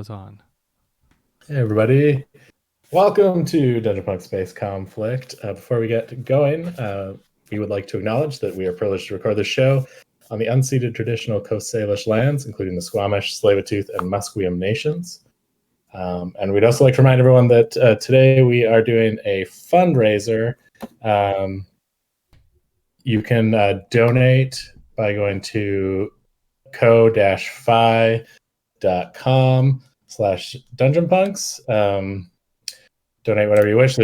goes on. Hey everybody, welcome to Dungeon Punk Space Conflict. Before we get going, we would like to acknowledge that we are privileged to record this show on the unceded traditional Coast Salish lands, including the Squamish, Tsleil-Waututh, and Musqueam nations. And we'd also like to remind everyone that today we are doing a fundraiser. You can donate by going to co-fi.com/dungeonpunks. Donate whatever you wish.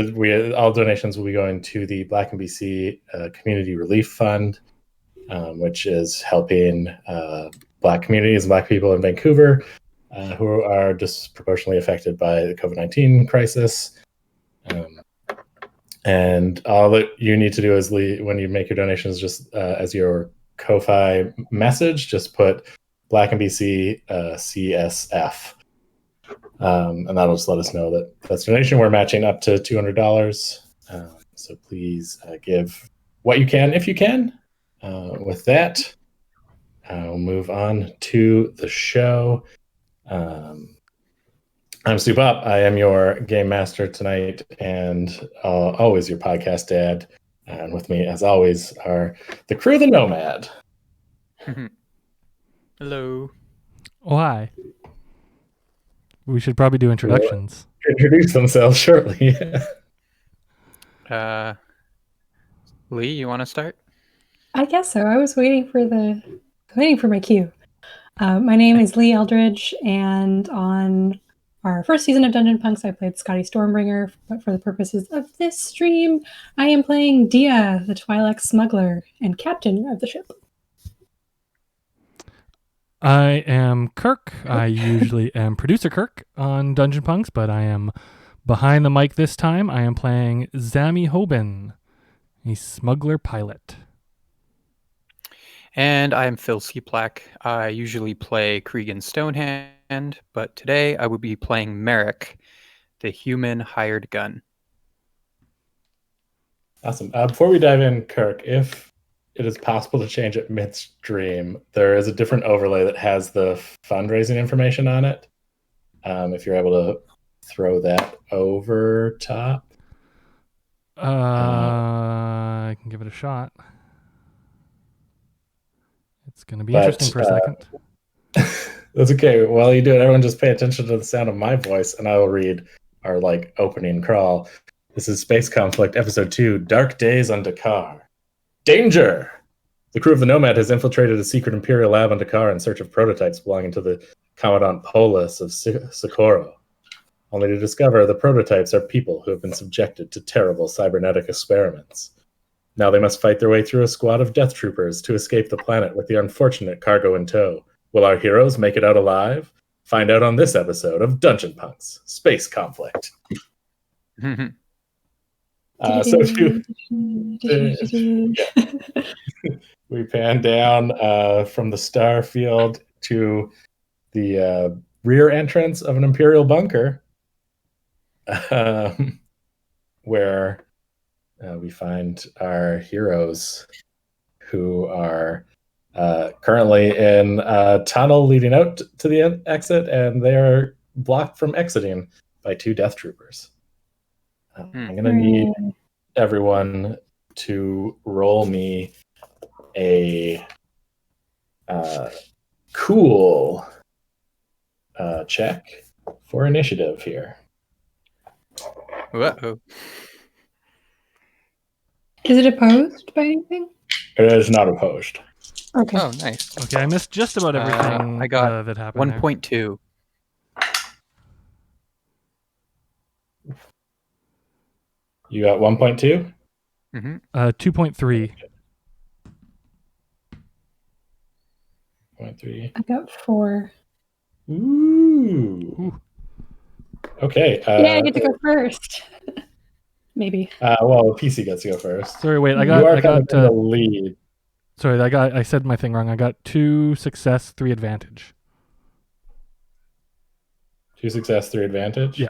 All donations will be going to the Black and BC Community Relief Fund, which is helping Black communities and Black people in Vancouver who are disproportionately affected by the COVID-19 crisis. And all that you need to do is, when you make your donations, just as your Ko-Fi message, just put Black and BC CSF. And that'll just let us know that that's donation. We're matching up to $200. So please give what you can if you can. With that, I'll move on to the show. I'm Stu Popp. I am your game master tonight and always your podcast dad. And with me, as always, are the crew of the Nomad. Hello. Oh, hi. We should probably do introductions. Introduce themselves shortly. Leigh, you want to start? I guess so. I was waiting for my cue. My name is Leigh Eldridge, and on our first season of Dungeon Punks, I played Scotty Stormbringer, but for the purposes of this stream, I am playing Dia, the Twi'lek smuggler and captain of the ship. I am Kirk. I usually am producer Kirk on Dungeon Punks, but I am behind the mic this time. I am playing Zami Hoban, a smuggler pilot. And I'm Phil Cieplak. I usually play Cregan Stonehand, but today I will be playing Merrick, the human hired gun. Awesome. Before we dive in, Kirk, if it is possible to change it midstream, there is a different overlay that has the fundraising information on it. If you're able to throw that over top. I can give it a shot. It's going to be interesting for a second. That's okay. While you do it, everyone just pay attention to the sound of my voice, and I will read our opening crawl. This is Space Conflict, Episode 2, Dark Days on Dakar. Danger! The crew of the Nomad has infiltrated a secret Imperial lab on Dakar in search of prototypes belonging to the Commandant Polis of Socorro, only to discover the prototypes are people who have been subjected to terrible cybernetic experiments. Now they must fight their way through a squad of death troopers to escape the planet with the unfortunate cargo in tow. Will our heroes make it out alive? Find out on this episode of Dungeon Punks, Space Conflict. We pan down from the star field to the rear entrance of an Imperial bunker, where we find our heroes who are currently in a tunnel leading out to the exit, and they are blocked from exiting by two death troopers. I'm going to need everyone to roll me a cool check for initiative here. Uh-oh. Is it opposed by anything? It is not opposed. Okay. Oh, nice. Okay, I missed just about everything I got that happened 1.2. You got 1.2? Mm-hmm. 2.3. 0.3. I got 4. Ooh. Okay. Yeah, I get to go first. Maybe. Well, PC gets to go first. Sorry, wait. I You are got in the lead. Sorry, I said my thing wrong. I got 2 success, 3 advantage. 2 success, 3 advantage? Yeah.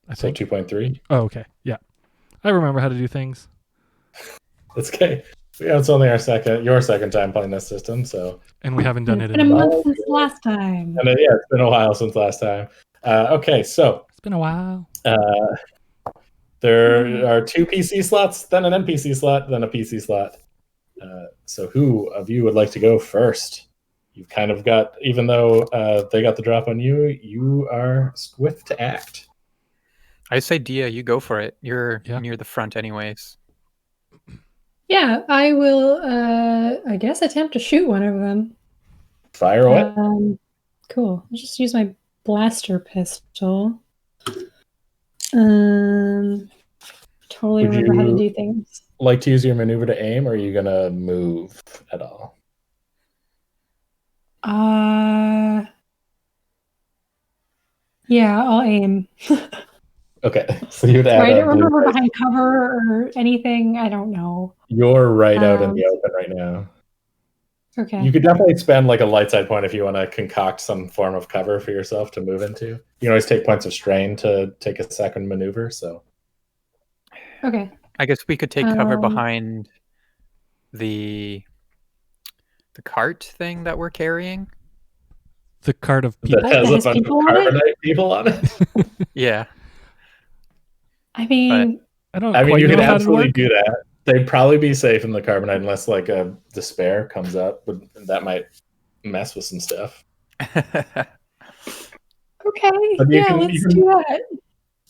I think 2.3? Oh, okay. Yeah. I remember how to do things. That's okay. Yeah, it's only your second time playing this system, so. And we haven't done It's it been a in a month since last time. And yeah, it's been a while since last time. Okay, so It's been a while. there are 2 PC slots, then an NPC slot, then a PC slot. So who of you would like to go first? You've kind of got, even though they got the drop on you, you are swift to act. I say, Dia, you go for it. You're Yeah. near the front, anyways. Yeah, I will, I guess, attempt to shoot one of them. Fire away. Cool. I'll just use my blaster pistol. Totally Would remember how to you- do things. Like to use your maneuver to aim, or are you going to move at all? Yeah, I'll aim. Okay, so you'd add I a don't blue remember dice. behind cover or anything. I don't know. You're right out in the open right now. Okay. You could definitely spend like a light side point if you want to concoct some form of cover for yourself to move into. You can always take points of strain to take a second maneuver. So Okay. I guess we could take cover behind the cart thing that we're carrying. The cart of people. that has That a has bunch of people on it? carbonite people on it. Yeah. I mean, I don't. I mean, quite you know could how to absolutely work. do that. They'd probably be safe in the carbonite unless like a despair comes up, but that might mess with some stuff. okay. But you Yeah, can- let's you can- do that.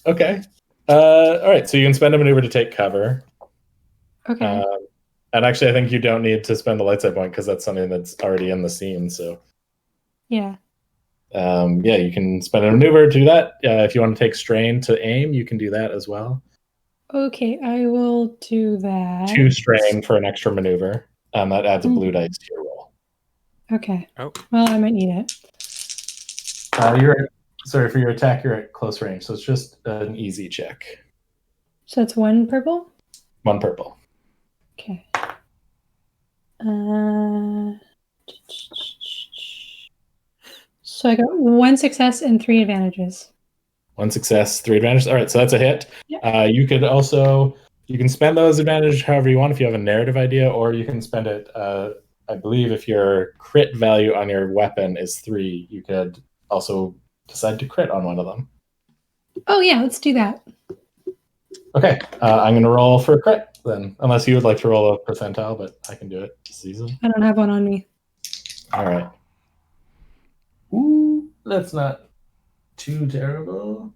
Okay. All right. So you can spend a maneuver to take cover. Okay. And actually, I think you don't need to spend the light side point because that's something that's already in the scene. So Yeah. yeah, you can spend a maneuver to do that. If you want to take strain to aim, you can do that as well. Okay, I will do that. 2 strain for an extra maneuver. That adds a blue dice to your roll. Okay. Oh. Well, I might need it. Sorry, for your attack, you're at close range, so it's just an easy check. So that's 1 purple? 1 purple. Okay. So I got 1 success and 3 advantages. 1 success, 3 advantages. All right, so that's a hit. Yeah. You can spend those advantages however you want if you have a narrative idea, or you can spend it. I believe if your crit value on your weapon is 3, you could also decide to crit on one of them. Oh yeah, let's do that. Okay, I'm going to roll for a crit then, unless you would like to roll a percentile, but I can do it this easily. I don't have one on me. All right. Ooh, that's not too terrible.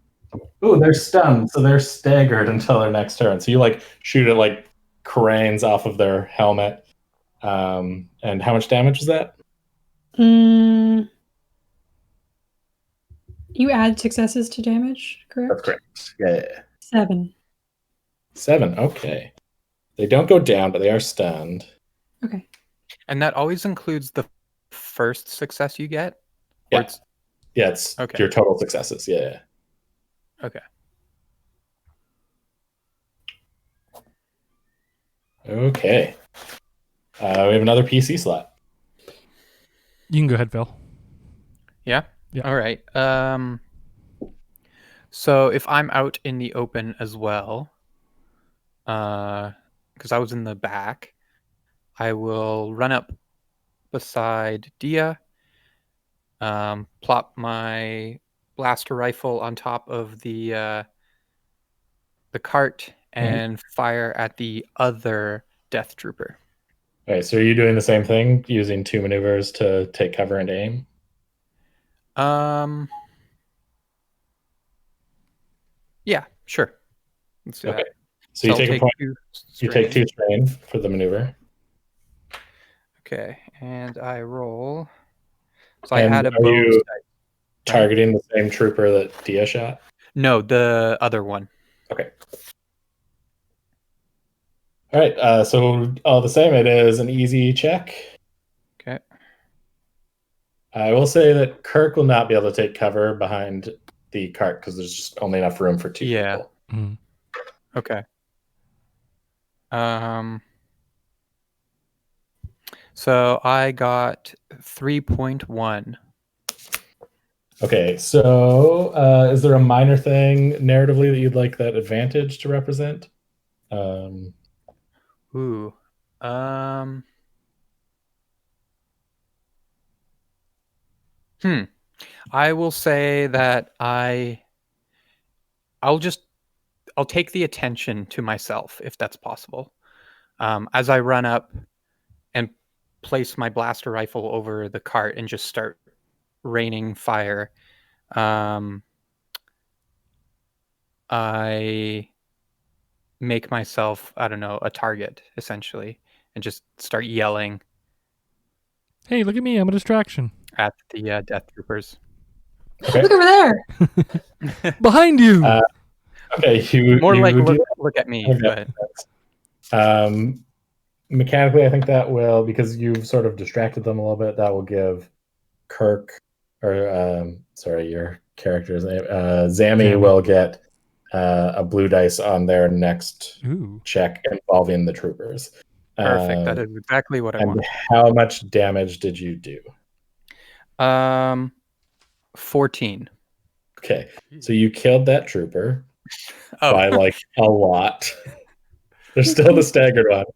Ooh, they're stunned, so they're staggered until their next turn. So you like shoot it like cranes off of their helmet. And how much damage is that? You add successes to damage, correct? That's correct. Yeah. 7. 7. Okay. They don't go down, but they are stunned. Okay. And that always includes the first success you get? Yeah. It's okay. Your total successes. Yeah. Okay. Okay. We have another PC slot. You can go ahead, Phil. Yeah? Yeah. All right. So if I'm out in the open as well, because I was in the back, I will run up beside Dia, plop my blaster rifle on top of the cart, and fire at the other Death Trooper. All right, so are you doing the same thing, using 2 maneuvers to take cover and aim? Yeah, sure. Let's do that. So you take a point. You take 2 strain for the maneuver. Okay, and I roll. So I And had a are bonus. you targeting the same trooper that Dia shot? No, the other one. Okay. All right. So all the same, it is an easy check. Okay. I will say that Kirk will not be able to take cover behind the cart because there's just only enough room for 2 people. Mm. Okay. So I got 3.1. Okay, so is there a minor thing narratively that you'd like that advantage to represent? Ooh. I will say that I'll take the attention to myself if that's possible. As I run up and place my blaster rifle over the cart and just start raining fire, I make myself, I don't know, a target essentially, and just start yelling Hey, look at me! I'm a distraction. at the death troopers. Okay. Look over there. Behind you. Okay, you More you like do look at me, Okay. but Mechanically, I think that will, because you've sort of distracted them a little bit, that will give Kirk, or sorry, your character's name, Zammy will get a blue dice on their next check involving the troopers. Perfect. That is exactly what I want. And how much damage did you do? 14. Okay, so you killed that trooper by like a lot. There's still the staggered one.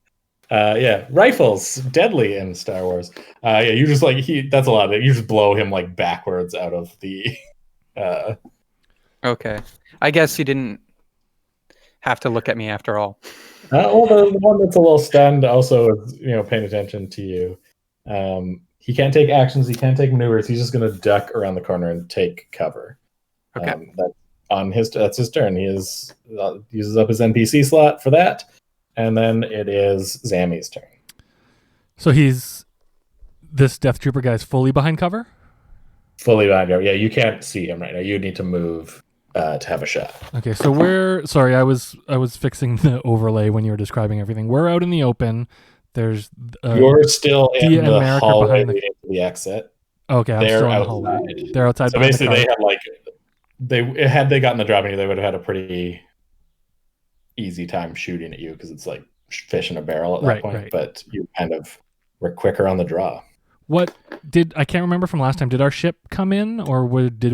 Yeah, rifles, deadly in Star Wars. Yeah, you just like that's a lot of it. You just blow him like backwards out of the. Okay, I guess he didn't have to look at me after all. Well, the one that's a little stunned also is paying attention to you. He can't take actions. He can't take maneuvers. He's just going to duck around the corner and take cover. Okay. That's his turn. He uses up his NPC slot for that, and then it is Zammy's turn. So this Death Trooper guy's fully behind cover? Fully behind cover. Yeah, you can't see him right now. You need to move to have a shot. Okay, so sorry, I was fixing the overlay when you were describing everything. We're out in the open. There's you're still in the America hallway behind leading to the exit. Okay, I'm still in the hallway. They're outside. So basically, they had they gotten the drop on you, they would have had a pretty easy time shooting at you because it's like fish in a barrel at that point. Right. But you kind of were quicker on the draw. I can't remember from last time. Did our ship come in, or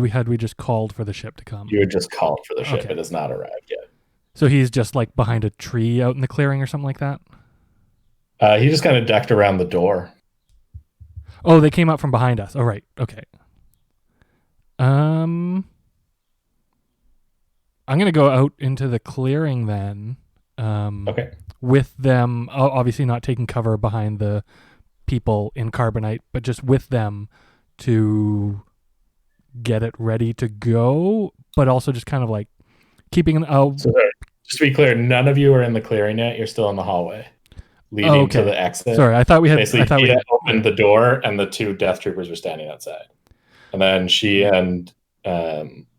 had we just called for the ship to come? You had just called for the ship. Okay. It has not arrived yet. So he's just like behind a tree out in the clearing or something like that? He just kind of ducked around the door. Oh, they came out from behind us. Oh, right. Okay. I'm going to go out into the clearing then. Okay. With them, obviously not taking cover behind the people in Carbonite, but just with them to get it ready to go, but also just kind of like keeping an... So just to be clear, none of you are in the clearing yet. You're still in the hallway leading to the exit. Sorry, I thought we had... Basically, he had opened the door and the two death troopers were standing outside. And then she and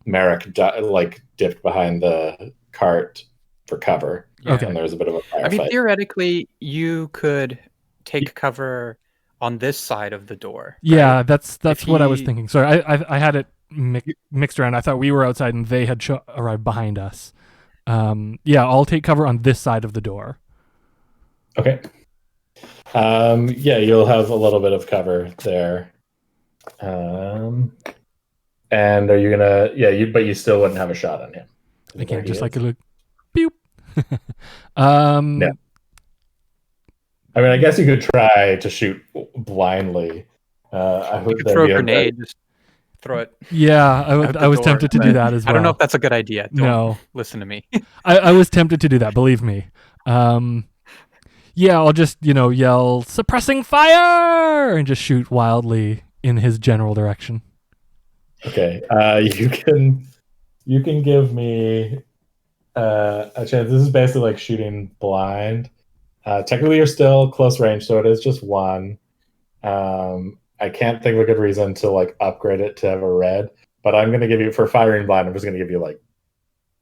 Merrick dipped behind the cart for cover. Okay. And there was a bit of a firefight. I mean, theoretically, you could take cover on this side of the door. Yeah, right? that's what I was thinking. Sorry, I had it mixed around. I thought we were outside and they had arrived behind us. Yeah, I'll take cover on this side of the door. Okay. Yeah, you'll have a little bit of cover there. And are you gonna? Yeah, but you still wouldn't have a shot on him. I can't just like a look. Beep. No. I mean, I guess you could try to shoot blindly. I you could throw a grenade. Just throw it. Yeah, I was tempted to do that as well. I don't know if that's a good idea. Don't listen to me. I was tempted to do that. Believe me. Yeah, I'll just yell suppressing fire and just shoot wildly in his general direction. Okay, you can give me a chance. This is basically like shooting blind. Technically, you're still close range, so it is just one. I can't think of a good reason to like upgrade it to have a red, but I'm going to give you, for firing blind, I'm just going to give you like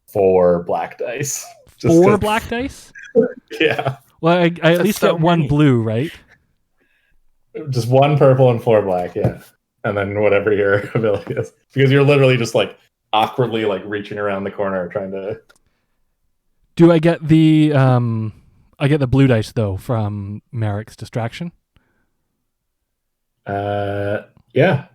4 black dice. Just 4 black dice? Yeah. Well, I at least get 1 blue, right? Just 1 purple and 4 black, yeah. And then whatever your ability is. Because you're literally just like awkwardly like reaching around the corner trying to... Do I get the... I get the blue dice, though, from Merrick's distraction? Yeah. I'll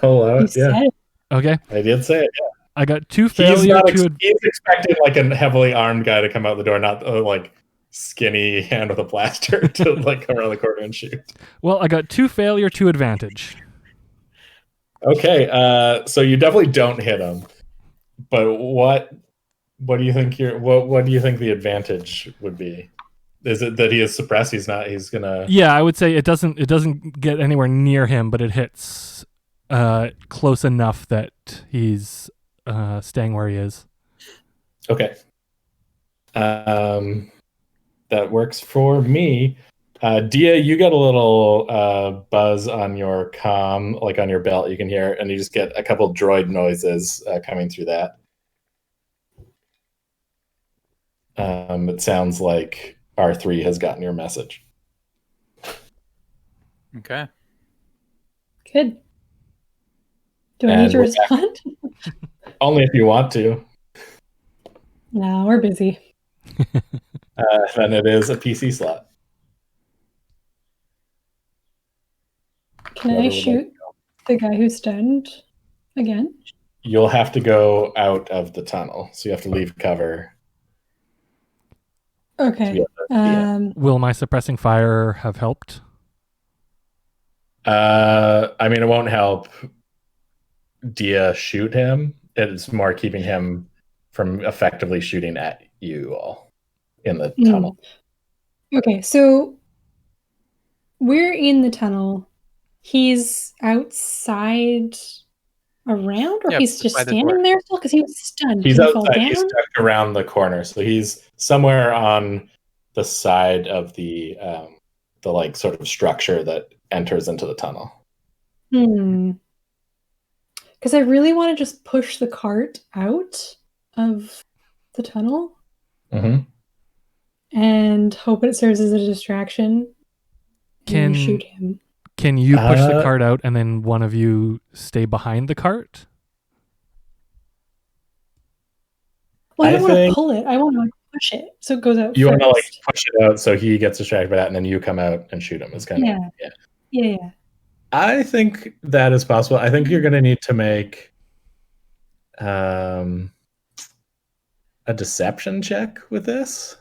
allow it, yeah. Okay. I did say it, yeah. I got 2 failures. He's expecting like a heavily armed guy to come out the door, not like skinny hand with a blaster to like come around the corner and shoot. Well, I got 2 failure, 2 advantage. Okay, so you definitely don't hit him. But what do you think what do you think the advantage would be? Is it that he is suppressed? He's gonna. Yeah, I would say it doesn't get anywhere near him, but it hits close enough that he's staying where he is. Okay. That works for me. Dia, you got a little buzz on your comm, like on your belt. You can hear, and you just get a couple droid noises coming through that. It sounds like R3 has gotten your message. Okay. Good. Do I need to respond? Only if you want to. No, we're busy. Then it is a PC slot. Can I shoot the guy who's stunned again? You'll have to go out of the tunnel, so you have to leave cover. Okay. Will my suppressing fire have helped? I mean, it won't help Dia shoot him. It's more keeping him from effectively shooting at you all in the tunnel. Okay, so we're in the tunnel. He's outside around, or he's just standing there still because he was stunned. He's Did he outside. fall down? He's stuck around the corner, so he's somewhere on the side of the like sort of structure that enters into the tunnel. Because I really want to just push the cart out of the tunnel and hope it serves as a distraction. And shoot him. Can you push the cart out and then one of you stay behind the cart? Well, I don't want to pull it. I want to push it so it goes out. You want to like push it out so he gets distracted by that, and then you come out and shoot him. It's kind of yeah. I think that is possible. I think you're going to need to make a deception check with this.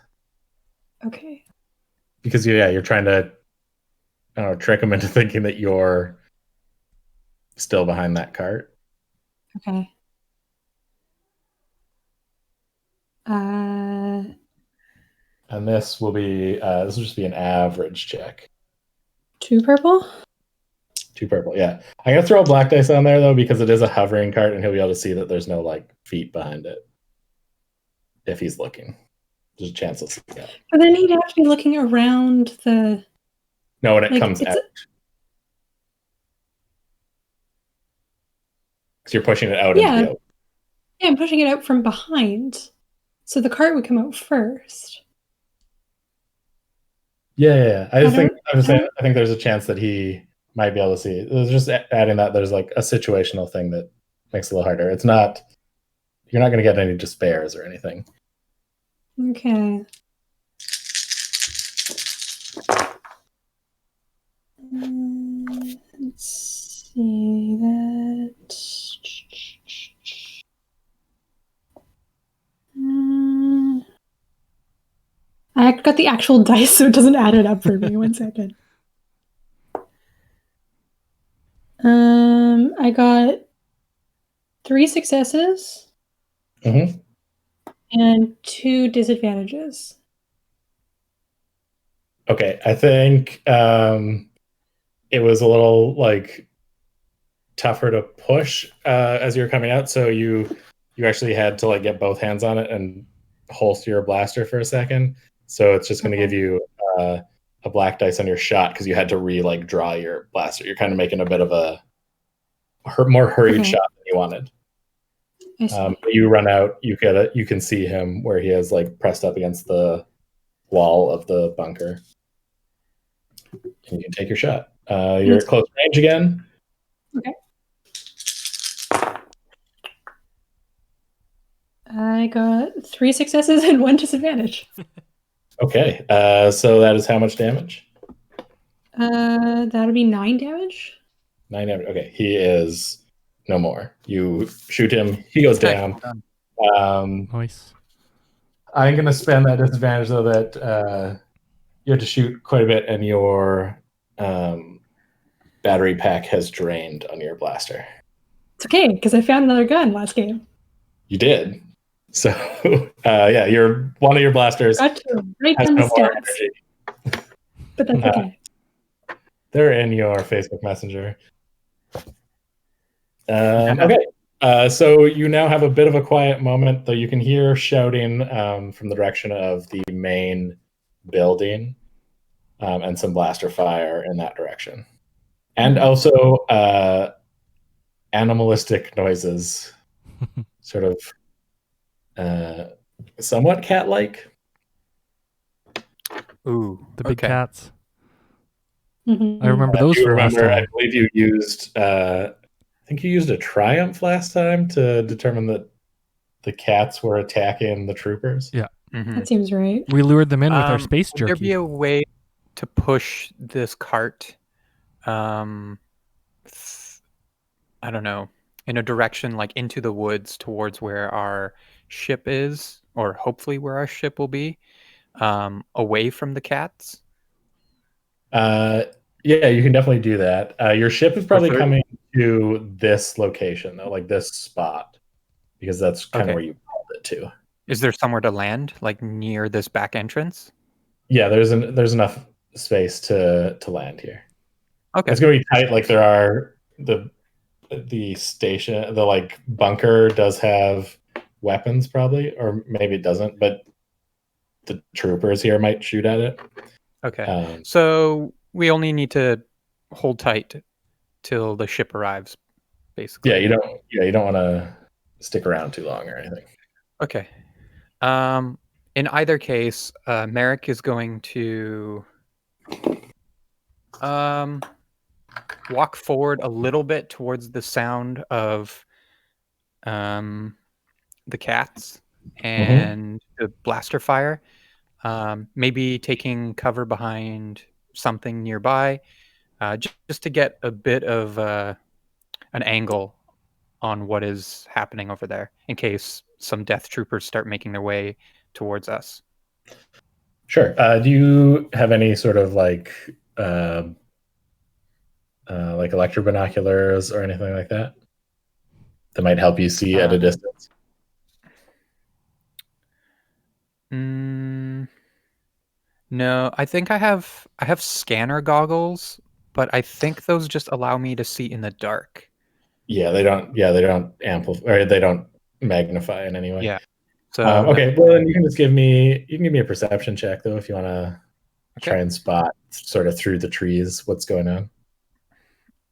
Okay. Because you're trying to trick him into thinking that you're still behind that cart. Okay. And this will just be an average check. 2 purple? 2 purple, yeah. I'm gonna throw a black dice on there though, because it is a hovering cart, and he'll be able to see that there's no like feet behind it. If he's looking, there's a chance he'll see that. But then he'd have to be looking around the. No, when it comes out, because you're pushing it out. Yeah, I'm pushing it out from behind, so the cart would come out first. Yeah. I think there's a chance that he might be able to see. It was just adding that there's like a situational thing that makes it a little harder. It's not. You're not going to get any despairs or anything. Okay. Let's see that. I got the actual dice, so it doesn't add it up for me. 1 second. I got 3 successes and 2 disadvantages. Okay, I think it was a little like tougher to push as you're coming out, so you actually had to like get both hands on it and holster your blaster for a second. So it's just going to give you a black dice on your shot because you had to draw your blaster. You're kind of making a bit of a more hurried shot than you wanted. You run out. You can see him where he is like pressed up against the wall of the bunker. And you can take your shot. You're at close range again. Okay. I got 3 successes and 1 disadvantage. Okay. So that is how much damage? That'll be 9 damage. 9 damage. Okay. He is no more. You shoot him. He goes down. Nice. I'm going to spend that disadvantage so that you have to shoot quite a bit, and your battery pack has drained on your blaster. It's okay, because I found another gun last game. You did. So, one of your blasters Got you right has on the no more stats. energy. But that's okay. They're in your Facebook Messenger. Okay. So you now have a bit of a quiet moment, though you can hear shouting from the direction of the main building and some blaster fire in that direction. And also animalistic noises, sort of somewhat cat-like. Ooh, The big okay. cats. Mhm. I remember those from last I time. believe you used, I think you used a triumph last time to determine that the cats were attacking the troopers. Yeah. That seems right. We lured them in with our space Would there jerky. be a way to push this cart, I don't know, in a direction like into the woods towards where our ship is, or hopefully where our ship will be, away from the cats? Yeah, you can definitely do that. Your ship is probably third- coming to this location, though, like this spot, because that's kind of Okay. where you called it to. Is there somewhere to land, like near this back entrance? Yeah, there's enough space to land here. Okay. It's gonna be tight. Like there are the station, the like bunker does have weapons probably, or maybe it doesn't, but the troopers here might shoot at it. Okay. So we only need to hold tight till the ship arrives, basically. Yeah, you don't want to stick around too long or anything. Okay. In either case, Merrick is going to walk forward a little bit towards the sound of the cats and the blaster fire. Maybe taking cover behind something nearby, just to get a bit of an angle on what is happening over there, in case some death troopers start making their way towards us. Sure. Do you have any sort of like electro binoculars or anything like that might help you see at a distance? No, I think I have scanner goggles, but I think those just allow me to see in the dark. Yeah, they don't amplify, or they don't magnify in any way. Yeah. So okay, well then you can give me a perception check though if you want to try and spot sort of through the trees what's going on.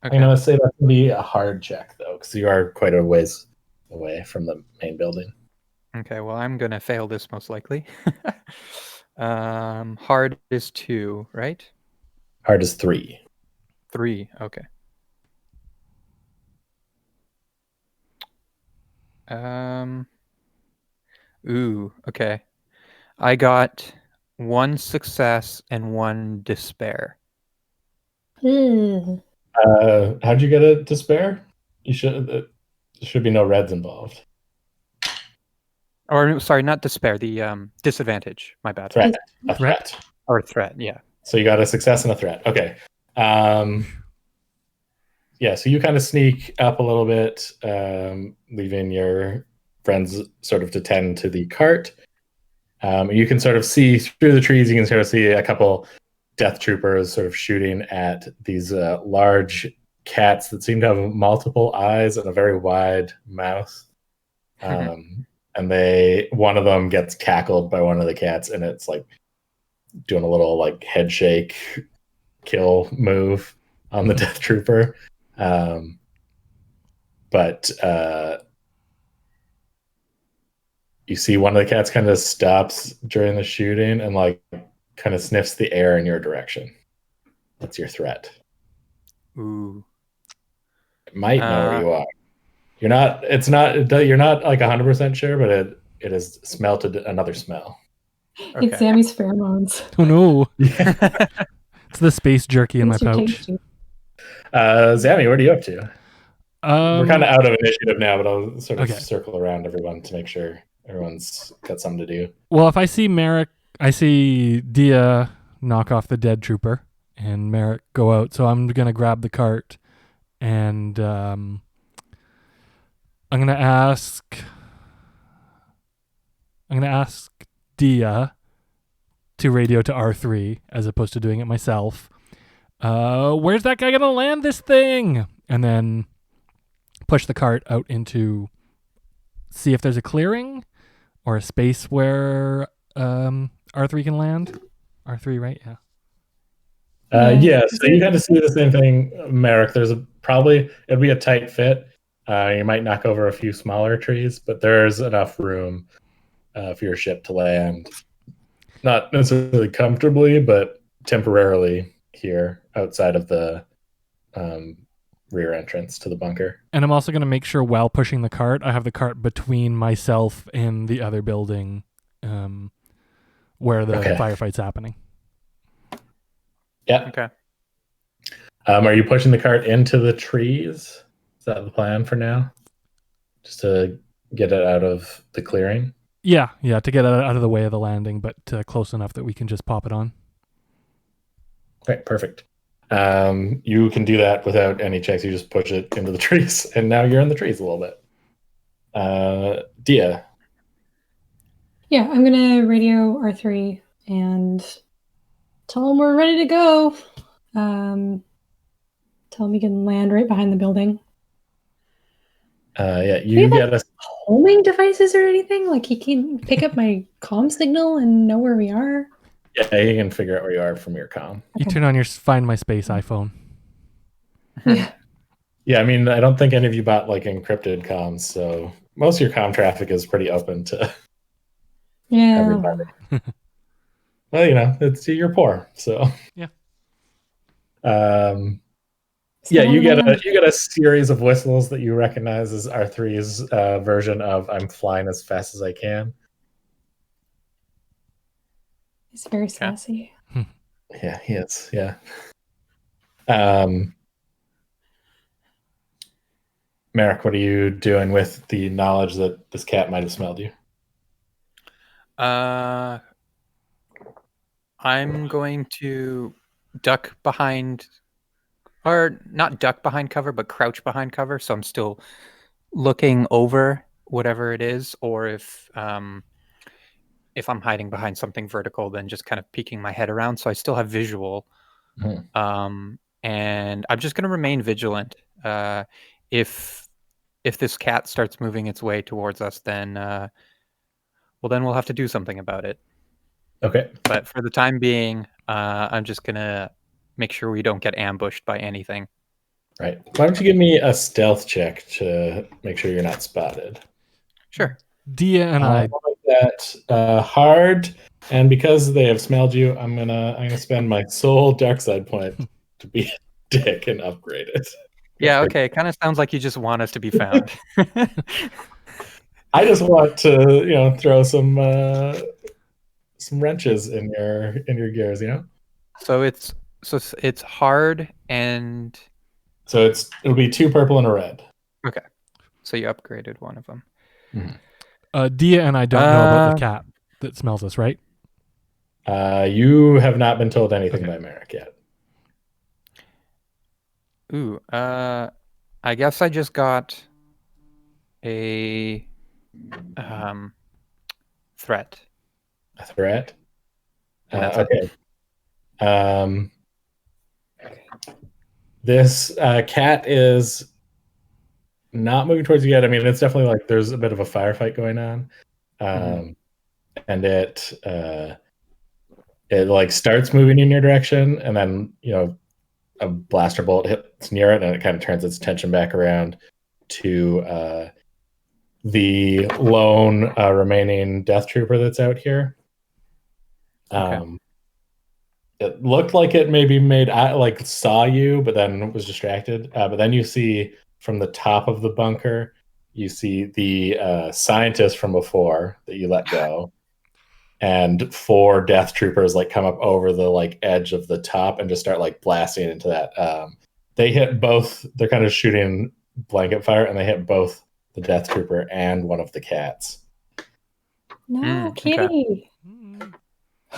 Okay. I'm gonna say that can be a hard check though, because you are quite a ways away from the main building. Okay, well I'm gonna fail this most likely. Hard is 2, right? Hard is 3. 3, okay. Okay. I got 1 success and 1 despair. Ugh. How'd you get a despair? There should be no reds involved. Or sorry, not despair, the disadvantage. My bad. Threat. A threat. Or threat, yeah. So you got a success and a threat. Okay. Yeah, so you kind of sneak up a little bit, leaving your friends sort of to tend to the cart. You can sort of see through the trees, you can sort of see a couple death troopers sort of shooting at these large cats that seem to have multiple eyes and a very wide mouth. And one of them gets cackled by one of the cats, and it's like doing a little like head shake kill move on the death trooper. But you see one of the cats kind of stops during the shooting and like kind of sniffs the air in your direction. That's your threat. Ooh. It might know where you are. You're not like 100% sure, but it has smelt another smell. Okay. It's Sammy's pheromones. Oh no. It's the space jerky in my pouch. Zammy, what are you up to? We're kind of out of initiative now, but I'll sort of Okay. circle around everyone to make sure Everyone's got something to do. Well, if I see Merrick, I see Dia knock off the dead trooper and Merrick go out. So I'm going to grab the cart and I'm going to ask Dia to radio to R3 as opposed to doing it myself. Where's that guy going to land this thing? And then push the cart out into, see if there's a clearing or a space where R3 can land. R3, right? Yeah. Yeah, so you kind of see the same thing, Merrick. There's it'd be a tight fit. You might knock over a few smaller trees, but there's enough room for your ship to land. Not necessarily comfortably, but temporarily here outside of the rear entrance to the bunker. And I'm also going to make sure while pushing the cart, I have the cart between myself and the other building where the firefight's happening. Yeah. Okay. Are you pushing the cart into the trees? Is that the plan for now? Just to get it out of the clearing? Yeah, to get it out of the way of the landing, but close enough that we can just pop it on. Okay, perfect. You can do that without any checks. You just push it into the trees, and now you're in the trees a little bit. Dia. Yeah, I'm gonna radio R3 and tell him we're ready to go. Tell him he can land right behind the building. Yeah, you get a homing devices or anything? Like he can pick up my comm signal and know where we are? Yeah, you can figure out where you are from your comm. You turn on your Find My Space iPhone. Yeah. Yeah, I mean, I don't think any of you bought like encrypted comms, so most of your comm traffic is pretty open to everybody. Well, you're poor, so yeah. Yeah, you get a series of whistles that you recognize as R3's version of "I'm flying as fast as I can." He's very sassy. Yeah, he is. Yeah. Merrick, what are you doing with the knowledge that this cat might have smelled you? I'm going to duck behind, or not duck behind cover, but crouch behind cover. So I'm still looking over whatever it is, or if I'm hiding behind something vertical, then just kind of peeking my head around. So I still have visual. Mm-hmm. And I'm just going to remain vigilant. If this cat starts moving its way towards us, then we'll have to do something about it. Okay. But for the time being, I'm just going to make sure we don't get ambushed by anything. Right. Why don't you give me a stealth check to make sure you're not spotted? Sure. Dia and I like that hard, and because they have smelled you, I'm gonna spend my sole dark side point to be a dick and upgrade it. Yeah, okay. It kind of sounds like you just want us to be found. I just want to, throw some wrenches in your gears, So it's hard and so it'll be 2 purple and a red. Okay. So you upgraded one of them. Mm-hmm. Dia and I don't know about the cat that smells us, right? You have not been told anything by Merrick yet. Ooh, I guess I just got a threat. A threat? Okay. This cat is not moving towards you yet. I mean, it's definitely like there's a bit of a firefight going on. And it like starts moving in your direction, and then a blaster bolt hits near it, and it kind of turns its attention back around to the lone remaining death trooper that's out here. It looked like it maybe saw you, but then was distracted. But then you see from the top of the bunker, you see the scientist from before that you let go, and 4 death troopers come up over the edge of the top and just start blasting into that. They hit both. They're kind of shooting blanket fire, and they hit both the death trooper and one of the cats. No, Okay. kitty. Mm.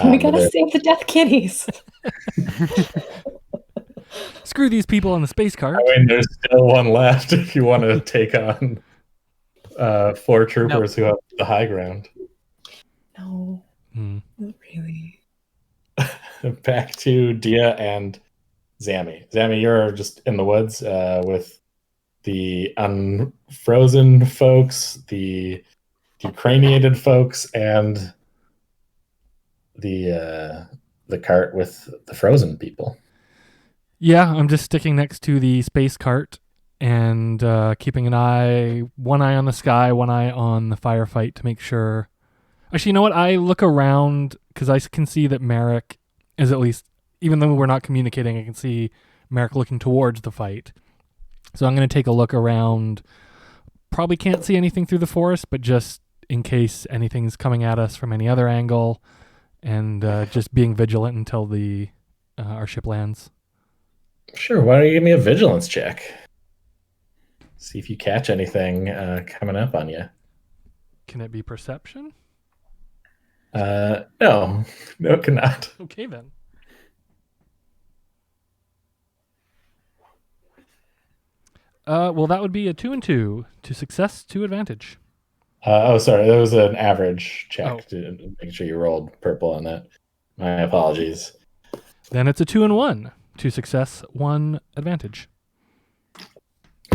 We gotta save the death kitties. Screw these people on the space cart. I mean, there's still one left if you want to take on 4 troopers who have the high ground. No, not really. Back to Dia and Zammy. Zammy, you're just in the woods with the unfrozen folks, the decraniated folks, and the cart with the frozen people. Yeah, I'm just sticking next to the space cart and keeping one eye on the sky, one eye on the firefight to make sure. Actually, you know what? I look around because I can see that Merrick is at least, even though we're not communicating, I can see Merrick looking towards the fight. So I'm going to take a look around. Probably can't see anything through the forest, but just in case anything's coming at us from any other angle, and just being vigilant until our ship lands. Sure. Why don't you give me a vigilance check? See if you catch anything coming up on you. Can it be perception? No, it cannot. Okay, then. Well, that would be a 2 and 2 to success, 2 advantage. Sorry, that was an average check Oh. to make sure you rolled purple on that. My apologies. Then it's a 2 and 1 to success, 1 advantage.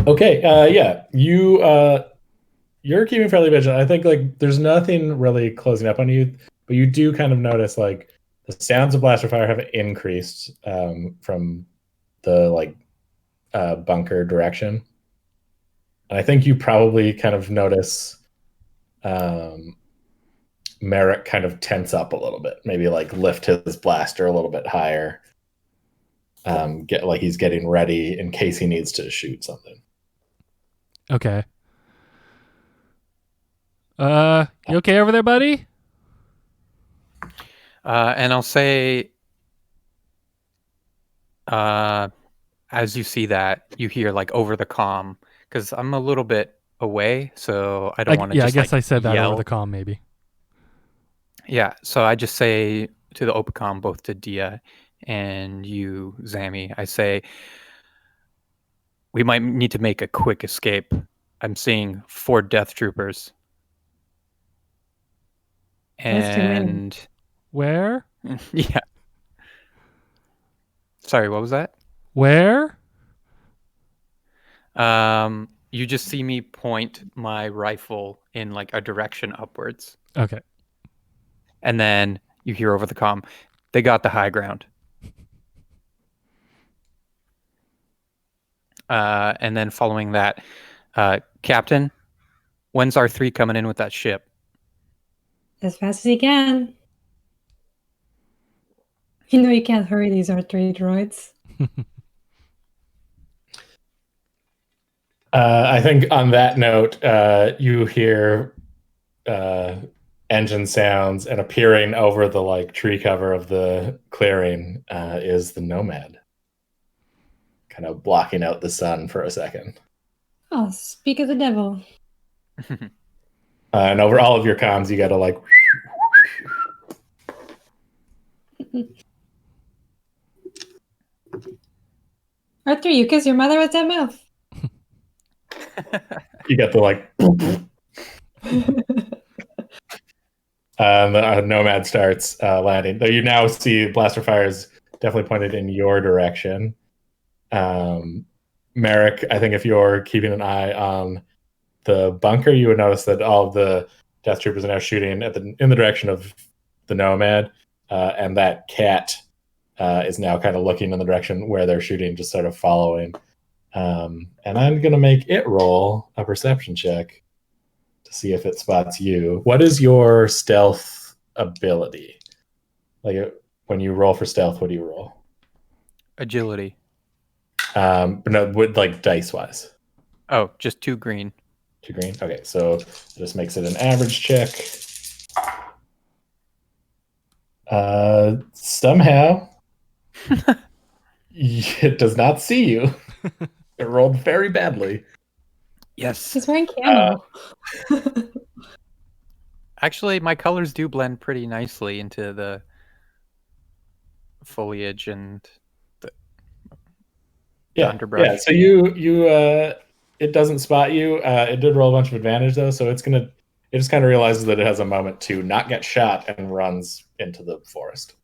Okay, yeah, you're keeping fairly vigilant. I think like there's nothing really closing up on you, but you do kind of notice like the sounds of blaster fire have increased from the bunker direction. And I think you probably kind of notice Merrick kind of tense up a little bit, maybe like lift his blaster a little bit higher. Get like he's getting ready in case he needs to shoot something. Okay. You okay over there, buddy? And I'll say, as you see that, you hear like over the comm, because I'm a little bit away, so I don't want to. Yeah, just, I guess like, I said that yell. over the comm, maybe. Yeah, so I just say to the Opacom, both to Dia and you, Zammy, I say, we might need to make a quick escape. I'm seeing 4 death troopers. That's too many. And Where? yeah. Sorry, what was that? Where? You just see me point my rifle in like a direction upwards. Okay. And then you hear over the comm, they got the high ground. And then following that, Captain, when's R3 coming in with that ship? As fast as he can. You know you can't hurry these R3 droids. I think on that note, you hear engine sounds, and appearing over the like tree cover of the clearing is the Nomad, kind of blocking out the sun for a second. Oh, speak of the devil. And over all of your comms, you got to like. R3, you kiss your mother with that mouth. You got the like. The Nomad starts landing. Though you now see blaster fires definitely pointed in your direction. Merrick, I think if you're keeping an eye on the bunker, you would notice that all of the death troopers are now shooting in the direction of the Nomad, and that cat is now kind of looking in the direction where they're shooting, just sort of following. And I'm going to make it roll a perception check to see if it spots you. What is your stealth ability? Like when you roll for stealth, what do you roll? Agility. But no, with like dice wise. Oh, just 2 green. 2 green. Okay, so just makes it an average check. Somehow it does not see you. It rolled very badly. Yes. He's wearing camo. Actually, my colors do blend pretty nicely into the foliage and the underbrush. Yeah. So it doesn't spot you. It did roll a bunch of advantage though, so it just kind of realizes that it has a moment to not get shot and runs into the forest.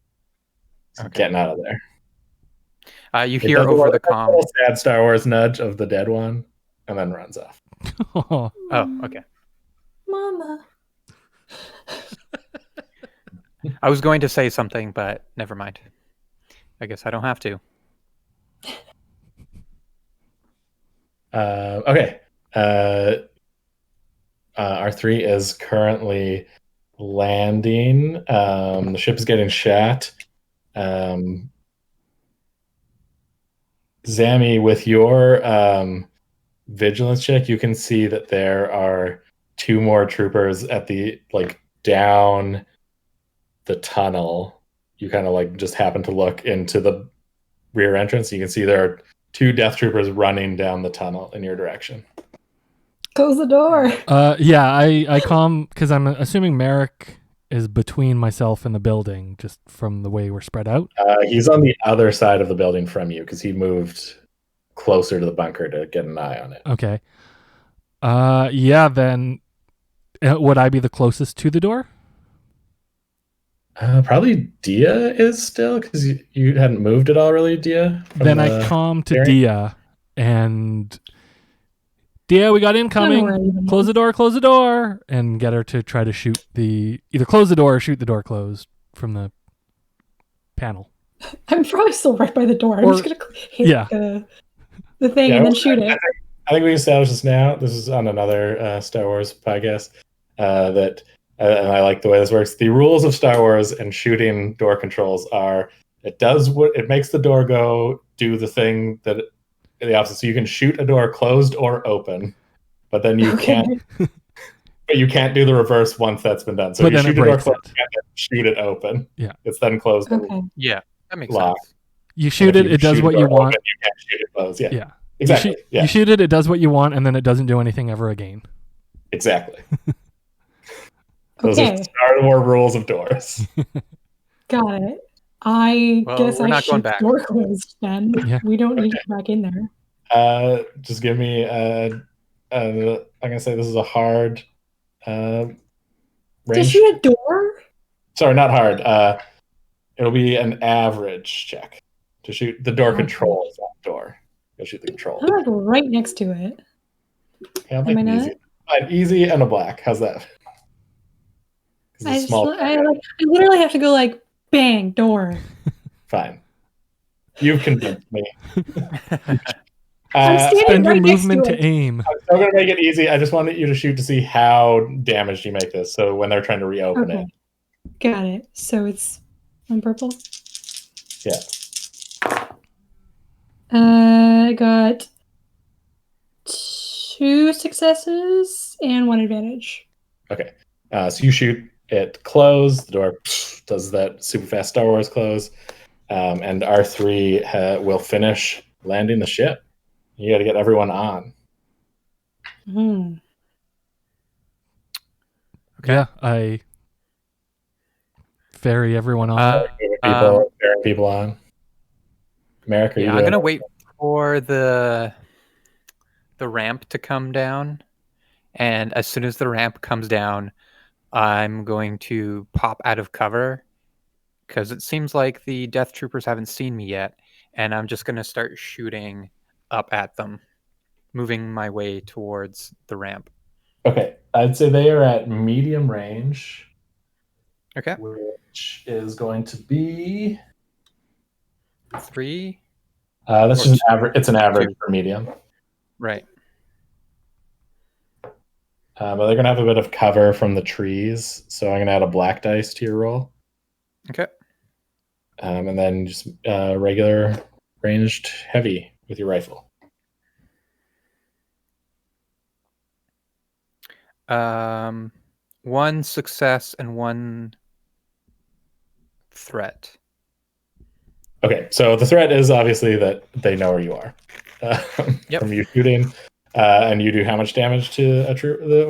So Okay. getting out of there. You hear over the comm. A sad Star Wars nudge of the dead one, and then runs off. Oh, okay. Mama. I was going to say something, but never mind. I guess I don't have to. Okay. R3 is currently landing. The ship is getting shot. Zammy, with your vigilance check, you can see that there are 2 more troopers at the down the tunnel. You kind of just happen to look into the rear entrance. You can see there are 2 death troopers running down the tunnel in your direction. Close the door. Yeah, I calm because I'm assuming Merrick is between myself and the building, just from the way we're spread out. He's on the other side of the building from you because he moved closer to the bunker to get an eye on it. Okay. Yeah, then would I be the closest to the door? Probably Dia is still, because you hadn't moved at all, really, Dia. Then I calm to Dia, and Dia, we got incoming. Close the door, and get her to try to shoot either close the door or shoot the door closed from the panel. I'm probably still right by the door. I'm just gonna hit the thing and then shoot it. I think we established this now. This is on another Star Wars podcast. And I like the way this works. The rules of Star Wars and shooting door controls are: it makes the door do the thing that the opposite. So you can shoot a door closed or open, but then you can't. But you can't do the reverse once that's been done. So but you shoot a door closed and shoot it open. Yeah, it's then closed. Okay. Yeah, that makes locked. sense. You shoot it; it does what you want. Open, you can't shoot it closed. Yeah. Yeah. Exactly. You shoot it; it does what you want, and then it doesn't do anything ever again. Exactly. Those are Star Wars rules of doors. Got it. I guess we're I not going shoot back. door closed then. Yeah. We don't need to go back in there. Just give me I'm gonna say this is a hard range. To shoot a door? Sorry, not hard. It'll be an average check to shoot the door controls, not door. You'll shoot the control. I'm right next to it. Yeah, Am I not? easy. Fine, easy and a black. How's that? I literally have to go bang, door. Fine. You've convinced me. Spend your right movement to it. aim. I'm still going to make it easy. I just wanted you to shoot to see how damaged you make this. So when they're trying to reopen it. Got it. So it's on purple? Yeah. I got 2 successes and 1 advantage. Okay. So you shoot it closed. The door does that super fast Star Wars close. And R3 will finish landing the ship. You got to get everyone on. Okay. Yeah, I ferry everyone on. Ferrying people on. America, I'm gonna wait for the ramp to come down, and as soon as the ramp comes down, I'm going to pop out of cover because it seems like the death troopers haven't seen me yet, and I'm just gonna start shooting up at them, moving my way towards the ramp. Okay, I'd say they are at medium range. Okay. Which is going to be 3. That's just an average. It's an average for medium. Right. But they're gonna have a bit of cover from the trees, so I'm gonna add a black dice to your roll. Okay. And then just regular ranged heavy with your rifle. 1 success and 1 threat. Okay, so the threat is obviously that they know where you are from you shooting, and you do how much damage to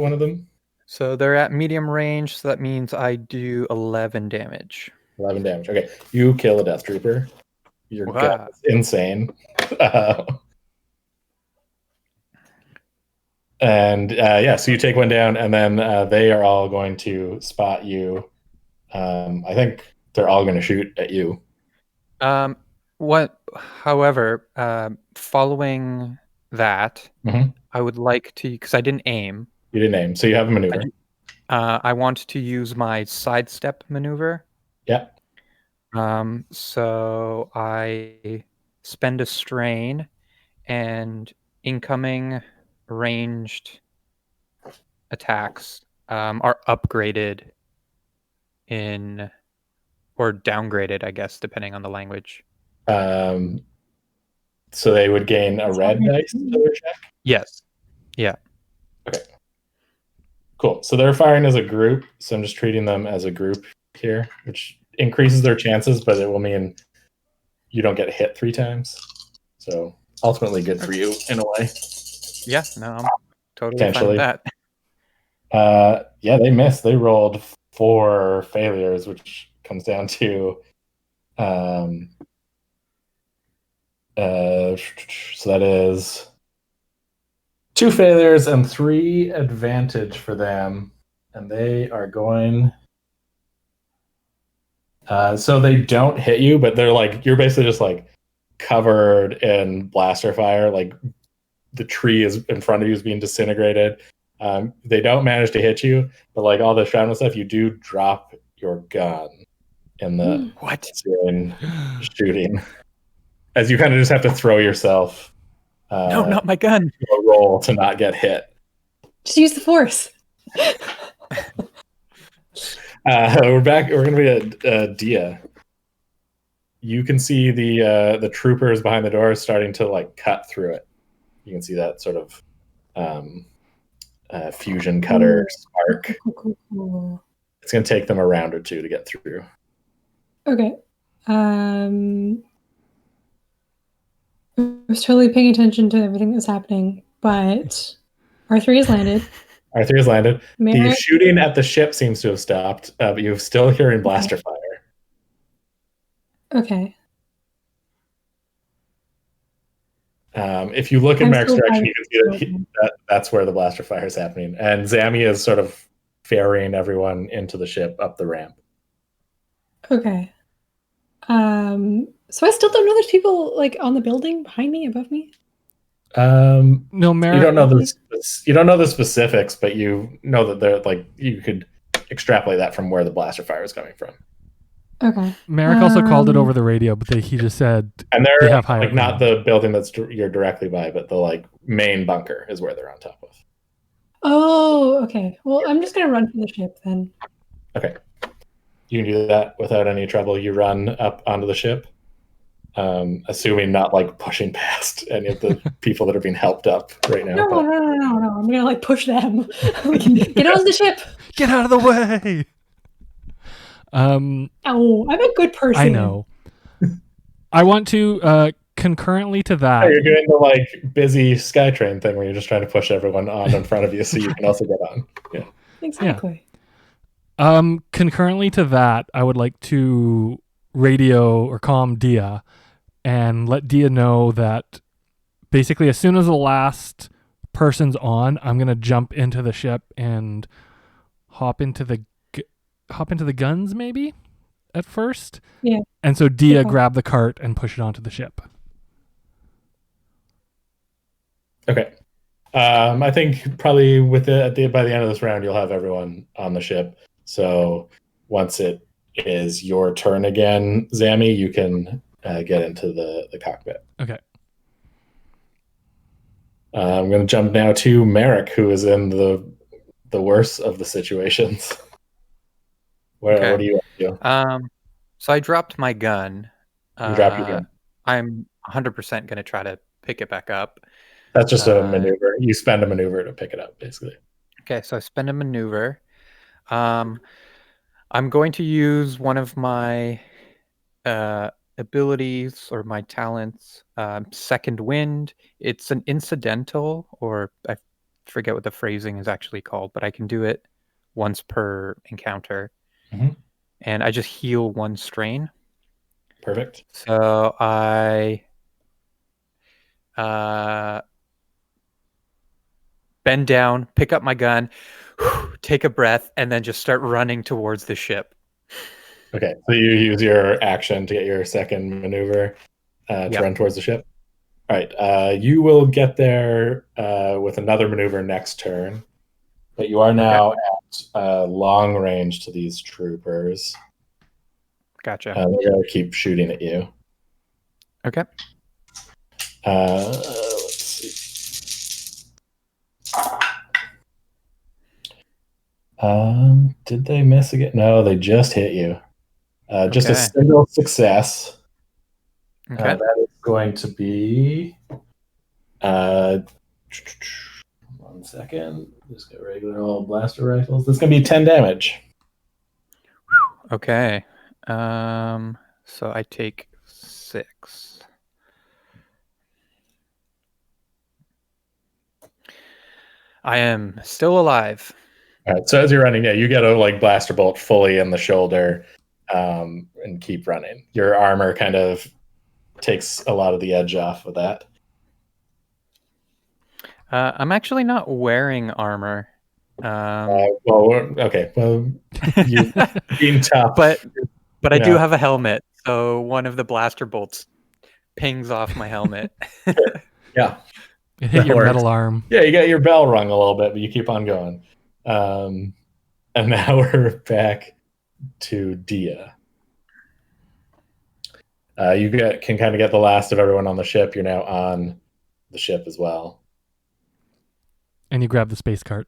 one of them? So they're at medium range, so that means I do 11 damage. 11 damage. Okay, you kill a Death Trooper. Your gun Wow. is insane. And so you take one down, and then they are all going to spot you. I think they're all going to shoot at you. However, following that, Mhm. I would like to, because I didn't aim, You didn't aim, so you have a maneuver. I want to use my sidestep maneuver. Yeah. So I spend a strain, and incoming ranged attacks are upgraded in, or downgraded, I guess, depending on the language. So they would gain a red dice to their check? Yes. Yeah. Okay. Cool. So they're firing as a group, so I'm just treating them as a group here, which increases their chances, but it will mean you don't get hit 3 times. So ultimately good for you in a way. Yeah, no, I'm totally fine with that. They missed. They rolled 4 failures, which comes down to so that is 2 failures and 3 advantage for them, and they are going. So they don't hit you, but they're like, you're basically just like covered in blaster fire. Like the tree is in front of you is being disintegrated. They don't manage to hit you, but like all the shrapnel stuff, you do drop your gun in the ceiling shooting, as you kind of just have to throw yourself. No, not my gun. A roll to not get hit. Just use the force. We're back. We're going to be at Dia. You can see the troopers behind the door starting to like cut through it. You can see that sort of fusion cutter spark. Cool. It's going to take them a round or 2 to get through. Okay. I was totally paying attention to everything that's happening, but R3 has landed. R3 has landed. Merrick? The shooting at the ship seems to have stopped, but you're still hearing blaster fire. Okay. If you look in Merrick's direction, you can see that's where the blaster fire is happening. And Zammy is sort of ferrying everyone into the ship up the ramp. Okay. So I still don't know there's people like on the building behind me, above me. No, Merrick. You don't know the specifics, but you know that they're like you could extrapolate that from where the blaster fire is coming from. Okay. Merrick also called it over the radio, but he just said, and they're they have high like not the building that's you're directly by, but the like main bunker is where they're on top of. Oh, okay. Well, I'm just gonna run from the ship then. Okay, you can do that without any trouble. You run up onto the ship, assuming not like pushing past any of the people that are being helped up right now. No. I'm gonna like push them. Get out of the ship. Get out of the way. Oh, I'm a good person. I know. I want to concurrently to that. You're doing the like busy SkyTrain thing where you're just trying to push everyone on in front of you so you can also get on. Yeah. Exactly. Yeah. Concurrently to that, I would like to radio or calm Dia and let Dia know that basically as soon as the last person's on, I'm gonna jump into the ship and hop into the guns maybe at first. Yeah. And so Dia grab the cart and push it onto the ship. Okay. I think probably by the end of this round, you'll have everyone on the ship. So once it is your turn again, Zammy, you can get into the cockpit. Okay. I'm going to jump now to Merrick, who is in the worst of the situations. What do you do? So I dropped my gun. You dropped your gun. I'm 100% going to try to pick it back up. That's just a maneuver. You spend a maneuver to pick it up, basically. Okay, so I spend a maneuver. I'm going to use one of my abilities or my talents, Second Wind. It's an incidental, or I forget what the phrasing is actually called, but I can do it once per encounter. Mhm. And I just heal 1 strain. Perfect. So I bend down, pick up my gun, take a breath, and then just start running towards the ship. Okay, so you use your action to get your second maneuver to Yep. run towards the ship. All right, you will get there with another maneuver next turn, but you are now at long range to these troopers. Gotcha. They're going to keep shooting at you. Okay. Let's see. Did they miss again? No, they just hit you. Just a Okay. single success. Okay. That is going to be 1 second. Just get regular old blaster rifles. That's going to be 10 damage. Okay. So I take 6. I am still alive. All right. So as you're running, you get a blaster bolt fully in the shoulder, and keep running. Your armor kind of takes a lot of the edge off of that. I'm actually not wearing armor. Okay. Well, you've been tough, but I do know. have a helmet, so one of the blaster bolts pings off my helmet. Yeah. It hit your metal arm. Yeah, you got your bell rung a little bit, but you keep on going. And now we're back to Dia. You can kind of get the last of everyone on the ship. You're now on the ship as well. And you grab the space cart.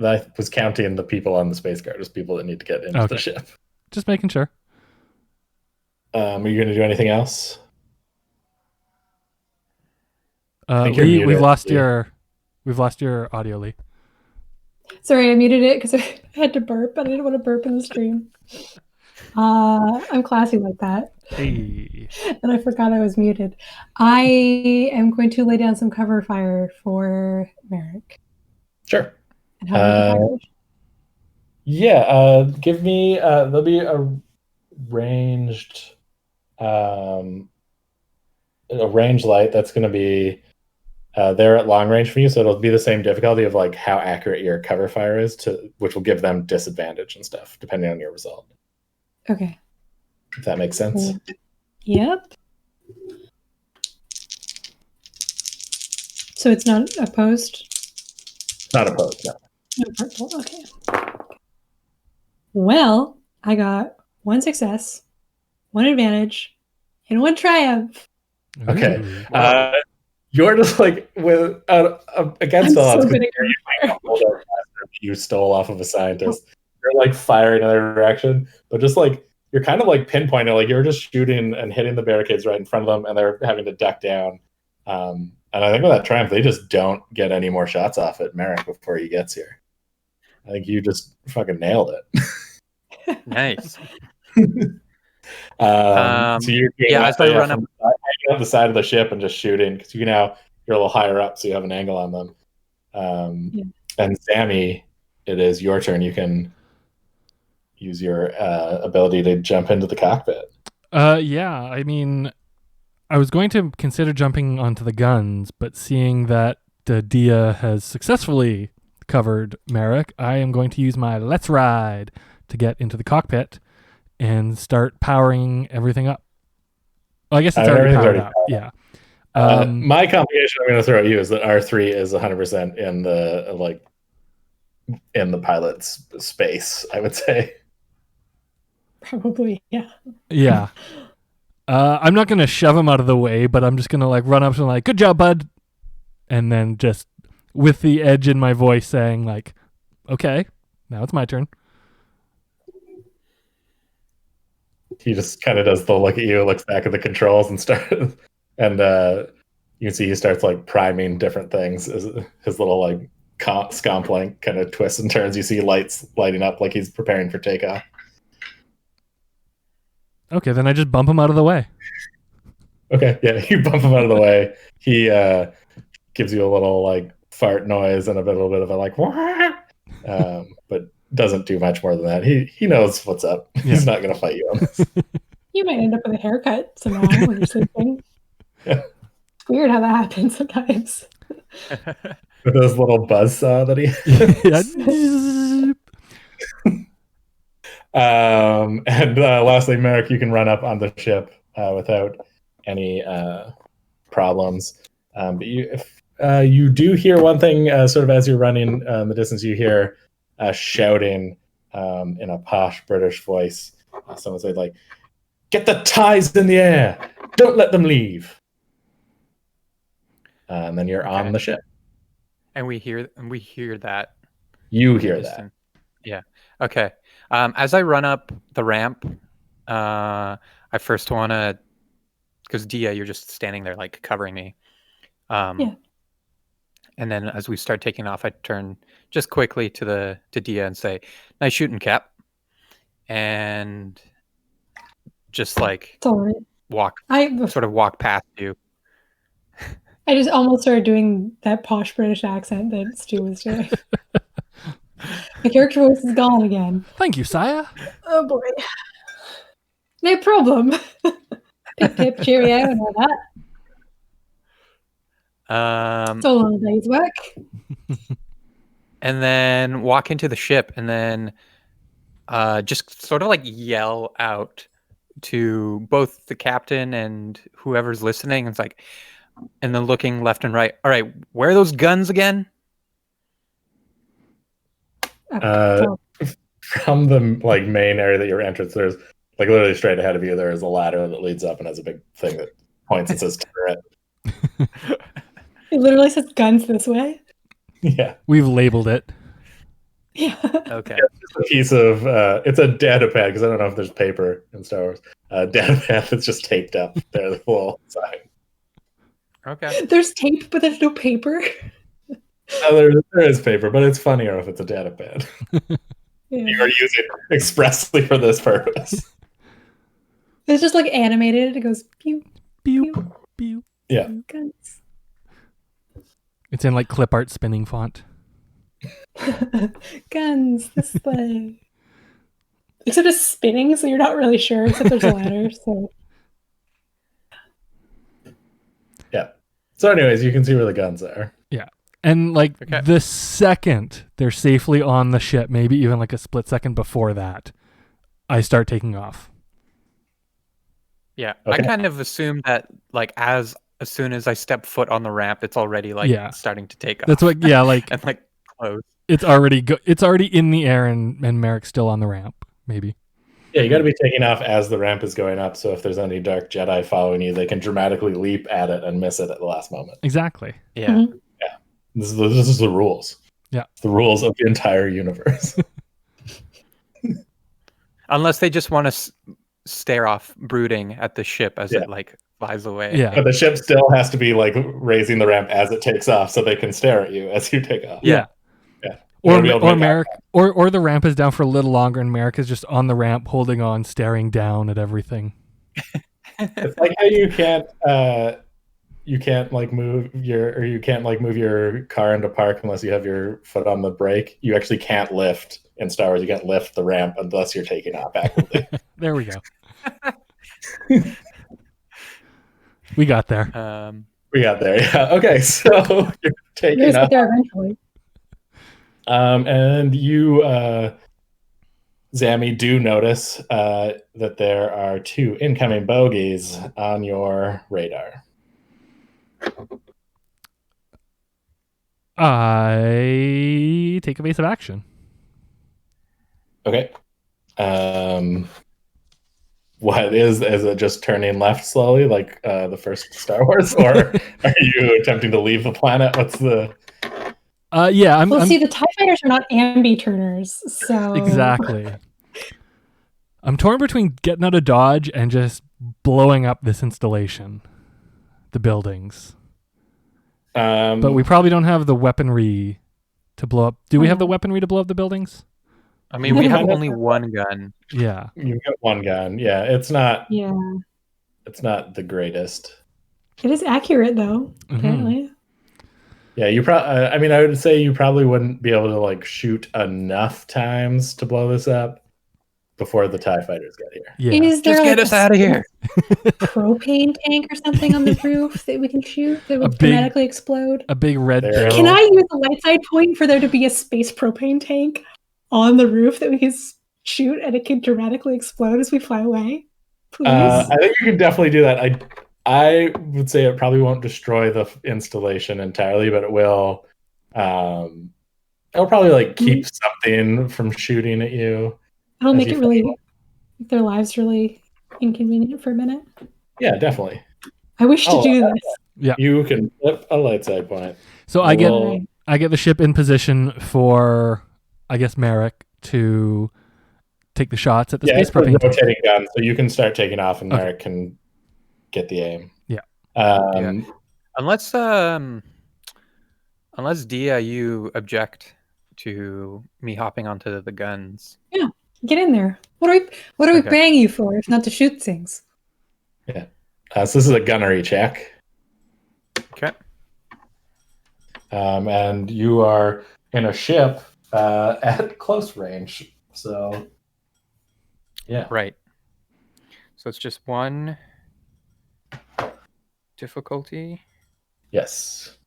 I was counting the people on the space cart as people that need to get into the ship. Just making sure. Are you going to do anything else? Leigh, we've lost your audio, Leigh. Sorry, I muted it because I had to burp, and I didn't want to burp in the stream. I'm classy like that. Hey. And I forgot I was muted. I am going to lay down some cover fire for Merrick. Sure. And how would yeah, give me there'll be a ranged light that's going to be they're at long range for you, so it'll be the same difficulty of how accurate your cover fire is, which will give them disadvantage and stuff depending on your result. Okay. If that makes sense. Yep. So it's not opposed? Not opposed, no. No purple, okay. Well, I got 1 success, 1 advantage, and 1 triumph. Okay. Ooh. You're just with against all odds, you stole off of a scientist. You're firing in their direction, but just you're kind of pinpointing, you're just shooting and hitting the barricades right in front of them, and they're having to duck down. And I think with that triumph, they just don't get any more shots off at Merrick before he gets here. I think you just fucking nailed it. Nice. So you're as I run up the side of the ship and just shooting, because you're a little higher up, so you have an angle on them. And Sammy, it is your turn. You can use your ability to jump into the cockpit. Yeah, I mean, I was going to consider jumping onto the guns, but seeing that Dia has successfully covered Merrick, I am going to use my Let's Ride to get into the cockpit and start powering everything up. Well, I guess it's already powered up. Yeah. My complication I'm going to throw at you is that R3 is 100% in the pilot's space, I would say. Probably, yeah. Yeah. I'm not going to shove him out of the way, but I'm just going to run up to him good job, bud. And then just with the edge in my voice saying okay, now it's my turn. He just kind of does the look at you, looks back at the controls and you can see he starts priming different things. His little scomp plank kind of twists and turns. You see lights lighting up like he's preparing for takeoff. Okay, then I just bump him out of the way. Okay, yeah, you bump him out of the way. He gives you a little fart noise and a little bit of a wah! but doesn't do much more than that. He knows what's up. He's not going to fight you on this. You might end up with a haircut somehow when you're sleeping. Yeah. It's weird how that happens sometimes. With those little buzzsaw that he has. And lastly, Merrick, you can run up on the ship without any problems. But you do hear one thing, sort of as you're running in the distance, you hear shouting in a posh British voice. Someone say, like, "Get the ties in the air! Don't let them leave!" And then you're on the ship. And we hear that. You hear that. Yeah. Okay. As I run up the ramp, I first want to, because Dia, you're just standing there like covering me. Yeah. And then as we start taking off, I turn just quickly to Dia and say, "Nice shooting, Cap." And just like walk past you. I just almost started doing that posh British accent that Stu was doing. My character voice is gone again. Thank you, sire. Oh boy. No problem. Pip pip cheerio and all that. So long a day's work. And then walk into the ship and then just sort of like yell out to both the captain and whoever's listening. It's like, and then looking left and right. All right, where are those guns again? From the like main area that you're entering, there's like literally straight ahead of you. There is a ladder that leads up and has a big thing that points and says turret. It literally says guns this way. Yeah, we've labeled it. Yeah. Okay. Yeah, it's a piece of it's a data pad, because I don't know if there's paper in Star Wars. Data pad that's just taped up there, the full sign. Okay. There's tape, but there's no paper. There is paper, but it's funnier if it's a data pad. Yeah. You are using it expressly for this purpose. It's just like animated. It goes pew, pew, pew. Yeah. Guns. It's in like clip art spinning font. Guns this way. Except it's spinning, so you're not really sure, except there's a ladder, so. Yeah. So anyways, you can see where the guns are. Yeah. And like the second they're safely on the ship, maybe even like a split second before that, I start taking off. Yeah. Okay. I kind of assumed that like as soon as I step foot on the ramp, it's already like starting to take off. That's what like and like close. It's already in the air and Merrick's still on the ramp, maybe. Yeah, you got to be taking off as the ramp is going up, so if there's any dark Jedi following you, they can dramatically leap at it and miss it at the last moment. Exactly. Yeah. Mm-hmm. Yeah. This is the rules. Yeah. It's the rules of the entire universe. Unless they just want to stare off brooding at the ship as it like flies away. Yeah. But the ship still has to be like raising the ramp as it takes off, so they can stare at you as you take off. Yeah. Yeah. Or Merrick, or the ramp is down for a little longer, and Merrick is just on the ramp, holding on, staring down at everything. It's like how you can't move your car into park unless you have your foot on the brake. You actually can't lift in Star Wars. You can't lift the ramp unless you're taking off actively. There we go. We got there. Yeah. Okay, so you're taking off. There eventually. And you, Zammy, do notice that there are 2 incoming bogeys on your radar. I take evasive action. Okay. What is it just turning left slowly like the first Star Wars, or are you attempting to leave the planet? What's the... Yeah, see, the TIE fighters are not ambi-turners, so... Exactly. I'm torn between getting out of Dodge and just blowing up this installation. The buildings. But we probably don't have the weaponry to blow up. Do we have the weaponry to blow up the buildings? I mean, we have only one gun. Yeah. You've got one gun. Yeah, it's not... Yeah. It's not the greatest. It is accurate, though, apparently. Yeah, I mean, I would say you probably wouldn't be able to like shoot enough times to blow this up before the TIE fighters get here. Yeah. Is there Just get like us out of here. propane tank or something on the roof that we can shoot that would big- dramatically explode? A big red There. barrel. Can I use a light side point for there to be a space propane tank on the roof that we can shoot and it can dramatically explode as we fly away? Please. I think you can definitely do that. I would say it probably won't destroy the installation entirely, but it will. It'll probably like keep something from shooting at you. It'll as make you it really make their lives really inconvenient for a minute. Yeah, definitely. I wish to do this. Yeah. You can flip a light side point. So I get will- I get the ship in position for, I guess, Merrick to take the shots at the space it's a propane tank. rotating gun, so you can start taking off, and Okay. Merrick can get the aim. Yeah. Unless Dia, you object to me hopping onto the guns. Get in there. What are we Okay. paying you for if not to shoot things? So this is a gunnery check. Okay. And you are in a ship at close range. So, yeah. Right. So it's just one difficulty. Yes.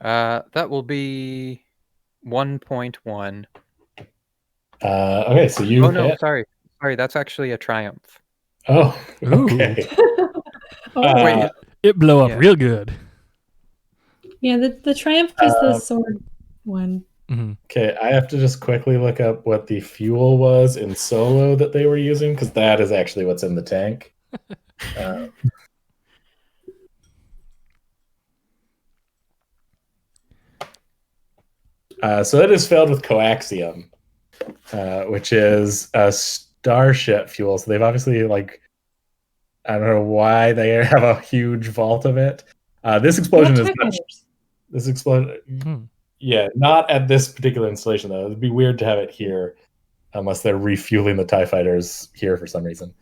That will be 1.1. Okay, so you Oh no, hit. sorry. That's actually a triumph. Oh, Ooh. okay. Oh, Wait, It blow up Yeah. real good. yeah, the Triumph is the sword one. Hmm. Okay, I have to just quickly look up what the fuel was in Solo that they were using, because that is actually what's in the tank. So it is filled with coaxium, which is a starship fuel. So they've obviously, like, I don't know why they have a huge vault of it. This explosion is not, this explosion. Hmm. Yeah, not at this particular installation though. It'd be weird to have it here, unless they're refueling the TIE fighters here for some reason.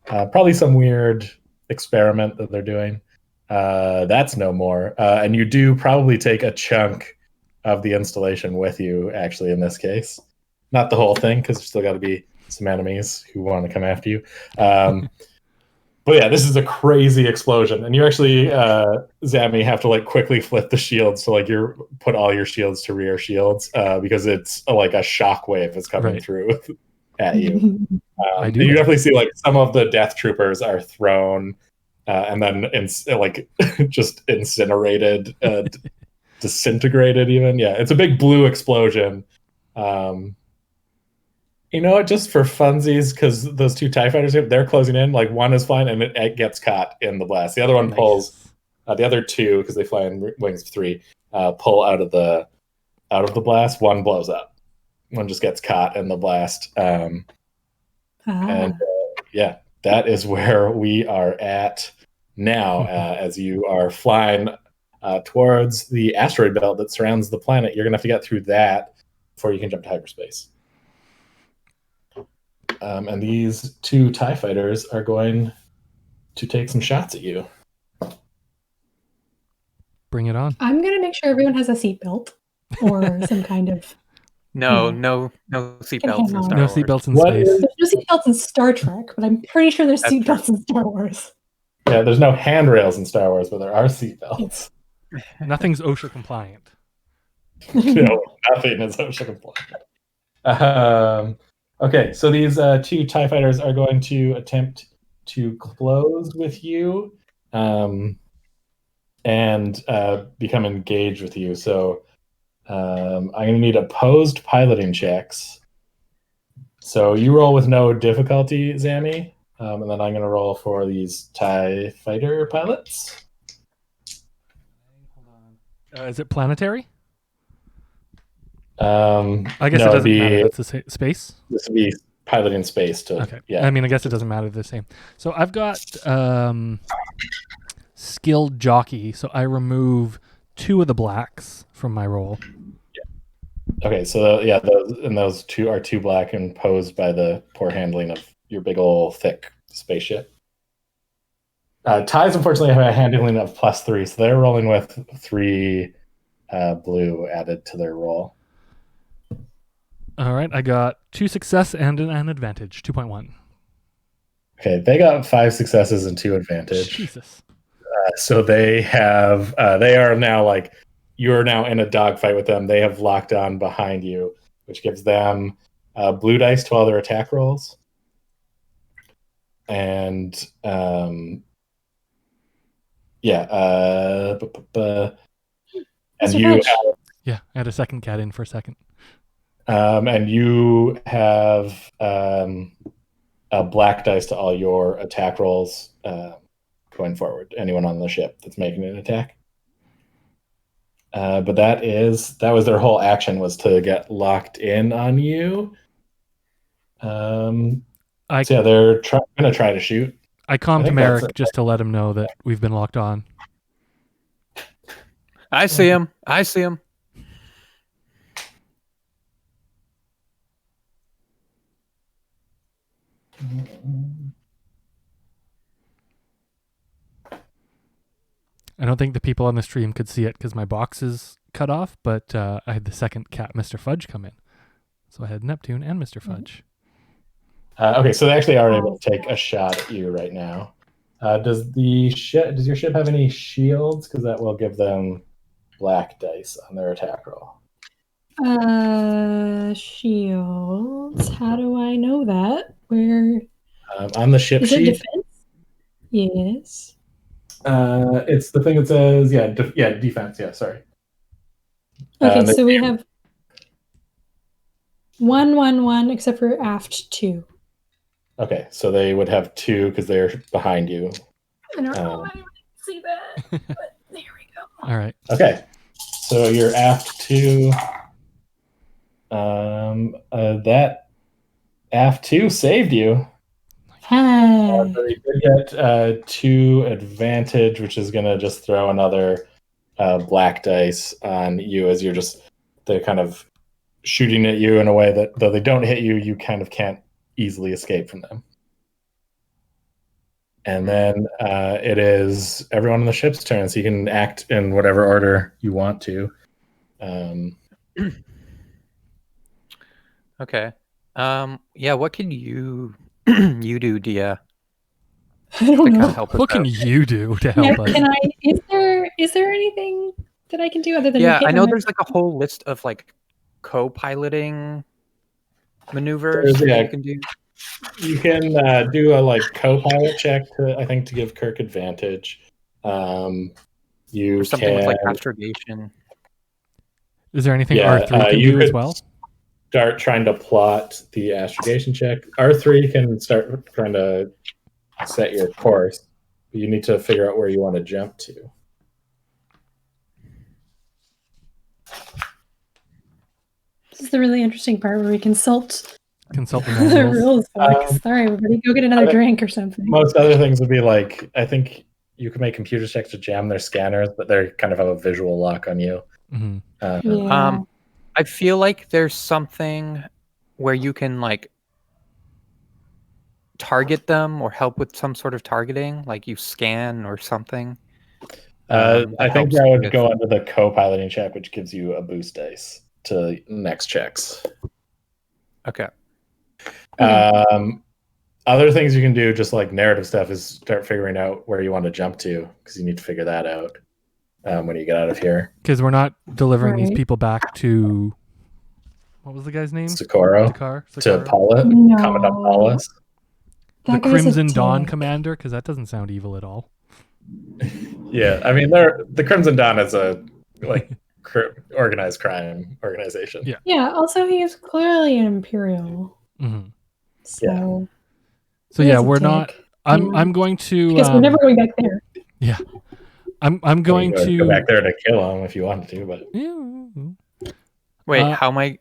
Probably some weird experiment that they're doing. That's no more. And you do probably take a chunk of the installation with you, actually, in this case. Not the whole thing, because there's still got to be some enemies who want to come after you. But yeah, this is a crazy explosion. And you actually, Zammy, have to like quickly flip the shields. So like you put all your shields to rear shields because it's like a shock wave is coming Right. through at you. I do You that. definitely see like some of the death troopers are thrown and then just incinerated, disintegrated even. Yeah, it's a big blue explosion. You know what? Just for funsies, because those two TIE fighters, they're closing in. Like one is flying and it gets caught in the blast. The other one pulls. The other two, because they fly in wings of three, pull out of the blast. One blows up. One just gets caught in the blast. And yeah, that is where we are at now. As you are flying towards the asteroid belt that surrounds the planet, you're gonna have to get through that before you can jump to hyperspace. And these two TIE fighters are going to take some shots at you. Bring it on. I'm gonna make sure everyone has a seatbelt or some kind of. No Can seatbelts in hang Star No Wars. seatbelts in What space. is- There's no seatbelts in Star Trek, but I'm pretty sure there's That's true. seatbelts in Star Wars. Yeah, there's no handrails in Star Wars, but there are seatbelts. Nothing's OSHA compliant. No, nothing is OSHA compliant. Okay, so these two TIE fighters are going to attempt to close with you and become engaged with you. So I'm going to need opposed piloting checks. So you roll with no difficulty, Zammy, and then I'm going to roll for these TIE fighter pilots. Is it planetary? I I guess it doesn't matter. That's the space. This would be piloting space to. Okay. Yeah. I mean, I guess it doesn't matter. They're the same. So I've got skilled jockey. So I remove 2 of the blacks from my roll. Okay, so yeah, those two are 2 black imposed by the poor handling of your big ol' thick spaceship. Ties, unfortunately, have a handling of +3, so they're rolling with 3 blue added to their roll. All right, I got 2 success and an advantage, 2.1. Okay, they got 5 successes and 2 advantage. Jesus. So they have, they are now like, you're now in a dogfight with them. They have locked on behind you, which gives them blue dice to all their attack rolls. And and you Yeah, I had a second cat in for a second. and you have a black dice to all your attack rolls going forward. Anyone on the ship that's making an attack. But that was their whole action, was to get locked in on you. So yeah, they're gonna try to shoot. I calmed Merrick just to let him know that we've been locked on. I see him. I see him. I don't think the people on the stream could see it because my box is cut off, but I had the second cat, Mr. Fudge, come in. So I had Neptune and Mr. Fudge. Okay, so they actually are able to take a shot at you right now. Does your ship have any shields? Because that will give them black dice on their attack roll. Shields. How do I know that? Where on the ship is sheet? it? Defense? Yes. It's the thing that says defense. Yeah, sorry. Okay, so we have 1 except for aft 2. Okay, so they would have 2 because they're behind you. I don't know if anyone can see that, but there we go. All right. Okay, so you're aft 2. That aft 2 saved you. Hey. So you did get 2 advantage, which is going to just throw another black dice on you as they're kind of shooting at you in a way that, though they don't hit you, you kind of can't easily escape from them. And then it is everyone on the ship's turn, so you can act in whatever order you want to. Okay. Yeah, what can you do, Dia? I don't know. What can you do to help us? Is there anything that I can do other than I know there's like a whole list of like co-piloting maneuvers that you can do. You can do a like co-pilot check to give Kirk advantage. You or something can with like astrogation. Is there anything R3 can do as well? Start trying to plot the astrogation check. R3 can start trying to set your course, but you need to figure out where you want to jump to. This is the really interesting part where we consult the rules books. Sorry, everybody, go get another drink or something. Most other things would be like, I think you can make computer checks to jam their scanners, but they kind of have a visual lock on you. Mm-hmm. I feel like there's something where you can like target them or help with some sort of targeting, like you scan or something. I think that would go under the co-piloting check, which gives you a boost dice to next checks. Okay. Other things you can do, just like narrative stuff, is start figuring out where you want to jump to, because you need to figure that out when you get out of here. Because we're not delivering these people back to, what was the guy's name? Socorro. To Paula. No. Commandant Paulus. The Crimson Dawn commander, because that doesn't sound evil at all. Yeah, I mean, the Crimson Dawn is a like organized crime organization. Yeah. Yeah. Also, he is clearly an Imperial. Mm-hmm. So yeah, we're not. I'm going to. Because we're never going back there. Yeah. I'm going to go back there to kill him if you wanted to, but wait, how am I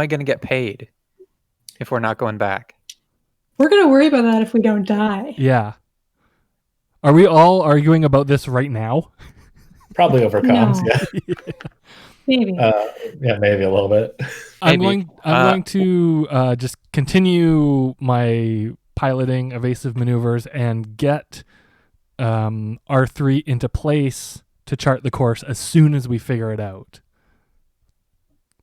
going to get paid if we're not going back? We're going to worry about that if we don't die. Yeah. Are we all arguing about this right now? Probably over comms, yeah. Maybe. Maybe a little bit. I'm going to just continue my piloting evasive maneuvers and get R3 into place to chart the course as soon as we figure it out,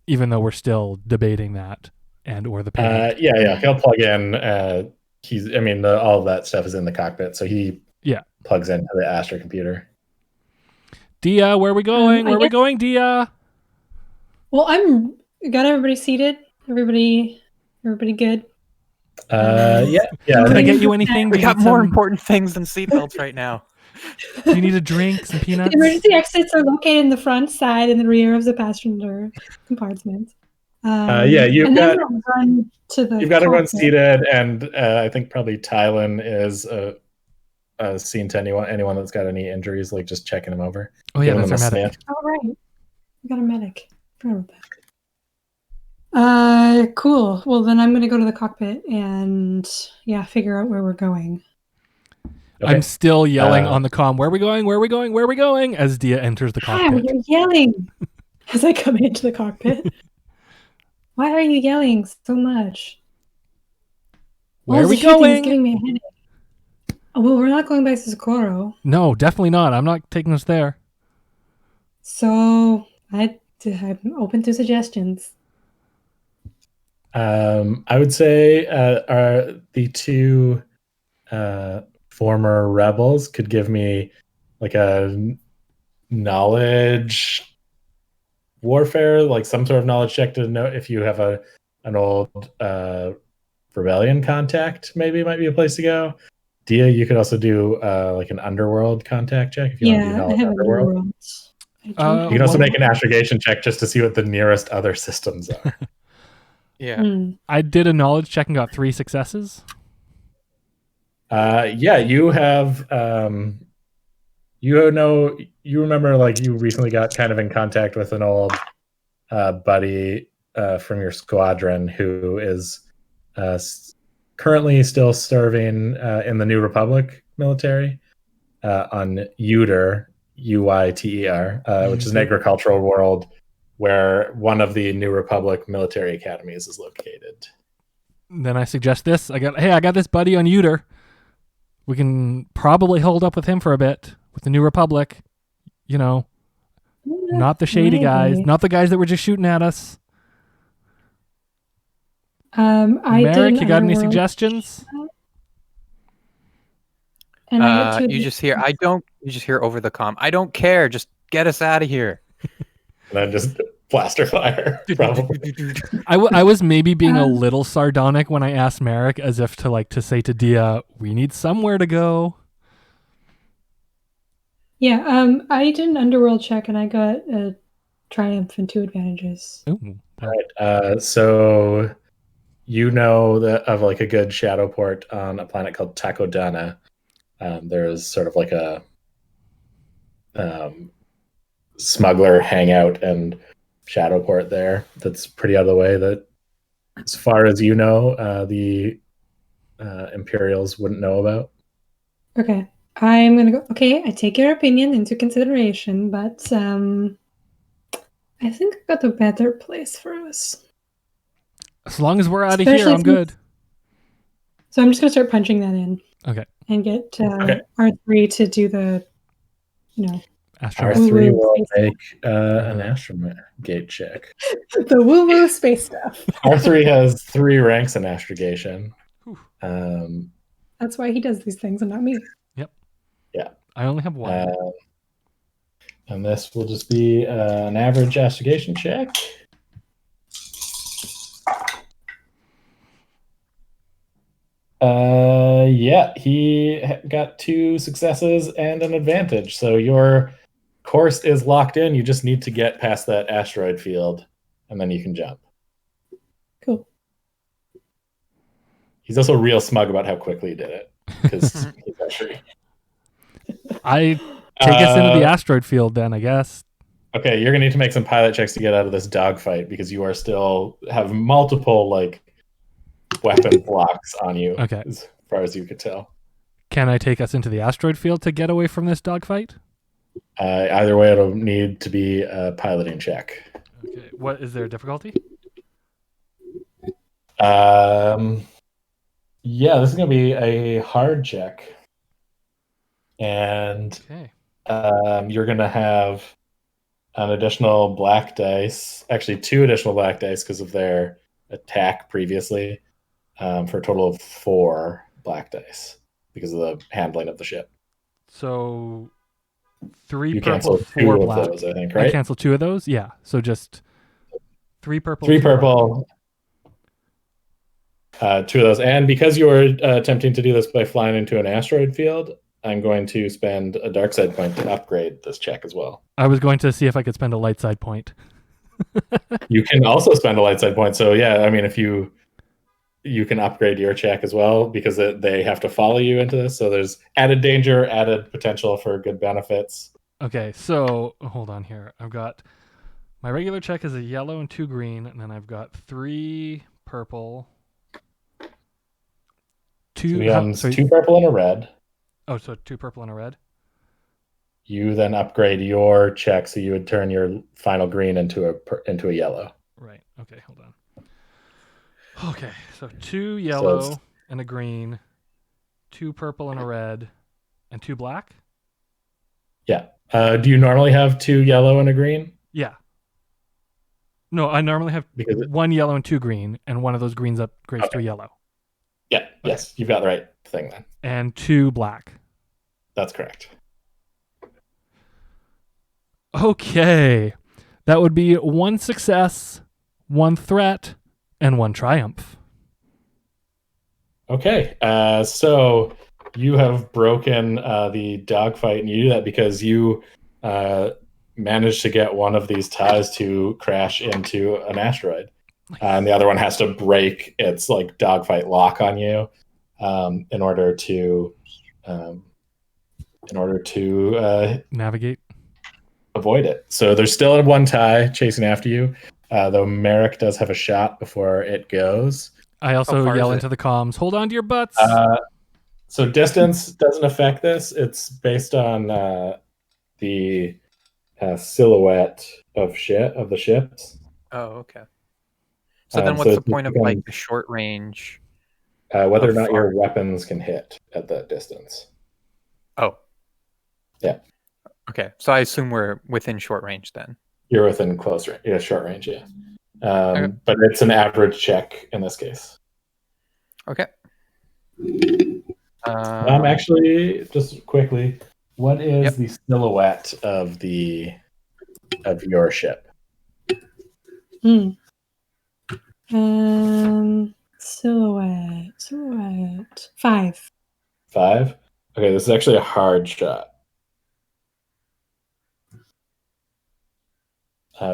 even though we're still debating that and or the payment. Yeah. He'll plug in. All of that stuff is in the cockpit, so he plugs into the Astra computer. Dia, where are we going? Where are we going, Dia? Well, got everybody seated. Everybody good. Yeah. Did I get you anything? We got more important things than seatbelts right now. Do you need a drink, some peanuts? The emergency exits are located in the front, side, and the rear of the passenger compartment. You've got everyone cockpit. seated, and I think probably Tylen is seen to anyone that's got any injuries, like just checking them over. Oh yeah, that's our medic. Oh right, we got a medic. Forgot about that. Cool. Well, then I'm gonna go to the cockpit and figure out where we're going. Okay. I'm still yelling on the comm, where are we going? Where are we going? Where are we going? As Dia enters the cockpit. You're yelling as I come into the cockpit. Why are you yelling so much? Where are we going? It's giving me a headache. Oh, well, we're not going back to Socorro. No, definitely not. I'm not taking us there. So I'm open to suggestions. I would say are the two former rebels could give me like a knowledge warfare, like some sort of knowledge check to know if you have an old rebellion contact. Maybe it might be a place to go. Dia, you could also do like an underworld contact check if you want to do knowledge underworld. You can also make an astrogation check just to see what the nearest other systems are. Yeah. I did a knowledge check and got 3 successes. You have you remember like you recently got kind of in contact with an old buddy from your squadron who is currently still serving in the New Republic military on Uter, UYTER, which is an agricultural world where one of the New Republic military academies is located. Then I suggest this. I got this buddy on Uter. We can probably hold up with him for a bit with the New Republic. You know, not the shady guys, not the guys that were just shooting at us. Merrick, you got any suggestions? And you just hear over the comm, I don't care, just get us out of here. And then just blaster fire, probably. I was maybe being a little sardonic when I asked Merrick, as if to say to Dia, we need somewhere to go. Yeah, I did an underworld check and I got a triumph and 2 advantages. Ooh. Right. So you know of like a good shadow port on a planet called Takkodana. There's sort of like a smuggler hangout and shadow port there that's pretty out of the way, that as far as you know the Imperials wouldn't know about. Okay, I'm gonna go. Okay, I take your opinion into consideration, but I think I got a better place for us. As long as we're out of here, I'm good. So I'm just gonna start punching that in. Okay. And get R3 to do the, R3 will make an astrogate check. The woo-woo space stuff. R3 has 3 ranks in astrogation. That's why he does these things and not me. Yep. Yeah. I only have 1. And this will just be an average astrogation check. He got 2 successes and an advantage. So your course is locked in. You just need to get past that asteroid field, and then you can jump. Cool. He's also real smug about how quickly he did it, because he's actually... I take us into the asteroid field then, I guess. Okay, you're going to need to make some pilot checks to get out of this dogfight, because you are still have multiple weapon blocks on you, okay, as far as you could tell. Can I take us into the asteroid field to get away from this dogfight? Either way, it'll need to be a piloting check. Okay. What is there a difficulty? Yeah, this is going to be a hard check. And Okay. you're going to have an additional black dice, actually 2 additional black dice because of their attack previously, for a total of 4 black dice because of the handling of the ship. So 3 You purple, cancel 4 2 of black. those, I think, I right? cancel 2 of those? Yeah. So just 3 purple, 3 2 black. purple, 2 of those. And because you were attempting to do this by flying into an asteroid field, I'm going to spend a dark side point to upgrade this check as well. I was going to see if I could spend a light side point. You can also spend a light side point. So yeah, I mean, if you can upgrade your check as well because they have to follow you into this. So there's added danger, added potential for good benefits. Okay, so hold on here. I've got my regular check is a yellow and 2 green, and then I've got 3 purple. So 2 becomes sorry. 2 purple and a red. Oh, so 2 purple and a red. You then upgrade your check, so you would turn your final green into a yellow. Right. Okay, hold on. Okay, so 2 yellow and a green, 2 purple and a red, and 2 black? Yeah. Do you normally have 2 yellow and a green? Yeah. No, I normally have 1 yellow and 2 green, and one of those greens upgrades to a yellow. Yeah, Okay. yes, you've got the right thing then. And 2 black. That's correct. Okay. That would be 1 success, 1 threat, and 1 triumph. Okay, so you have broken the dogfight, and you do that because you managed to get one of these ties to crash into an asteroid, and the other one has to break its like dogfight lock on you in order to navigate, avoid it. So there's still 1 tie chasing after you, though Merrick does have a shot before it goes. I also yell into the comms, hold on to your butts. So distance doesn't affect this. It's based on the silhouette of the ships. Oh, okay. So then what's the point of like the short range? Whether or not your weapons can hit at that distance. Oh. Yeah. Okay. So I assume we're within short range then. You're within close range. Yeah, short range, yeah. Okay. But it's an average check in this case. Okay. Actually, just quickly, what is the silhouette of your ship? Silhouette. 5. 5? Okay, this is actually a hard shot.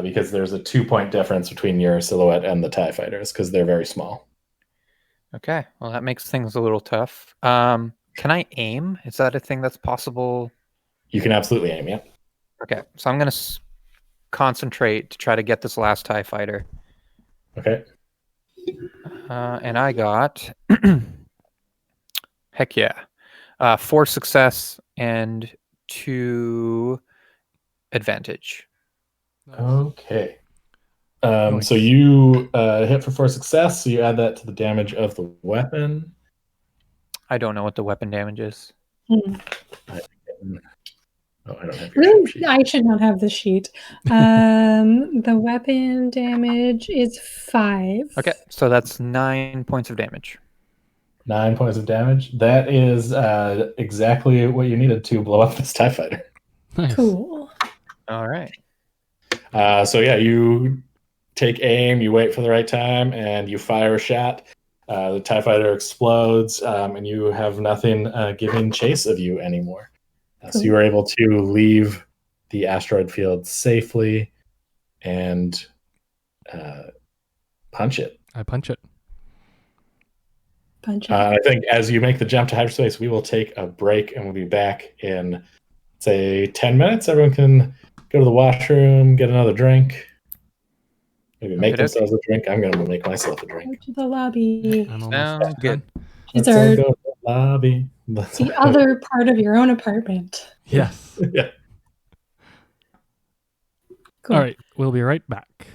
Because there's a 2-point difference between your silhouette and the TIE fighters because they're very small. Okay, well that makes things a little tough. Can I aim? Is that a thing that's possible? You can absolutely aim, yeah. Okay, so I'm going to concentrate to try to get this last TIE fighter. Okay. And I got, heck yeah, 4 success and 2 advantage. Okay. So you hit for 4 success, so you add that to the damage of the weapon. I don't know what the weapon damage is. I don't have your sheet. I should not have the sheet. The weapon damage is 5. Okay, so that's 9 points of damage. 9 points of damage. That is exactly what you needed to blow up this TIE fighter. Nice. Cool. All right. So yeah, you take aim, you wait for the right time, and you fire a shot. The TIE fighter explodes, and you have nothing giving chase of you anymore. So you were able to leave the asteroid field safely and punch it. I punch it. I think as you make the jump to hyperspace, we will take a break, and we'll be back in, say, 10 minutes. Everyone can go to the washroom, get another drink. Maybe make themselves a drink. I'm going to make myself a drink. Go to the lobby. Sounds good. Let's all go to the lobby. The other part of your own apartment. Yes. Yeah. Cool. All right. We'll be right back.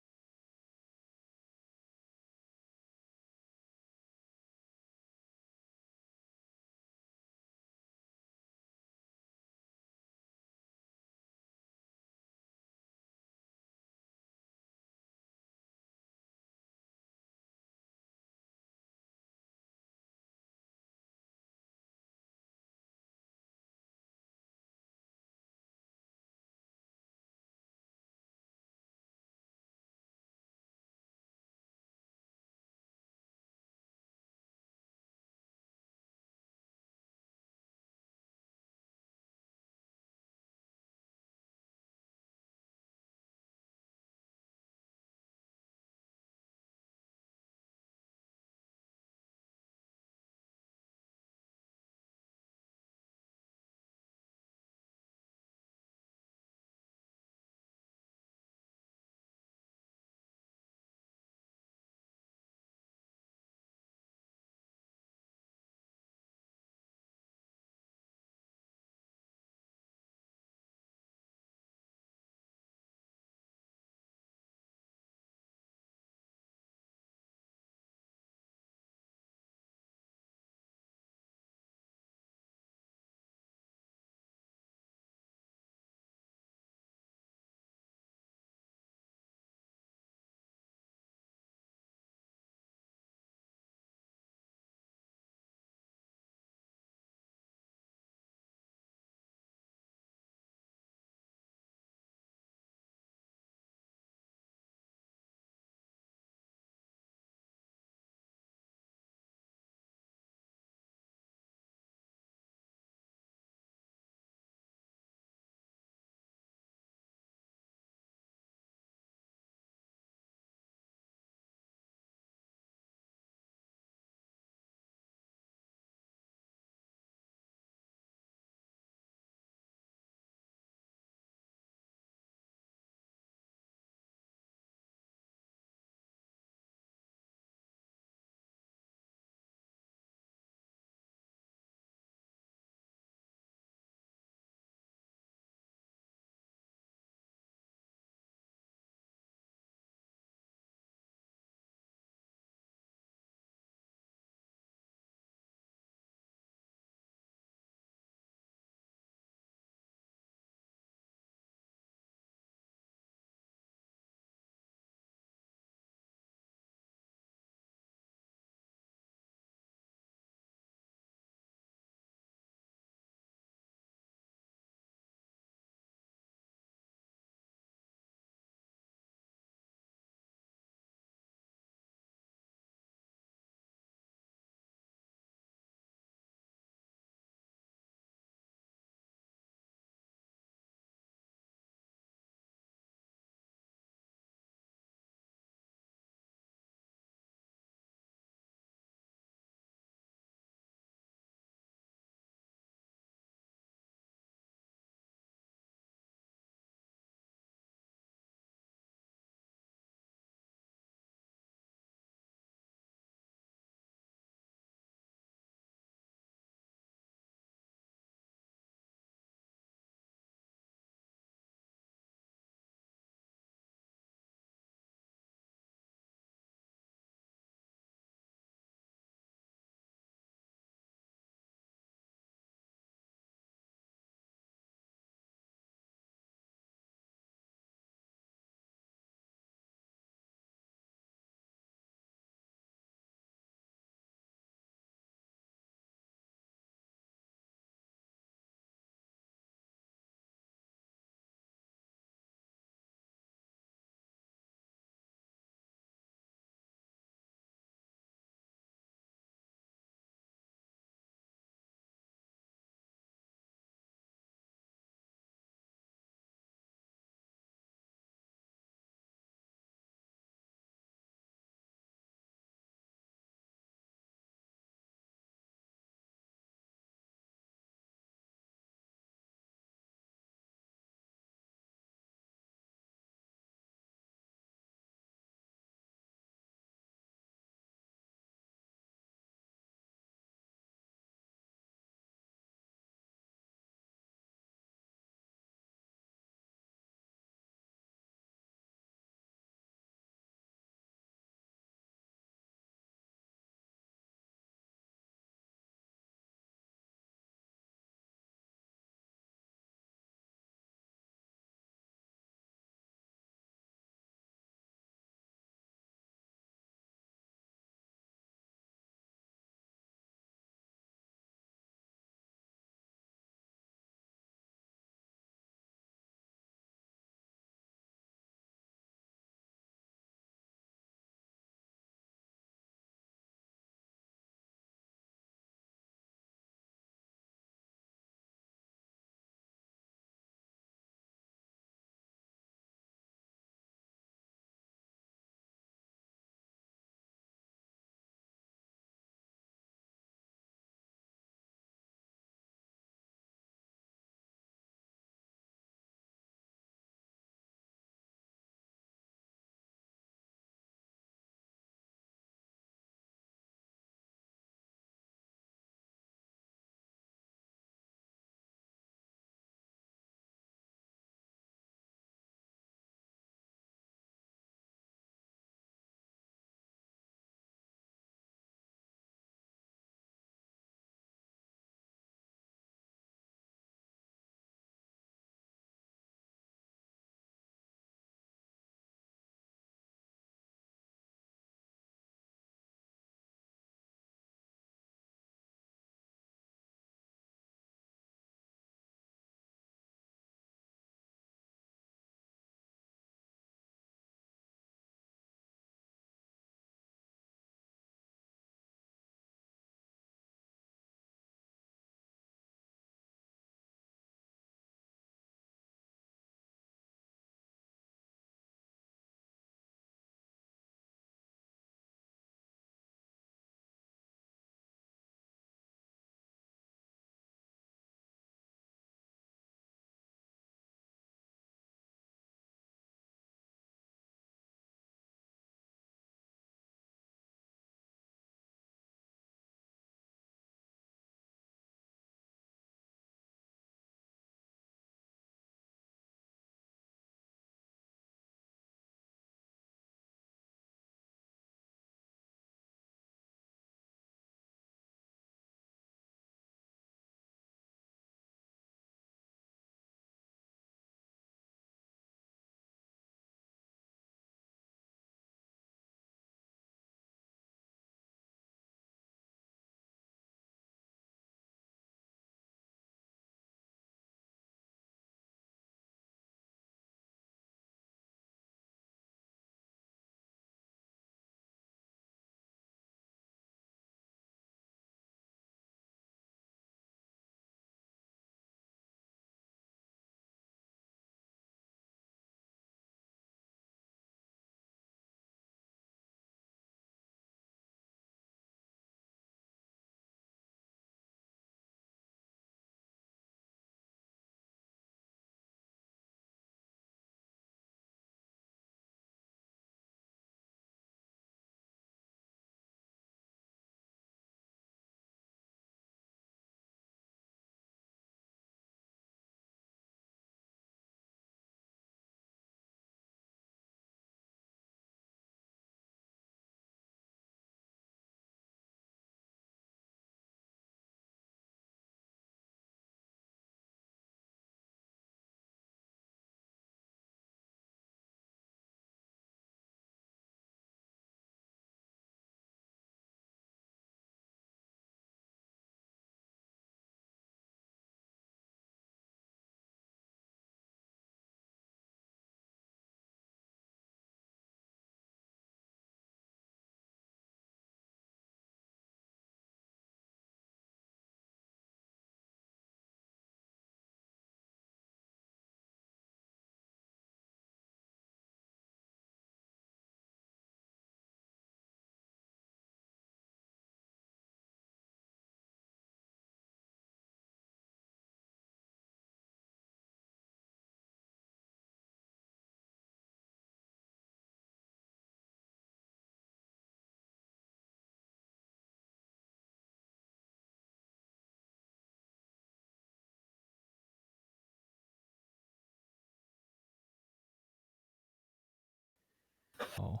Oh.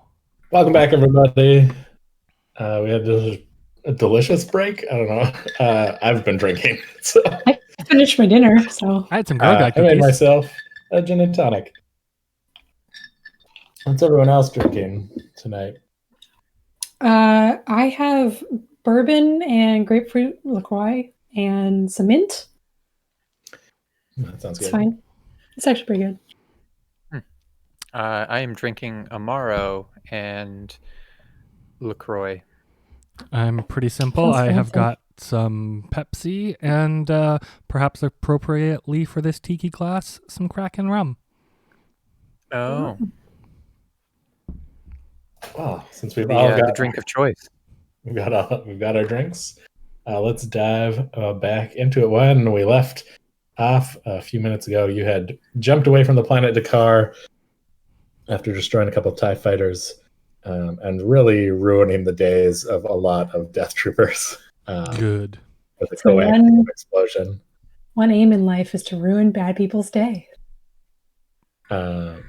Welcome back, everybody. We had a delicious break. I don't know. I've been drinking, so I finished my dinner, so I had some Girl Guide I made cookies. myself a gin and tonic. What's everyone else drinking tonight? I have bourbon and grapefruit LaCroix and some mint. That sounds It's good. fine. It's actually pretty good. I am drinking Amaro and LaCroix. I'm pretty simple. Sounds I have fancy. got some Pepsi and perhaps appropriately for this tiki class, some Kraken rum. Oh, Well, since we've all the got drink of choice. we've got our drinks, let's dive back into it. When we left off a few minutes ago, you had jumped away from the planet Dakar after destroying a couple of TIE fighters and really ruining the days of a lot of Death Troopers Good. with a So coaxium explosion. one aim in life is to ruin bad people's day.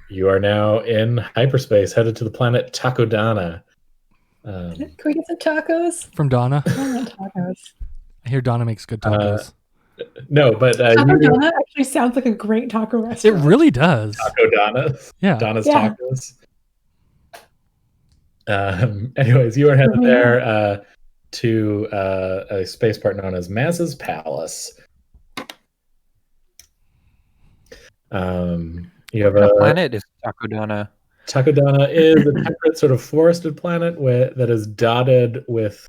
You are now in hyperspace, headed to the planet Takkodana. Can we get some tacos? From Donna. I want tacos. I hear Donna makes good tacos. No, but Takkodana actually sounds like a great taco It restaurant. really does. Takkodana, Yeah. Donna's Yeah. Tacos. Anyways, you are headed there to a spaceport known as Maz's Palace. You have What a planet is Takkodana? Takkodana is a temperate sort of forested planet that is dotted with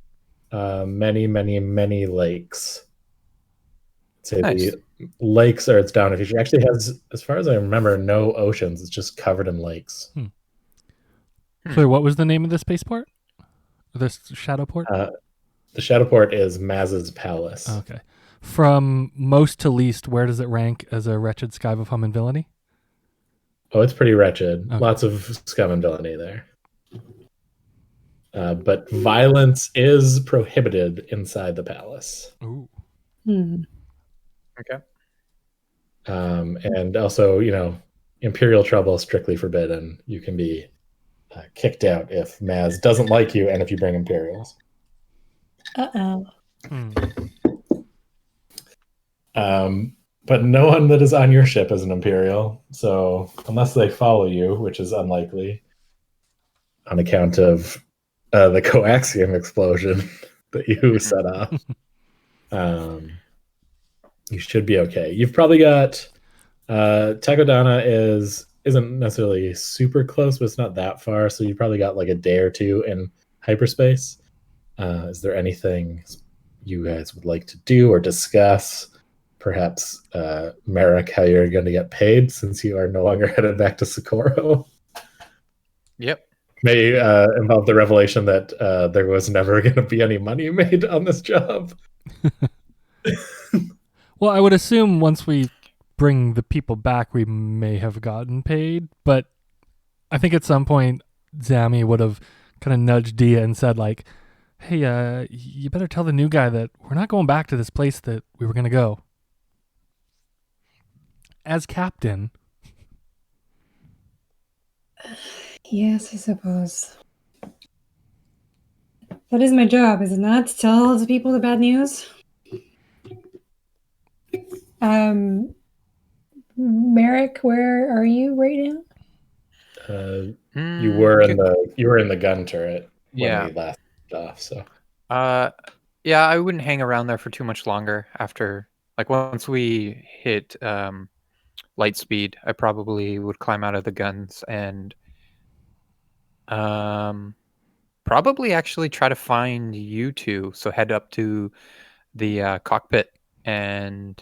many, many, many lakes. I'd say Nice. the lakes are its dominant feature. It actually has, as far as I remember, no oceans. It's just covered in lakes. So what was the name of the spaceport? This Shadowport? The Shadowport is Maz's Palace. Okay. From most to least, where does it rank as a wretched skive of hum and villainy? Oh, it's pretty wretched. Okay. Lots of scum and villainy there. But violence is prohibited inside the palace. Ooh. Okay. And also, imperial trouble is strictly forbidden. You can be kicked out if Maz doesn't like you and if you bring Imperials. Uh-oh. But no one that is on your ship is an Imperial. So unless they follow you, which is unlikely on account of the coaxium explosion that you set off, you should be okay. You've probably got Takkodana isn't necessarily super close, but it's not that far. So you probably got like a day or two in hyperspace. Is there anything you guys would like to do or discuss? Perhaps, Merrick, how you're going to get paid since you are no longer headed back to Socorro. Yep. May involve the revelation that there was never going to be any money made on this job. Well, I would assume once we bring the people back, we may have gotten paid. But I think at some point, Zami would have kind of nudged Dia and said, like, hey, you better tell the new guy that we're not going back to this place that we were going to go. As captain. Yes, I suppose. That is my job, is it not? To tell the people the bad news? Merrick, where are you right now? You were in the gun turret when we last off. So yeah, I wouldn't hang around there for too much longer. After, like, once we hit light speed, I probably would climb out of the guns and probably actually try to find you two. So head up to the cockpit and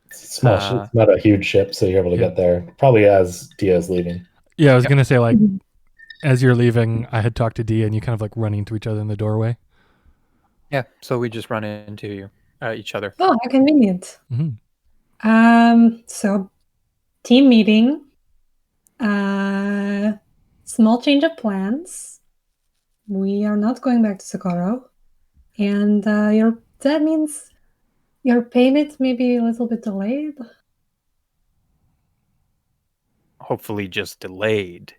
it's small. It's not a huge ship, so you're able to get there probably as Dia's leaving. Yeah, I was going to say, like, as you're leaving, I had talked to Dia and you kind of like run into each other in the doorway. Yeah, so we just run into each other. Oh, how convenient. Mm-hmm. So team meeting. Small change of plans. We are not going back to Socorro. And that means your payment may be a little bit delayed. Hopefully just delayed.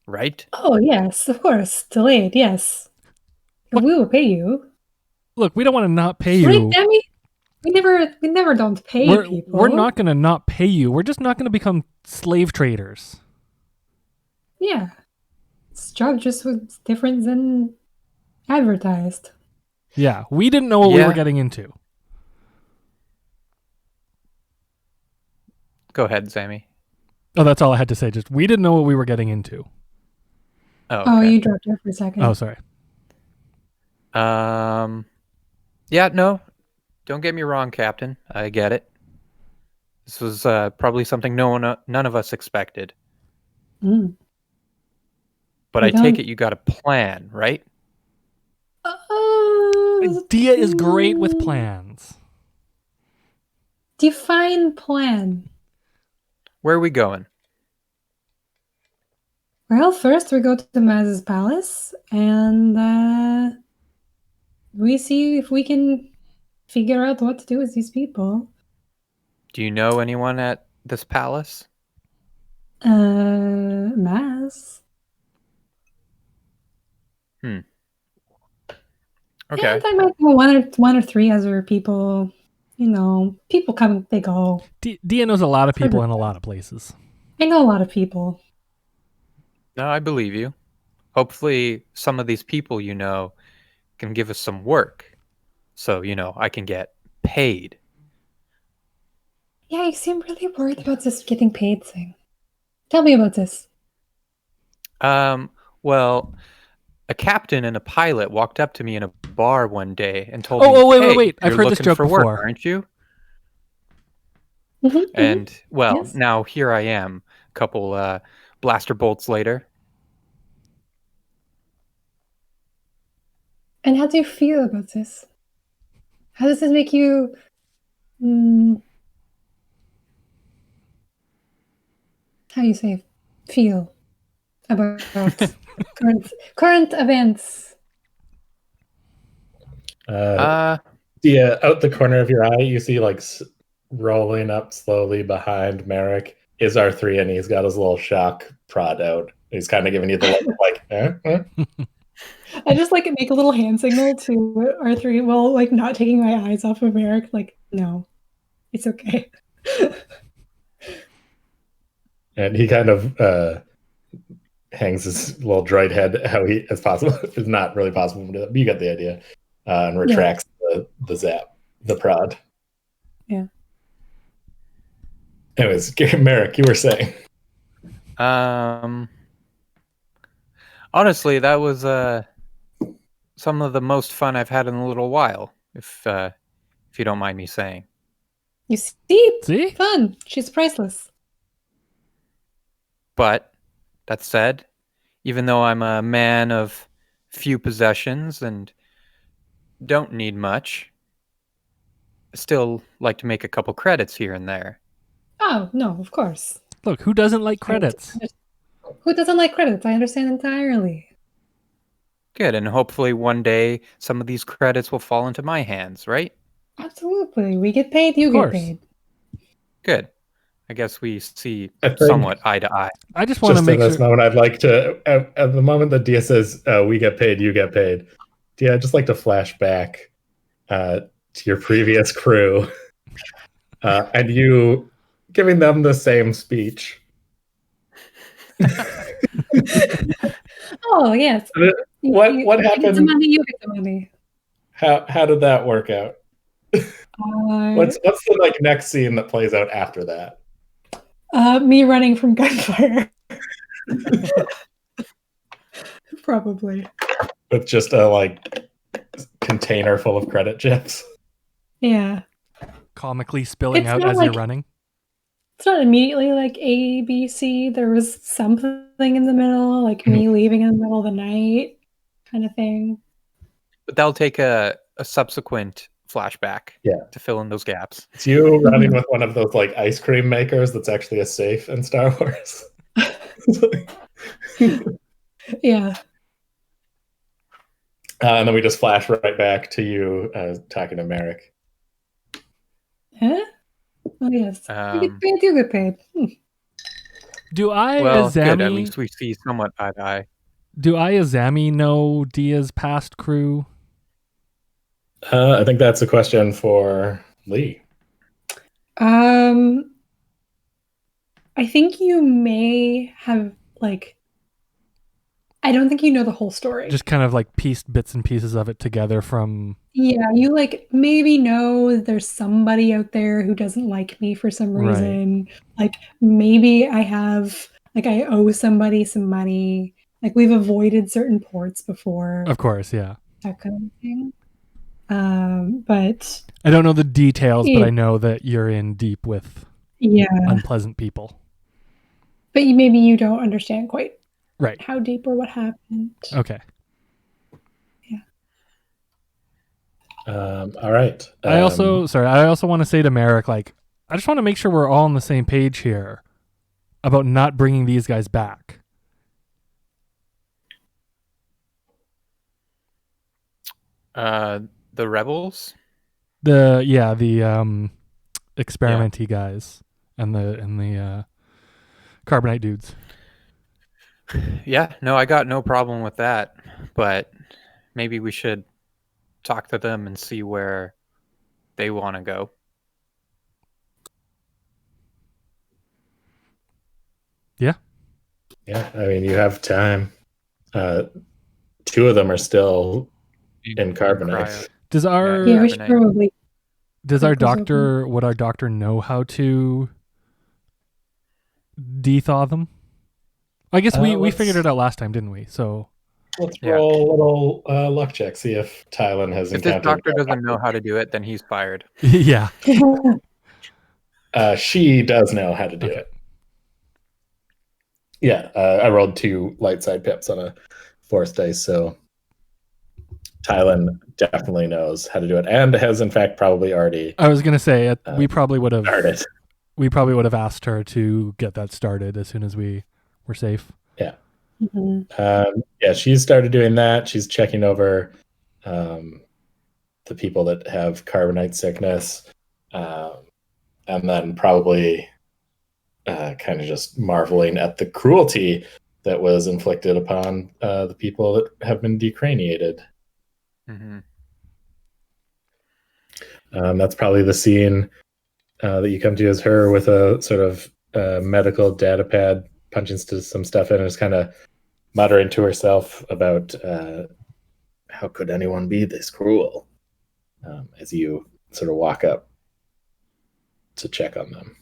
right? Oh, yes, of course. Delayed, yes. Look- We will pay you. Look, we don't want to not pay Right, you. Demi? We never don't pay people. We're not going to not pay you. We're just not going to become slave traders. Yeah. This job just was different than advertised. Yeah, we didn't know what we were getting into. Go ahead, Sammy. Oh, that's all I had to say. Just we didn't know what we were getting into. Oh, Oh, okay. you dropped it for a second. Oh, sorry. Yeah, no. Don't get me wrong, Captain. I get it. This was probably something none of us expected. Mm. But I take it you got a plan, right? Dia is great with plans. Define plan. Where are we going? Well, first we go to the Maz's palace and we see if we can figure out what to do with these people. Do you know anyone at this palace? Maz. Okay. And I might know one or three other people. You know, people come, they go. Dia knows a lot of people in a lot of places. I know a lot of people. No, I believe you. Hopefully some of these people you know can give us some work. So, I can get paid. Yeah, you seem really worried about this getting paid thing. Tell me about this. Well, a captain and a pilot walked up to me in a bar one day and told Oh, me, wait. You're I've heard this looking joke for work, before. aren't you? Mm-hmm, And, well, yes. now here I am, a couple blaster bolts later. And how do you feel about this? How does this make you... how do you say feel about current events? Yeah, out the corner of your eye, you see rolling up slowly behind Merrick is R3, and he's got his little shock prod out. He's kind of giving you the look like, eh? I just make a little hand signal to R3 while not taking my eyes off of Merrick. No, it's okay. And he kind of hangs his little droid head how he as possible. It's not really possible to do that, but you got the idea. And retracts the zap, the prod. Yeah. Anyways, Merrick, you were saying. Honestly, that was some of the most fun I've had in a little while, if you don't mind me saying. You see? See? Fun. She's priceless. But that said, even though I'm a man of few possessions and don't need much, I still like to make a couple credits here and there. Oh, no, of course. Look, who doesn't like credits? Who doesn't like credits? I understand entirely. Good, and hopefully one day some of these credits will fall into my hands, right? Absolutely. We get paid, you get paid. Good. I guess we see think somewhat eye to eye. I just want to make at this moment, I'd like to, at the moment that Dia says, we get paid, you get paid, Dia, I'd just like to flash back to your previous crew and you giving them the same speech. Oh, yes. What happened? You get the money, you get the money. How did that work out? What's the next scene that plays out after that? Me running from gunfire. Probably. With just a container full of credit chips. Yeah. Comically spilling out as you're running. It's not immediately like A, B, C. There was something in the middle, like me leaving in the middle of the night kind of thing. But that'll take a subsequent flashback to fill in those gaps. It's you running with one of those ice cream makers that's actually a safe in Star Wars. Yeah. And then we just flash right back to you talking to Merrick. Huh? Oh, yes. You get paid, you get paid. Do I, Well, as good. At Zami, least we see somewhat eye to eye. do I, as Zami, know Dia's past crew? I think that's a question for Leigh. I think you may have I don't think you know the whole story. Just kind of like pieced bits and pieces of it together from. Yeah, you maybe know there's somebody out there who doesn't like me for some reason. Like maybe I have I owe somebody some money. Like we've avoided certain ports before. Of course, yeah. That kind of thing. But I don't know the details, but I know that you're in deep with unpleasant people. But maybe you don't understand quite right how deep or what happened. Okay. All right. I also want to say to Merrick, I just want to make sure we're all on the same page here about not bringing these guys back. The rebels? The experimenty guys and the carbonite dudes. Yeah, no, I got no problem with that, but maybe we should talk to them and see where they want to go. Yeah. Yeah, I mean, you have time. Two of them are still in carbonite. Does our we should probably would our doctor know how to dethaw them? I guess we figured it out last time, didn't we? So let's roll a little luck check, see if Tylen has encountered. If this doctor doesn't know how to do it, then he's fired. Yeah. She does know how to do it. Yeah, I rolled 2 light side pips on a force dice, so Tylen definitely knows how to do it, and has in fact probably already. I was gonna say we probably would have started. We probably would have asked her to get that started as soon as we were safe. Yeah. Mm-hmm. She's started doing that. She's checking over the people that have carbonite sickness, and then probably kind of just marveling at the cruelty that was inflicted upon the people that have been decraniated. Mm-hmm. That's probably the scene that you come to, is her with a sort of medical data pad, punching some stuff in and just kind of muttering to herself about how could anyone be this cruel, as you sort of walk up to check on them.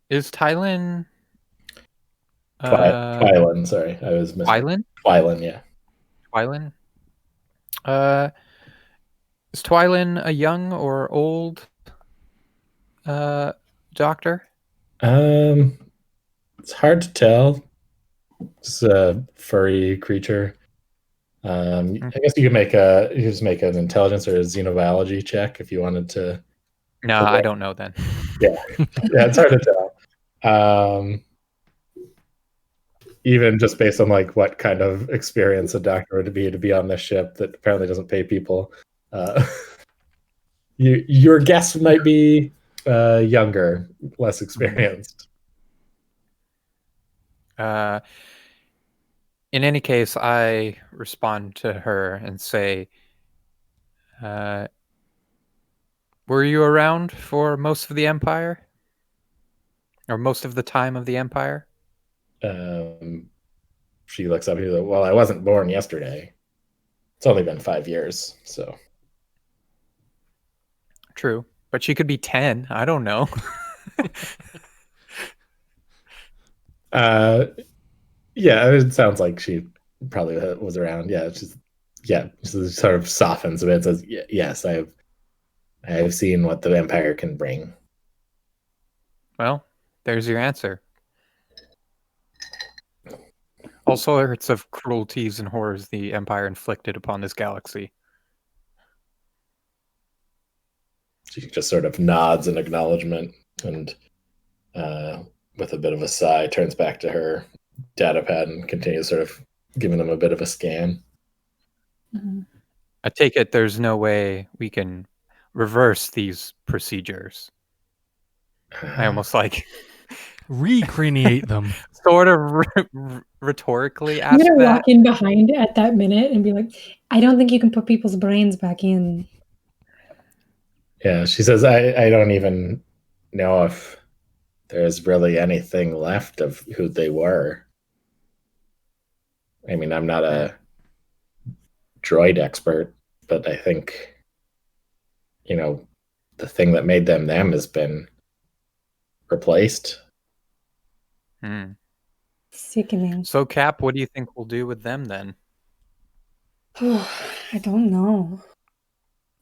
Is Tylen Twylan, sorry, I was missing. Twylan, yeah. Twylan? Is Twylan a young or old doctor? It's hard to tell. It's a furry creature. I guess you could just make an intelligence or a xenobiology check if you wanted to. No, I don't know then. Yeah, it's hard to tell. Even just based on what kind of experience a doctor would be to be on this ship that apparently doesn't pay people, your guess might be younger, less experienced. In any case, I respond to her and say, were you around for most of the Empire? Or most of the time of the Empire? She looks up and he's like, well, I wasn't born yesterday. It's only been 5 years, so. True. But she could be 10. I don't know. Yeah, it sounds like she probably was around. Yeah, she sort of softens a bit and says, yes, I have seen what the Empire can bring. Well, there's your answer. All sorts of cruelties and horrors the Empire inflicted upon this galaxy. She just sort of nods in acknowledgement and, with a bit of a sigh, turns back to her data pad and continues sort of giving them a bit of a scan. I take it there's no way we can reverse these procedures. I almost like Recreate them. sort of rhetorically I'm ask gonna that. walk in behind at that minute and be like, I don't think you can put people's brains back in. Yeah, she says, I don't even know if there's really anything left of who they were. I mean, I'm not a droid expert, but I think, the thing that made them has been replaced. Hmm. Sickening. So, Cap, what do you think we'll do with them then? I don't know.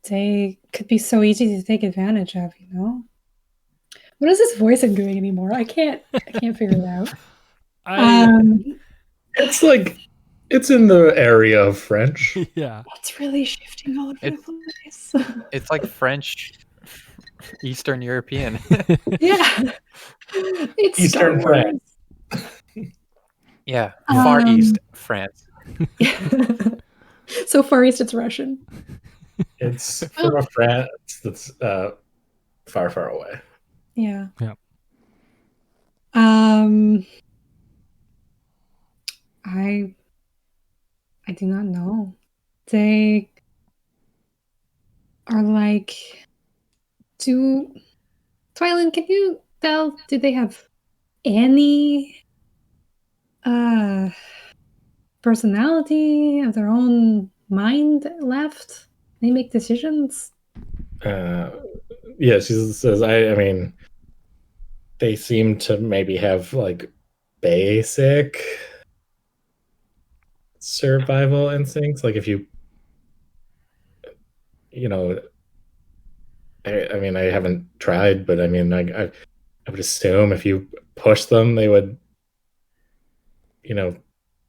They could be so easy to take advantage of, you know? What is this voice I'm doing anymore? I can't figure it out. It's in the area of French. Yeah. It's really shifting all over the place. It's like French, Eastern European. Yeah. It's Eastern Star Wars. France. Yeah, Far East France. So Far East, it's Russian. It's from a France that's far, far away. Yeah. Yeah. I do not know. They are like, Twilight, can you tell, do they have any personality of their own mind left? They make decisions? Yeah, she says, I mean, they seem to maybe have like basic survival instincts. Like if I mean, I haven't tried, but I mean, I would assume if you push them, they would,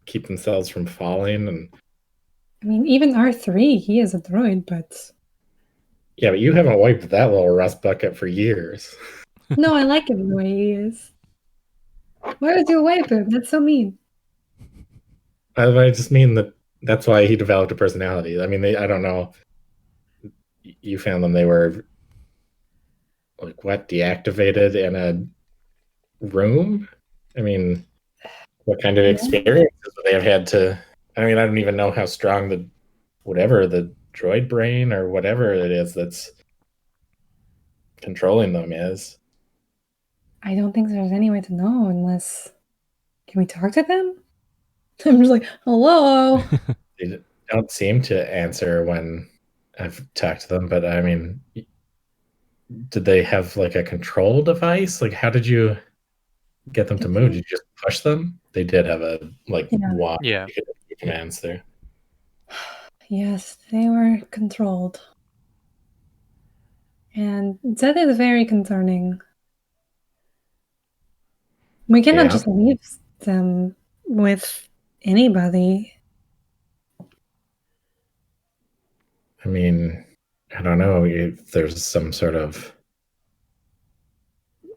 keep themselves from falling. And I mean, even R3, he is a droid, but yeah, but you haven't wiped that little rust bucket for years. no, I like him the way he is. Why would you wipe him? That's so mean. I just mean that's why he developed a personality. I mean, I don't know. You found them; they were like what, deactivated in a room? I mean, what kind of experiences would they have had to? I mean, I don't even know how strong the droid brain or whatever it is that's controlling them is. I don't think there's any way to know unless... Can we talk to them? I'm just like, hello. They don't seem to answer when I've talked to them, but I mean, did they have like a control device? Like, how did you get them to move? Did you just push them? They did have a watch. Yeah. You could do commands there. Yes, they were controlled. And that is very concerning. We cannot just leave them with anybody. I mean, I don't know if there's some sort of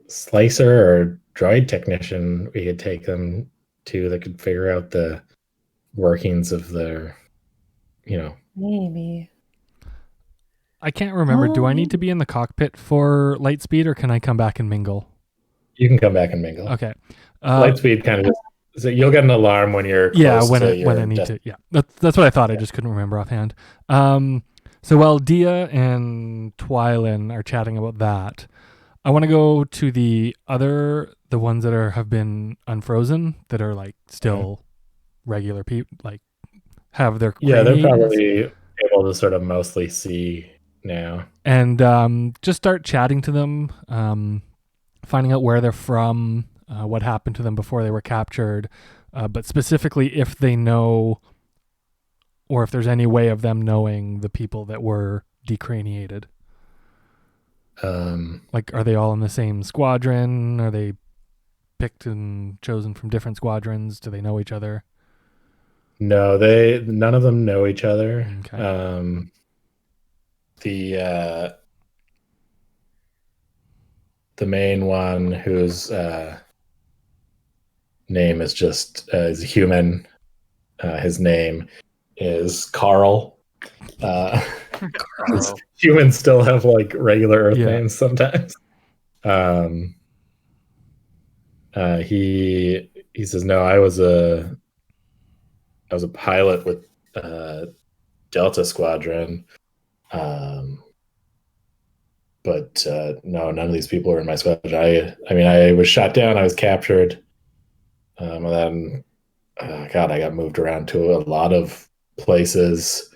slicer or droid technician we could take them to that could figure out the workings of their, Maybe. I can't remember. Do I need to be in the cockpit for Lightspeed, or can I come back and mingle? You can come back and mingle. Okay. Lightspeed kind of just... So you'll get an alarm when you're close when to I need to. Yeah, that's what I thought. I just couldn't remember offhand. So while Dia and Twilin are chatting about that, I want to go to the ones that have been unfrozen, that are like still regular people, like have their they're cranies. probably able to sort of mostly see now, and just start chatting to them, finding out where they're from. What happened to them before they were captured, but specifically if they know, or if there's any way of them knowing the people that were decraniated. Like, are they all in the same squadron? Are they picked and chosen from different squadrons? Do they know each other? No, none of them know each other. Okay. The main one, whose name is just is human. His name is Carl. 'Cause humans still have like regular Earth Yeah. names sometimes. He says, no, I was a pilot with Delta Squadron. But no, none of these people were in my squadron. I mean, I was shot down. I was captured. And then, God, I got moved around to a lot of places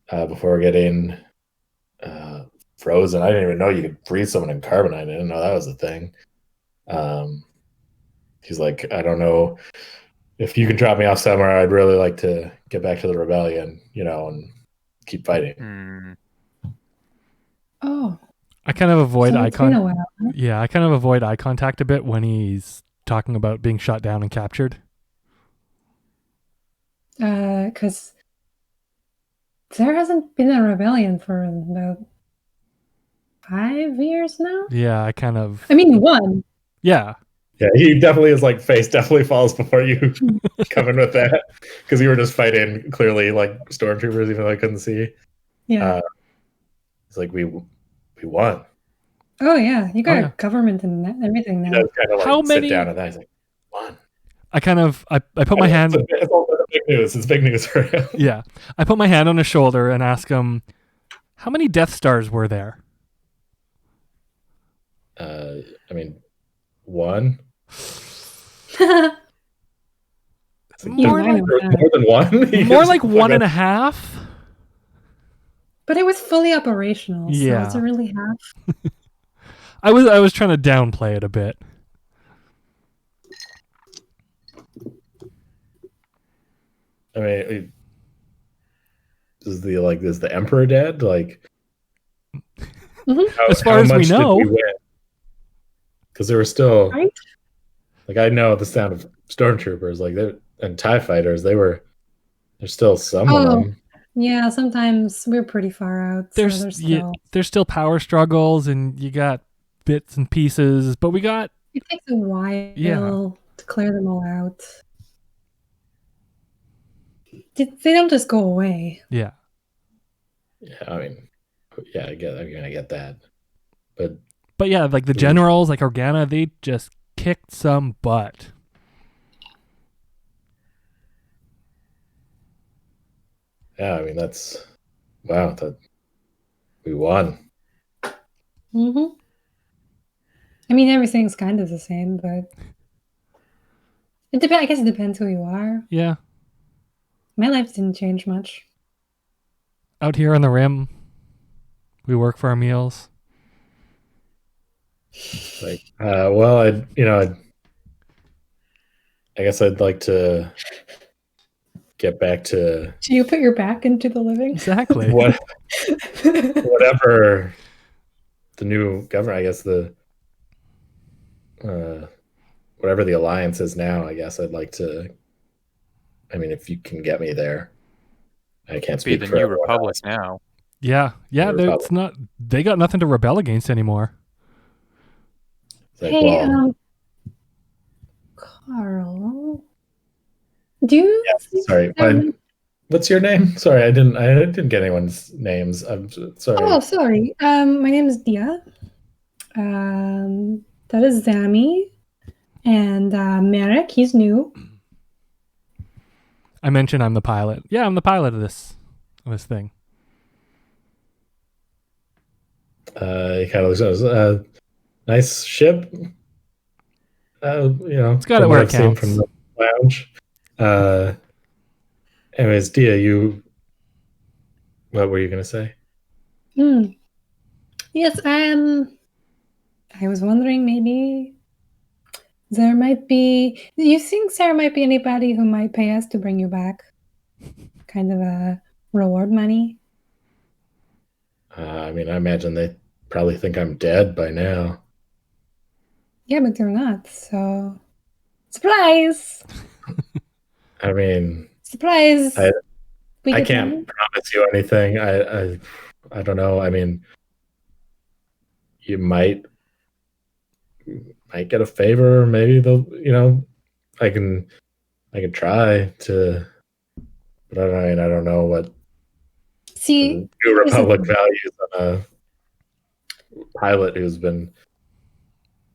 before getting frozen. I didn't even know you could freeze someone in carbonite. I didn't know that was a thing. He's like, I don't know if you can drop me off somewhere. I'd really like to get back to the rebellion, and keep fighting. Oh, I kind of avoid so eye it's been a contact. while. Yeah, I kind of avoid eye contact a bit when he's talking about being shot down and captured. Because there hasn't been a rebellion for about 5 years now. Yeah, I kind of. I mean, one. Yeah, Yeah, he definitely is like face definitely falls before you come in with that, because you were just fighting clearly like stormtroopers, even though I couldn't see. Yeah. It's like we won. Oh yeah, you got yeah. a government and everything He now. does kind of like How sit many- down and he's like, won. I kind of. I put my hand. It's also big news. It's big news for him. Yeah, I put my hand on his shoulder and ask him, "How many Death Stars were there?" I mean, one. More I know There's that. more than one. He More gives like you one a- and a half. But it was fully operational, so Yeah. it's a really half. I was trying to downplay it a bit. I mean, is the Emperor dead? Like, As far as we know. Because there were still, Right? like, I know the sound of stormtroopers, like, and TIE fighters. There's still some of Oh. them. Yeah, sometimes we're pretty far out. So There's still power struggles, and you got bits and pieces, but we got. it takes a while Yeah. to clear them all out. They don't just go away. Yeah. Yeah, I mean, yeah, I get that. But yeah, like the generals, like Organa, they just kicked some butt. Yeah, I mean, wow, that we won. Mm-hmm. I mean, everything's kind of the same, but I guess it depends who you are. Yeah. My life didn't change much. Out here on the rim, we work for our meals. Like, well, I guess I'd like to get back to Do you put your back into the living? Exactly. whatever the new government, I guess whatever the alliance is now. I guess I'd like to. I mean, if you can get me there, I can't Be speak the for new everyone republic else. now. Yeah. The They got nothing to rebel against anymore. It's like, Hey, well, Carl, do you? sorry, what's your name? Sorry, I didn't get anyone's names. I'm sorry. Oh, sorry. My name is Dia. That is Zami, and Merrick. He's new. I mentioned I'm the pilot. Yeah, I'm the pilot of this thing. He kind of looks. Nice ship. It's got it from where what it I've seen counts. from the lounge. Anyways, Dia, what were you gonna say? Yes, I was wondering maybe there might be. Do you think there might be anybody who might pay us to bring you back? Kind of a reward money. I mean, I imagine they probably think I'm dead by now. Yeah, but they're not. So surprise! I mean, Surprise! I can't promise you anything. I don't know. I mean, you might get a favor. Maybe they'll. I can try to, but I don't know what. See, New here's the Republic thing. values on a pilot who's been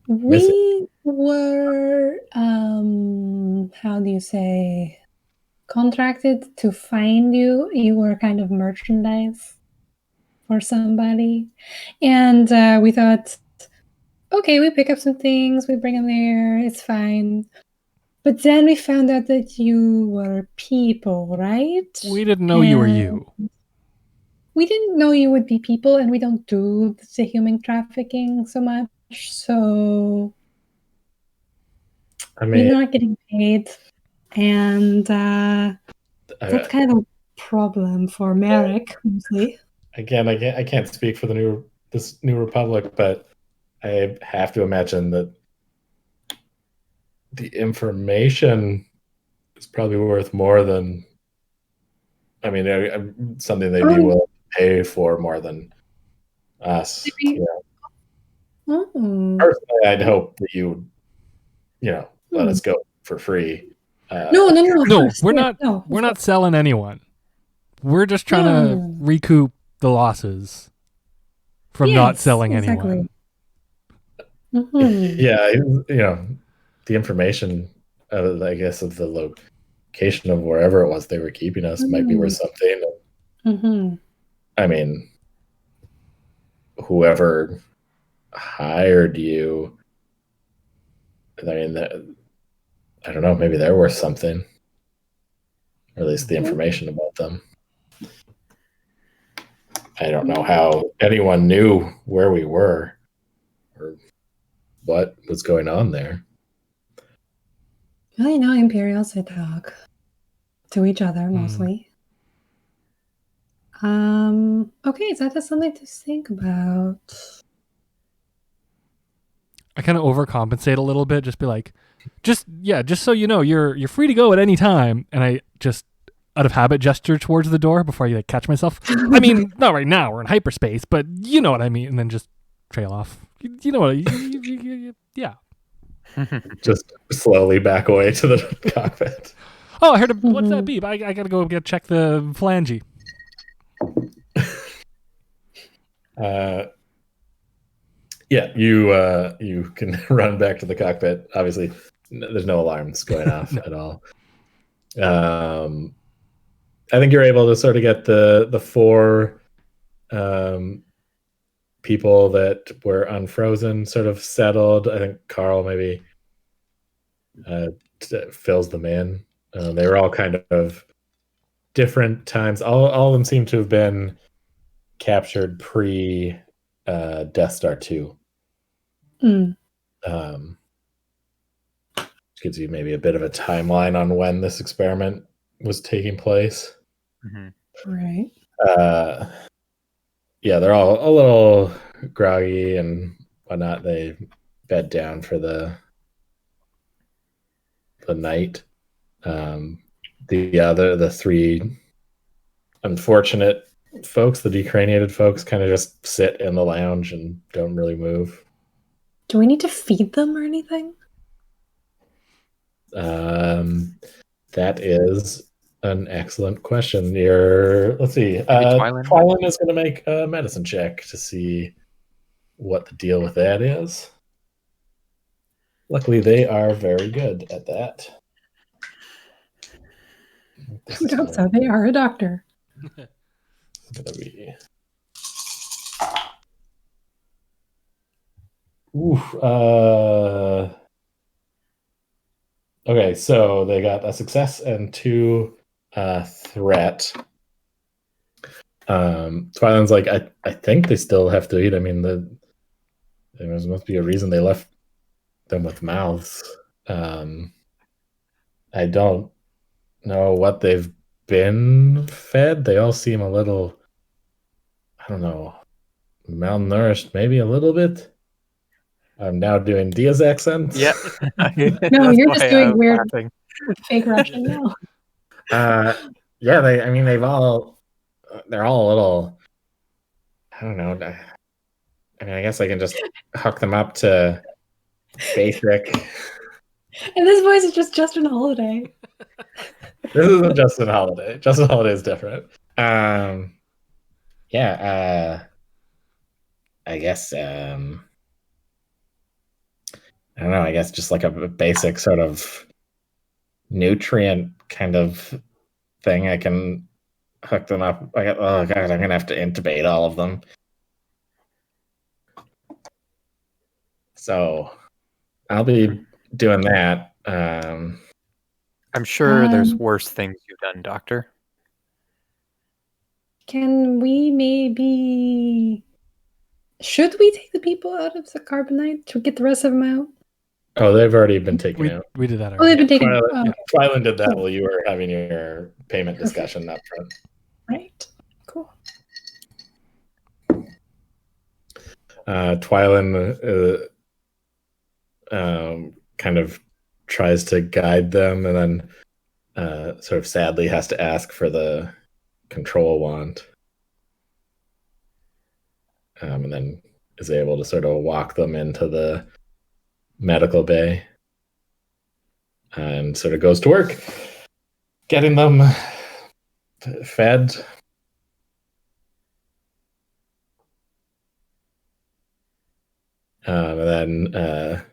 missing. We were, how do you say, contracted to find you. You were kind of merchandise for somebody. And we thought, okay, we pick up some things, we bring them there, it's fine. But then we found out that you were people, right? We didn't know you were you. We didn't know you would be people, and we don't do the human trafficking so much. So I we're mean, not getting paid. And that's kind of a problem for Merrick, mostly. again, I can't speak for this New Republic, but I have to imagine that the information is probably worth more than. I mean, something they'd be willing to pay for more than us. Maybe. Yeah. Oh. Personally, I'd hope that you let us go for free. No, we're not. No, we're not selling anyone. We're just trying to recoup the losses from not selling anyone. Mm-hmm. Yeah, the information, I guess, of the location of wherever it was they were keeping us might be worth something. Mm-hmm. I mean, whoever hired you, I mean, I don't know, maybe they're worth something, or at least the information about them. I don't know how anyone knew where we were or what was going on there. Well, Imperials, they talk to each other mostly. Okay, so that's something to think about. I kind of overcompensate a little bit, just be like, just so you know, you're free to go at any time. And I just, out of habit, gesture towards the door before I catch myself. I mean, not right now, we're in hyperspace, but you know what I mean. And then just trail off. You know what yeah. Just slowly back away to the cockpit. Oh, I heard what's that beep? I gotta go check the phalange. Yeah, you can run back to the cockpit. Obviously, there's no alarms going off at all. I think you're able to sort of get the four people that were unfrozen sort of settled. I think Carl maybe fills them in. They were all kind of different times. All of them seem to have been captured pre Death Star 2. Which gives you maybe a bit of a timeline on when this experiment was taking place. Right. Yeah, they're all a little groggy and whatnot. They bed down for the night. The three unfortunate folks, the decraniated folks, kind of just sit in the lounge and don't really move. Do we need to feed them or anything? That is an excellent question. Let's see. Twilin is going to make a medicine check to see what the deal with that is. Luckily, they are very good at that. Who knows how they are a doctor? It's going to be. Okay, so they got a success and 2 threat. Twilin's like, I think they still have to eat. I mean, there must be a reason they left them with mouths. I don't know what they've been fed. They all seem a little, I don't know, malnourished, maybe a little bit. I'm now doing Dia's accent. Yeah. No, you're just doing weird fake Russian now. Yeah, they're all a little, I don't know. I mean, I guess I can just hook them up to basic. And this voice is just Justin Holiday. This isn't Justin Holiday. Justin Holiday is different. Yeah, I guess I don't know, I guess just like a basic sort of nutrient kind of thing. I can hook them up. Oh god, I'm gonna have to intubate all of them. So I'll be doing that. I'm sure there's Um, worse things you've done, Doctor. Can we maybe... Should we take the people out of the carbonite to get the rest of them out? Oh, they've already been taken out. We did that Oh, they've already. been taken out. Twyla, Oh, okay. Twyla did that Cool. while you were having your payment Perfect. discussion up front. Right. Cool. Twylan kind of tries to guide them and then sort of sadly has to ask for the control wand. And then is able to sort of walk them into the medical bay and sort of goes to work getting them fed. And then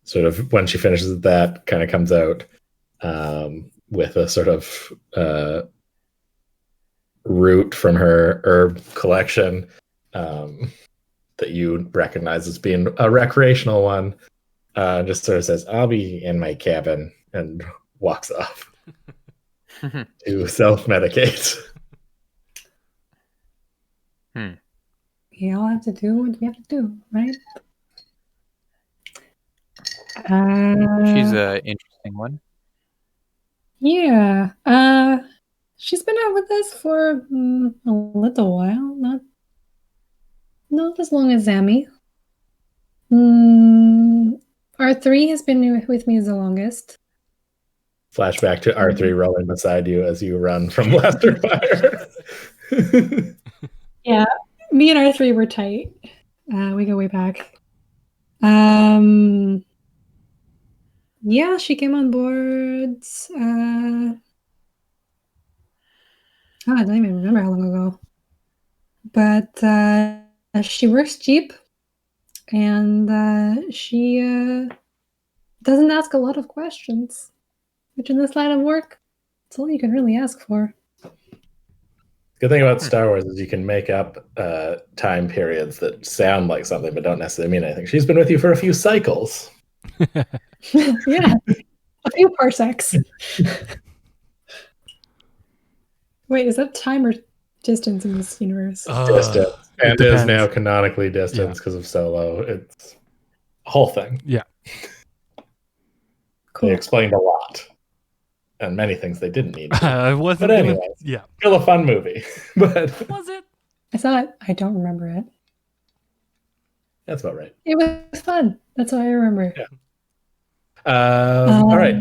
sort of when she finishes that, kind of comes out with a sort of root from her herb collection that you recognize as being a recreational one. Just sort of says, "I'll be in my cabin," and walks off to self-medicate. We all have to do what we have to do, right? She's an interesting one. Yeah. She's been out with us for a little while, not as long as Zami. R3 has been with me the longest. Flashback to R3 rolling beside you as you run from Blaster Fire. Yeah, me and R3 were tight. We go way back. Yeah, she came on board. I don't even remember how long ago. But she works cheap, and she doesn't ask a lot of questions, which in this line of work, it's all you can really ask for. Good thing about Star Wars is you can make up time periods that sound like something but don't necessarily mean anything. She's been with you for a few cycles. Yeah, a few parsecs. Wait, is that time or distance in this universe? Distance. And it is depends. now canonically distance because of Solo. It's a whole thing. Yeah. Cool. They explained a lot. And many things they didn't need to. Wasn't But anyway, yeah. still a fun movie. But Was it? I saw it. I don't remember it. That's about right. It was fun. That's all I remember. Yeah. All right.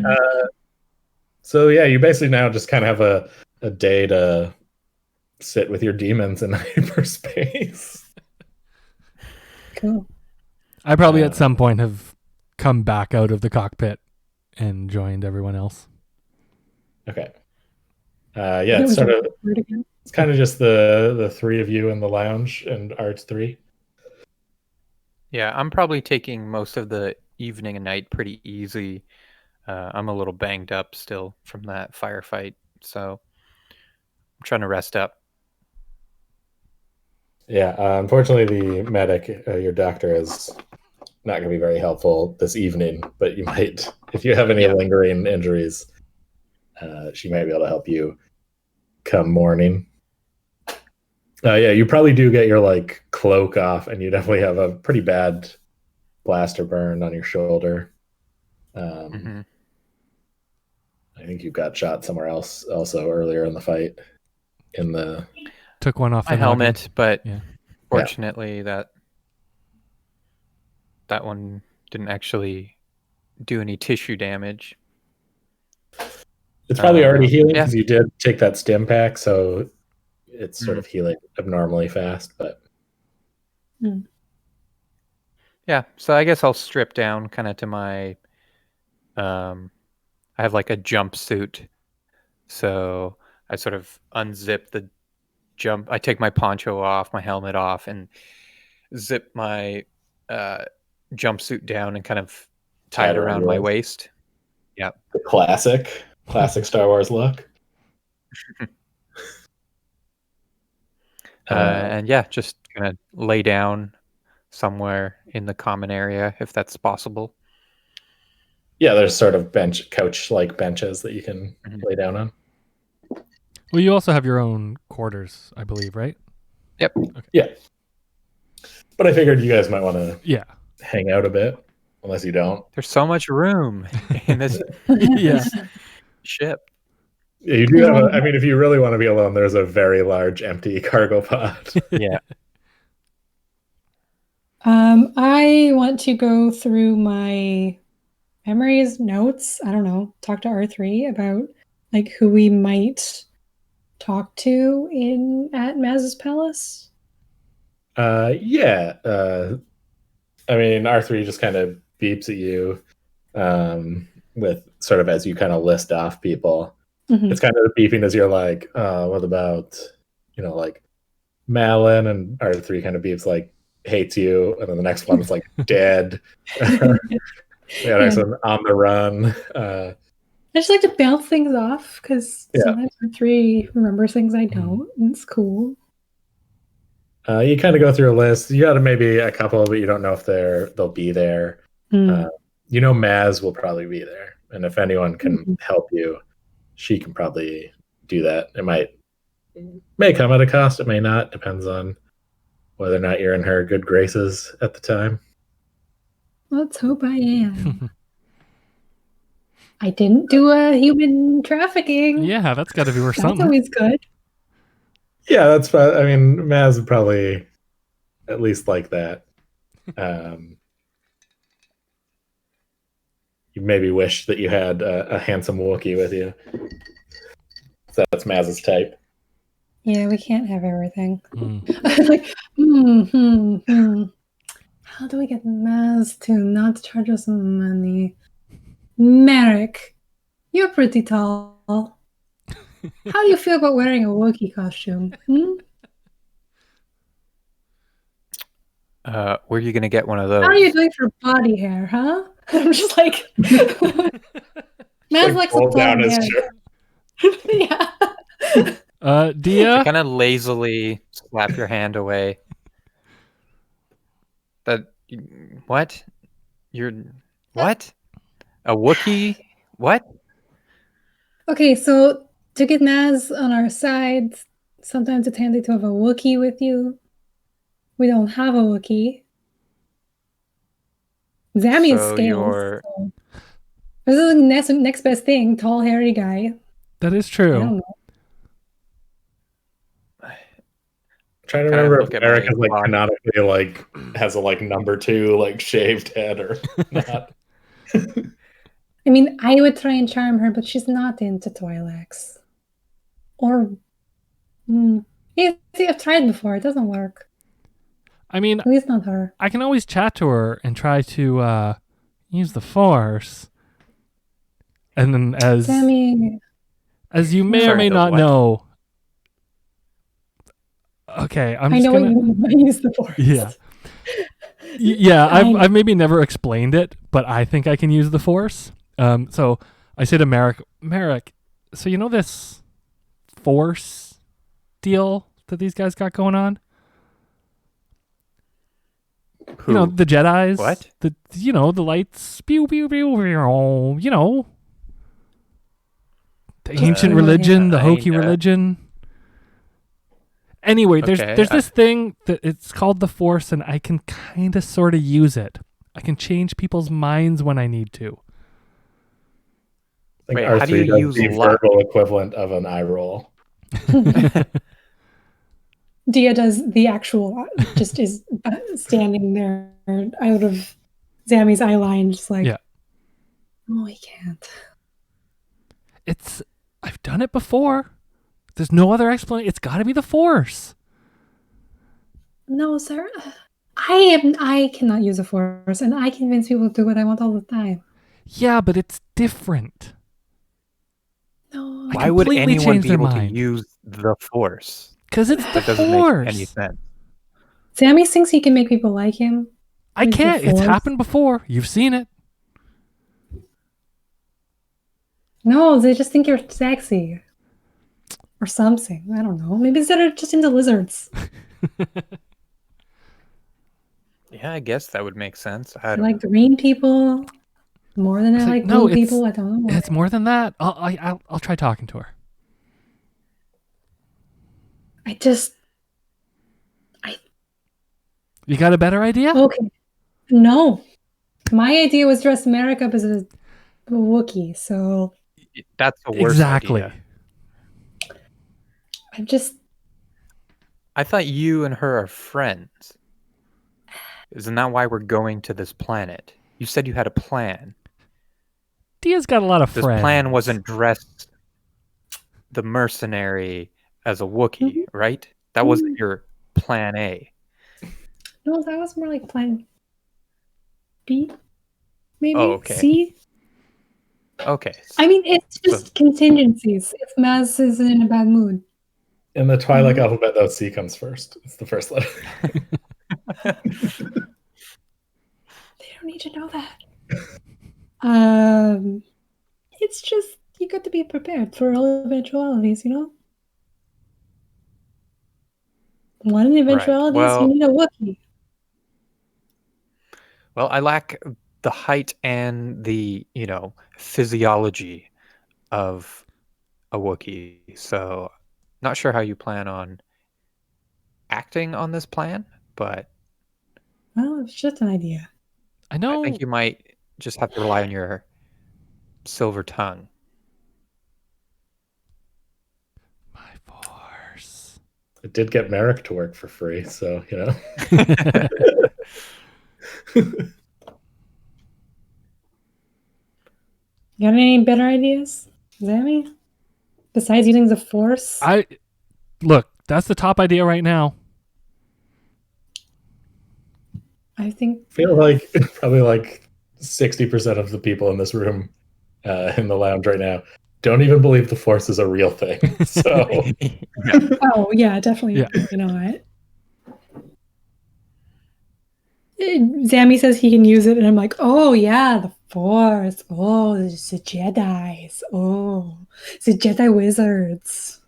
So yeah, you basically now just kind of have a day to sit with your demons in hyperspace. Cool. I probably at some point have come back out of the cockpit and joined everyone else. Okay. Yeah, it's sort of it's kind of just the three of you in the lounge and Arts 3. Yeah, I'm probably taking most of the evening and night pretty easy. I'm a little banged up still from that firefight, so I'm trying to rest up. Yeah, unfortunately, the medic, your doctor, is not going to be very helpful this evening. But you might, if you have any lingering injuries, she might be able to help you come morning. Yeah, you probably do get your like cloak off, and you definitely have a pretty bad blaster burn on your shoulder. I think you got shot somewhere else also earlier in the fight. Took one off my helmet, but yeah. Fortunately that one didn't actually do any tissue damage. It's probably already healing because you did take that stim pack, so it's sort of healing abnormally fast. But yeah, so I guess I'll strip down kind of to my. I have like a jumpsuit, so I sort of unzip the jump. I take my poncho off, my helmet off, and zip my jumpsuit down and kind of tie it around my waist. Yeah, the classic Star Wars look. And yeah, just gonna lay down somewhere in the common area if that's possible. Yeah, there's sort of couch-like benches that you can lay down on. Well, you also have your own quarters, I believe, right? Yep. Okay. Yeah. But I figured you guys might want to hang out a bit, unless you don't. There's so much room in this ship. Yeah, you do have I mean, if you really want to be alone, there's a very large empty cargo pod. Yeah. I want to go through my memories, notes. I don't know. Talk to R3 about like who we might talk to at Maz's palace. Yeah. I mean, R3 just kind of beeps at you with sort of as you kind of list off people. Mm-hmm. It's kind of beeping as you're like, what about, like Malin, and R3 kind of beeps like hates you, and then the next one is like dead. Next one on the run. I just like to bounce things off because sometimes R3 remembers things I don't, and it's cool. You kind of go through a list. You got maybe a couple, but you don't know if they'll be there. Maz will probably be there, and if anyone can help you, she can probably do that. It may come at a cost. It may not. Depends on whether or not you're in her good graces at the time. Let's hope I am. I didn't do a human trafficking. Yeah, that's got to be worth something. That's always good. Yeah, that's. I mean, Maz would probably at least like that. You maybe wish that you had a handsome Wookiee with you. So that's Maz's type. Yeah, we can't have everything. How do we get Maz to not charge us money? Merrick, you're pretty tall. How do you feel about wearing a Wookiee costume? Where are you going to get one of those? How are you doing for body hair, huh? I'm just like... Maz likes to down his shirt. Yeah. Dia? Kind of lazily slap your hand away. What? What? A Wookiee? What? Okay, so to get Maz on our side, sometimes it's handy to have a Wookiee with you. We don't have a Wookiee. Zammy is scales. So this is the next best thing. Tall, hairy guy. That is true. I don't know. I'm trying to remember if Eric is canonically has a number 2 shaved head or not. I mean, I would try and charm her, but she's not into Twi'leks. Or I've tried before. It doesn't work. I mean, at least not her. I can always chat to her and try to use the Force. And then as you may or may not know. Okay, I know what you mean by use the Force. Yeah. Yeah, I've maybe never explained it, but I think I can use the Force. So I say to Merrick, so you know this Force deal that these guys got going on? Who? You know, the Jedis. What? The lights. Pew, pew, pew, pew, the ancient religion, the hokey religion. Anyway, there's this thing that it's called the Force, and I can kind of sort of use it. I can change people's minds when I need to. Wait, how do you use the verbal equivalent of an eye roll? Dia does the actual, just is standing there out of Zammy's eye line, just like, oh, he can't. I've done it before. There's no other explanation. It's got to be the Force. No, sir. I cannot use a Force, and I convince people to do what I want all the time. Yeah, but it's different. No. Why would anyone be able to use the Force? Because it's the That doesn't Force. make any sense. Sammy thinks he can make people like him. I With the can't. It's Force. happened before. You've seen it. No, they just think you're sexy. Or something. I don't know. Maybe they're just into lizards. Yeah, I guess that would make sense. I I don't like green people more than I like no, blue people. I don't know. It's more than that. I'll try talking to her. You got a better idea? Okay. No. My idea was dress Merrick up as a Wookiee, so That's the worst Exactly. idea. I just I thought you and her are friends. Isn't that why we're going to this planet? You said you had a plan. Dia's got a lot of This friends. plan wasn't dress the mercenary as a Wookiee, right? That wasn't your plan A. no, that was more like plan B, maybe Oh, okay. C. Okay. I mean, it's just contingencies. If Maz is in a bad mood, In the Twi'lek alphabet, though, C comes first. It's the first letter. they don't need to know that. It's just you got to be prepared for all eventualities, you know. One of the eventualities, Well- you need a Wookiee. Well, I lack the height and the, physiology of a Wookiee. So, not sure how you plan on acting on this plan, but Well, it's just an idea. I know. I think you might just have to rely on your silver tongue. My Force. It did get Merrick to work for free, so, You got any better ideas, Zammy? Besides using the Force? Look, that's the top idea right now. I think I feel like probably like 60% of the people in this room in the lounge right now don't even believe the Force is a real thing. So Oh yeah, definitely. Yeah. You know what? Zammy says he can use it, and I'm like, oh yeah, the Force. Oh, the Jedi's. Oh, the Jedi wizards.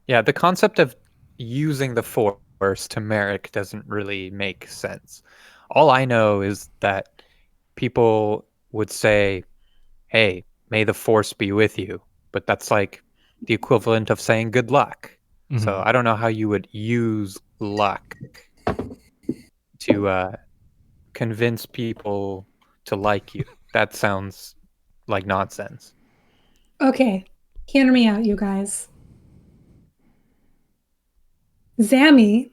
Yeah, the concept of using the Force to Merrick doesn't really make sense. All I know is that people would say, hey, may the Force be with you. But that's like the equivalent of saying good luck. So Mhm. I don't know how you would use luck to convince people to like you. That sounds like nonsense. Okay, hear me out, you guys. Zammy,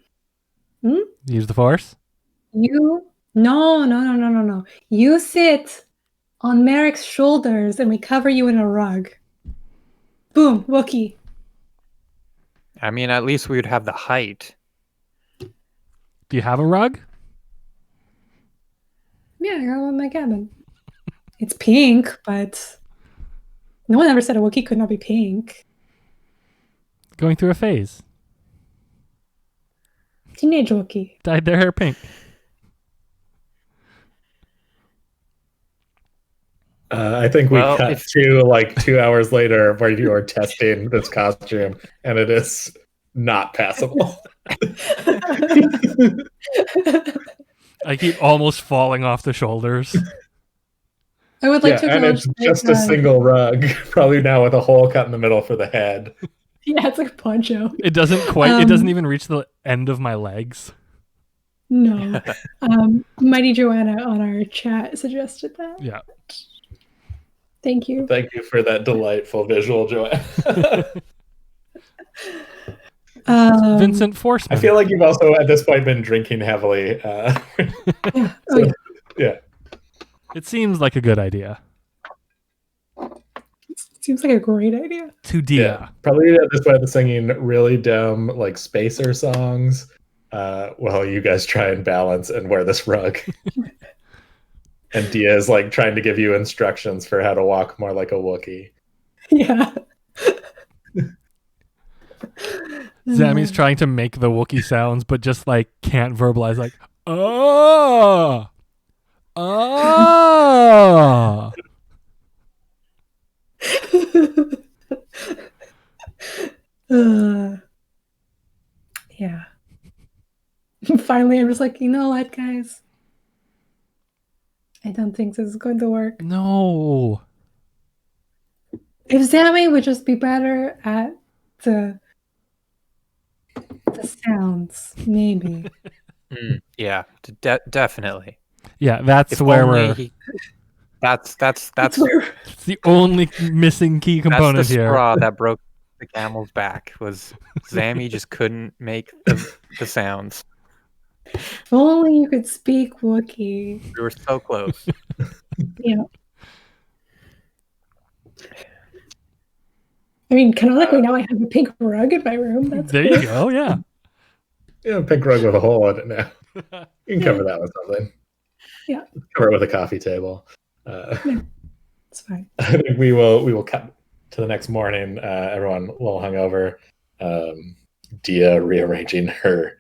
Use the Force. you no. You sit on Merrick's shoulders, and we cover you in a rug. Boom, Wookiee. I mean, at least we would have the height. Do you have a rug? Yeah, I got one in my cabin. It's pink, but no one ever said a Wookiee could not be pink. Going through a phase. Teenage Wookiee. Dyed their hair pink. I think we Well, cut to like 2 hours later where you are testing this costume and it is not passable. I keep almost falling off the shoulders. I would like to and acknowledge it's just a single rug, probably now with a hole cut in the middle for the head. Yeah, it's like a poncho. It doesn't quite. It doesn't even reach the end of my legs. No. Mighty Joanna on our chat suggested that. Yeah. Thank you. Thank you for that delightful visual, Joanne. Vincent Forceman. I feel like you've also at this point been drinking heavily. Yeah. Oh, So, yeah. yeah. It seems like a good idea. Seems like a great idea. To Dia. Yeah, probably at this point the singing really dumb like spacer songs while you guys try and balance and wear this rug. And Dia is like trying to give you instructions for how to walk more like a Wookiee. Yeah. Zammy's trying to make the Wookiee sounds, but just like can't verbalize like, oh, oh. Yeah. Finally, I'm just like, you know what, guys? I don't think this is going to work. No. If Sammy would just be better at the sounds, maybe. Yeah, definitely. Yeah, that's If where only we're. he- That's where It's the only missing key component that's the here. straw that broke the camel's back. Was Zammy just couldn't make the sounds. if only you could speak Wookiee. We were so close. Yeah. I mean, canonically now I have a pink rug in my room. That's There cool. you go. Yeah. Yeah, pink rug with a hole in it now. You can cover that with something. Yeah. Cover it with a coffee table. It's fine. I think we will cut to the next morning. Everyone will hungover. Dia rearranging her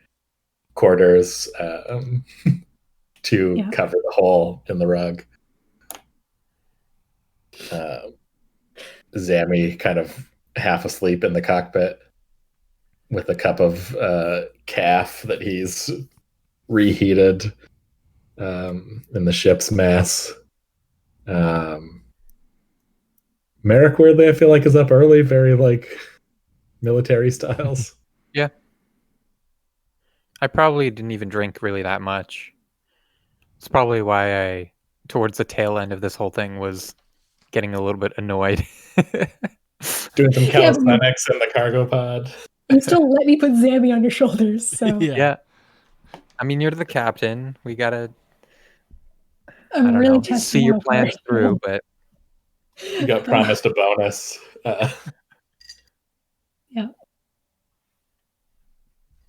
quarters to cover the hole in the rug. Zammy kind of half asleep in the cockpit with a cup of calf that he's reheated in the ship's mess. Merrick, weirdly, I feel like is up early, very like military styles. Yeah. I probably didn't even drink really that much. It's probably why I, towards the tail end of this whole thing, was getting a little bit annoyed. Doing some calisthenics in the cargo pod. You still let me put Zammy on your shoulders, so Yeah. I mean, you're the captain. We gotta I'm really see testing your out plans for- through, but You got promised a bonus. Yeah.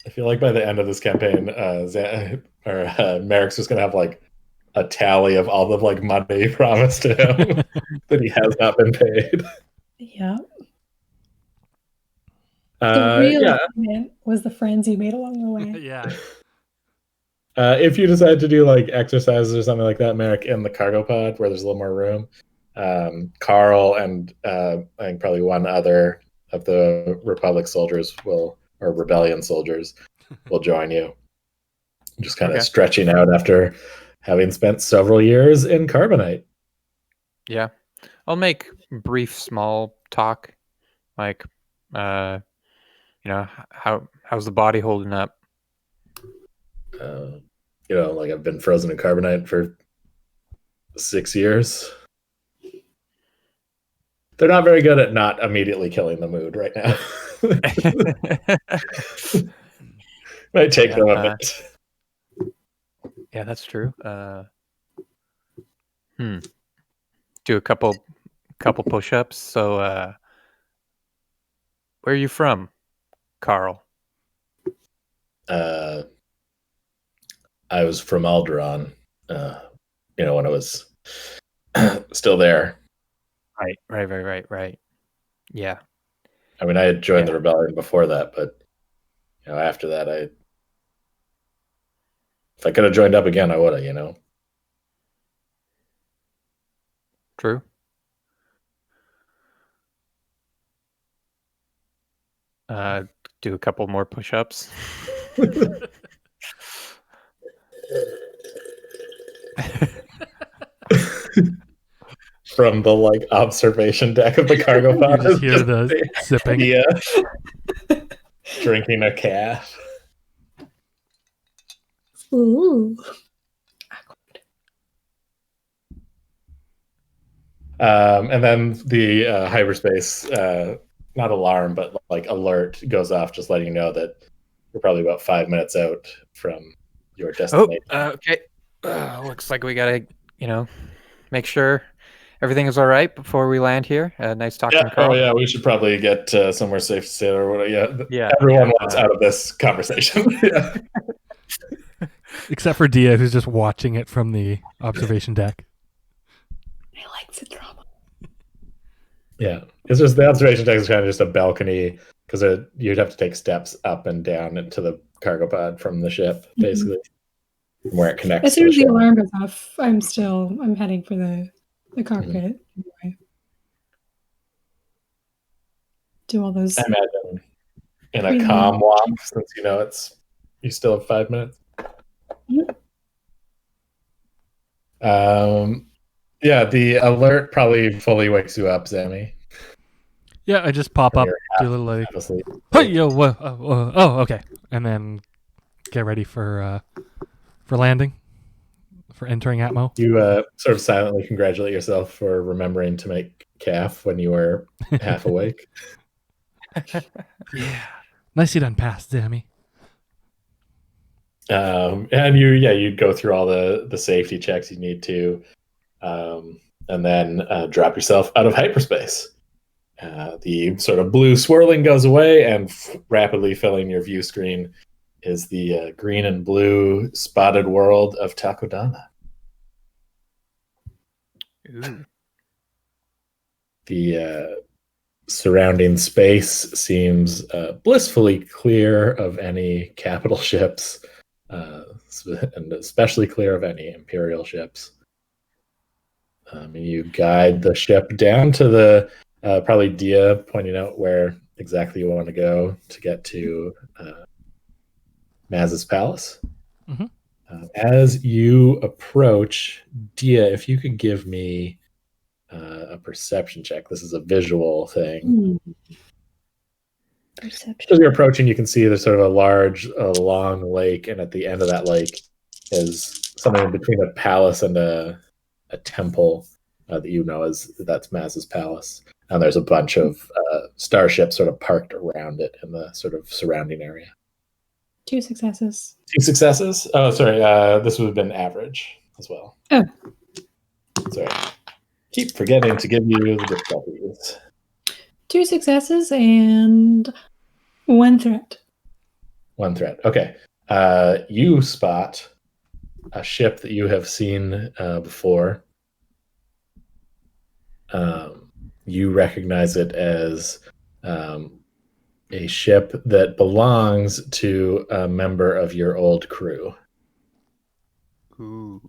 I feel like by the end of this campaign, Merrick's just gonna have like a tally of all the like money promised to him that he has not been paid. Yeah. The real Yeah. payment was the friends you made along the way. Yeah. If you decide to do like exercises or something like that, Merrick, in the cargo pod where there's a little more room, Carl and I think probably one other of the Republic soldiers or Rebellion soldiers will join you. Just kind of stretching out after having spent several years in Carbonite. yeah. I'll make brief, small talk, like, how's the body holding up? Like I've been frozen in Carbonite for 6 years. They're not very good at not immediately killing the mood right now. Might take them a bit. Yeah, that's true. Do a couple push-ups. So, where are you from, Carl? I was from Alderaan, when I was still there. Right. Yeah. I mean, I had joined the rebellion before that, but after that, if I could have joined up again, I would have. True. Do a couple more push-ups. From the like observation deck of the cargo pod. You just hear the sipping. Yeah. Drinking a calf. Ooh. And then the hyperspace, not alarm, but like alert goes off, just letting you know that you're probably about 5 minutes out from your destination. Okay. Looks like we gotta, make sure everything is all right before we land here. Nice talking to Carl. Oh yeah, we should probably get somewhere safe to stay or whatever. Yeah. Everyone wants out of this conversation. Yeah. Except for Dia, who's just watching it from the observation deck. I like the drama. Yeah, it's just the observation deck is kind of just a balcony because you'd have to take steps up and down into the cargo pod from the ship, basically, from where it connects. As soon to as the ship. alarm goes off, I'm heading for the cockpit. Anyway. Do all those. I imagine in a Really? calm walk, since you still have 5 minutes. Yeah, the alert probably fully wakes you up, Sammy. Yeah, I just pop up, do a little like, hey, yo, okay, and then get ready for landing, for entering Atmo. You sort of silently congratulate yourself for remembering to make calf when you were half awake. Yeah, nicely done, pass, Sammy. And you'd go through all the safety checks you need to, and then drop yourself out of hyperspace. The sort of blue swirling goes away, and rapidly filling your view screen is the green and blue spotted world of Takkodana. Ooh. The surrounding space seems blissfully clear of any capital ships, and especially clear of any Imperial ships. You guide the ship down to the probably Dia pointing out where exactly you want to go to get to Maz's palace. Mm-hmm. As you approach, Dia, if you could give me a perception check. This is a visual thing. Perception. As you're approaching, you can see there's sort of a large, long lake, and at the end of that lake is something in between a palace and a temple that that's Maz's palace. And there's a bunch of starships sort of parked around it in the sort of surrounding area. 2 successes. 2 successes? Oh, sorry. This would have been average as well. Oh. Sorry. Keep forgetting to give you the difficulties. 2 successes and 1 threat. 1 threat. Okay. You spot a ship that you have seen before. You recognize it as a ship that belongs to a member of your old crew. Ooh.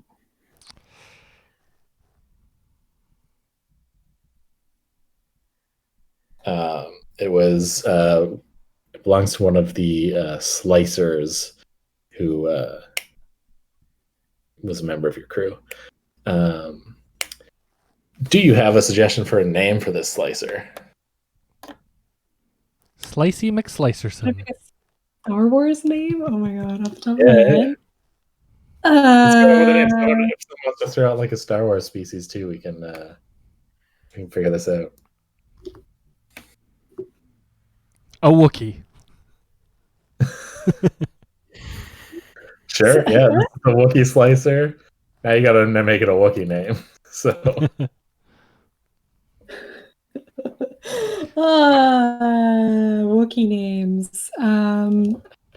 It belongs to one of the slicers who was a member of your crew. Do you have a suggestion for a name for this slicer? Slicey McSlicerson. Like a Star Wars name? Oh my god, off the top of Yeah, my yeah. head. Let's go with it. If someone wants to throw out like a Star Wars species too, we can figure this out. A Wookiee. Sure, yeah. This is a Wookiee slicer. Now you gotta make it a Wookiee name. So Wookiee names. I've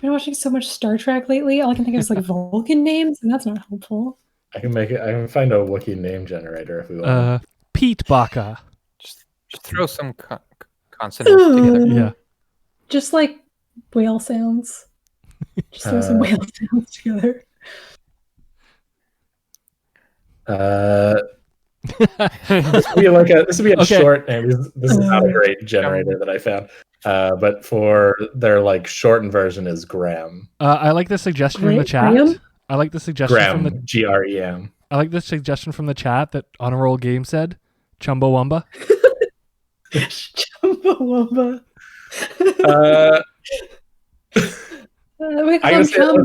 been watching so much Star Trek lately. All I can think of is like Vulcan names, and that's not helpful. I can find a Wookiee name generator if we want. Pete Baca. Just throw some consonants together. Yeah. Just like whale sounds. Just throw some whale sounds together. This would be a Okay. short name. This is not a great generator that I found. But for their like shortened version is Graham. I like the suggestion from the chat. Graham? I like the suggestion from the Graham, Grem. I like the suggestion from the chat that On a Roll Game said. Chumbawamba. Chumbawamba. We call I him guess Chum.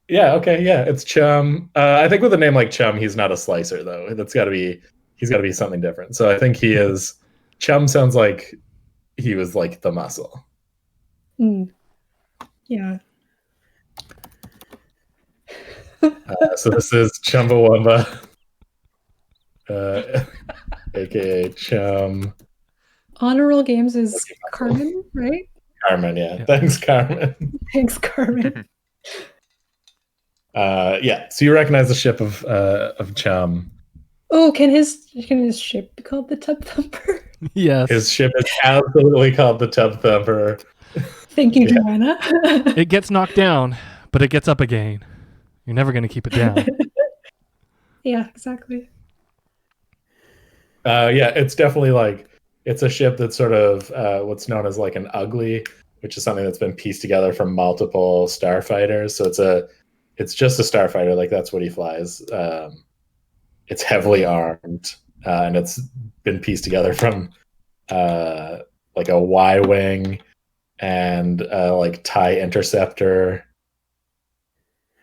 yeah, okay, yeah, it's Chum. I think with a name like Chum, he's not a slicer though. He's got to be something different. So I think he is. Chum sounds like he was like the muscle. Yeah. So this is Chumbawamba, aka Chum. Honor Roll Games is Carmen, right? Carmen, yeah. Thanks, Carmen. Thanks, Carmen. Yeah, so you recognize the ship of Chum. Oh, can his ship be called the Tub Thumper? Yes. His ship is absolutely called the Tub Thumper. Thank you, Yeah. Donna. It gets knocked down, but it gets up again. You're never going to keep it down. Yeah, exactly. Yeah, it's definitely like it's a ship that's sort of what's known as like an ugly, which is something that's been pieced together from multiple starfighters. So it's just a starfighter, like that's what he flies. It's heavily armed, and it's been pieced together from like a Y-wing and like TIE interceptor.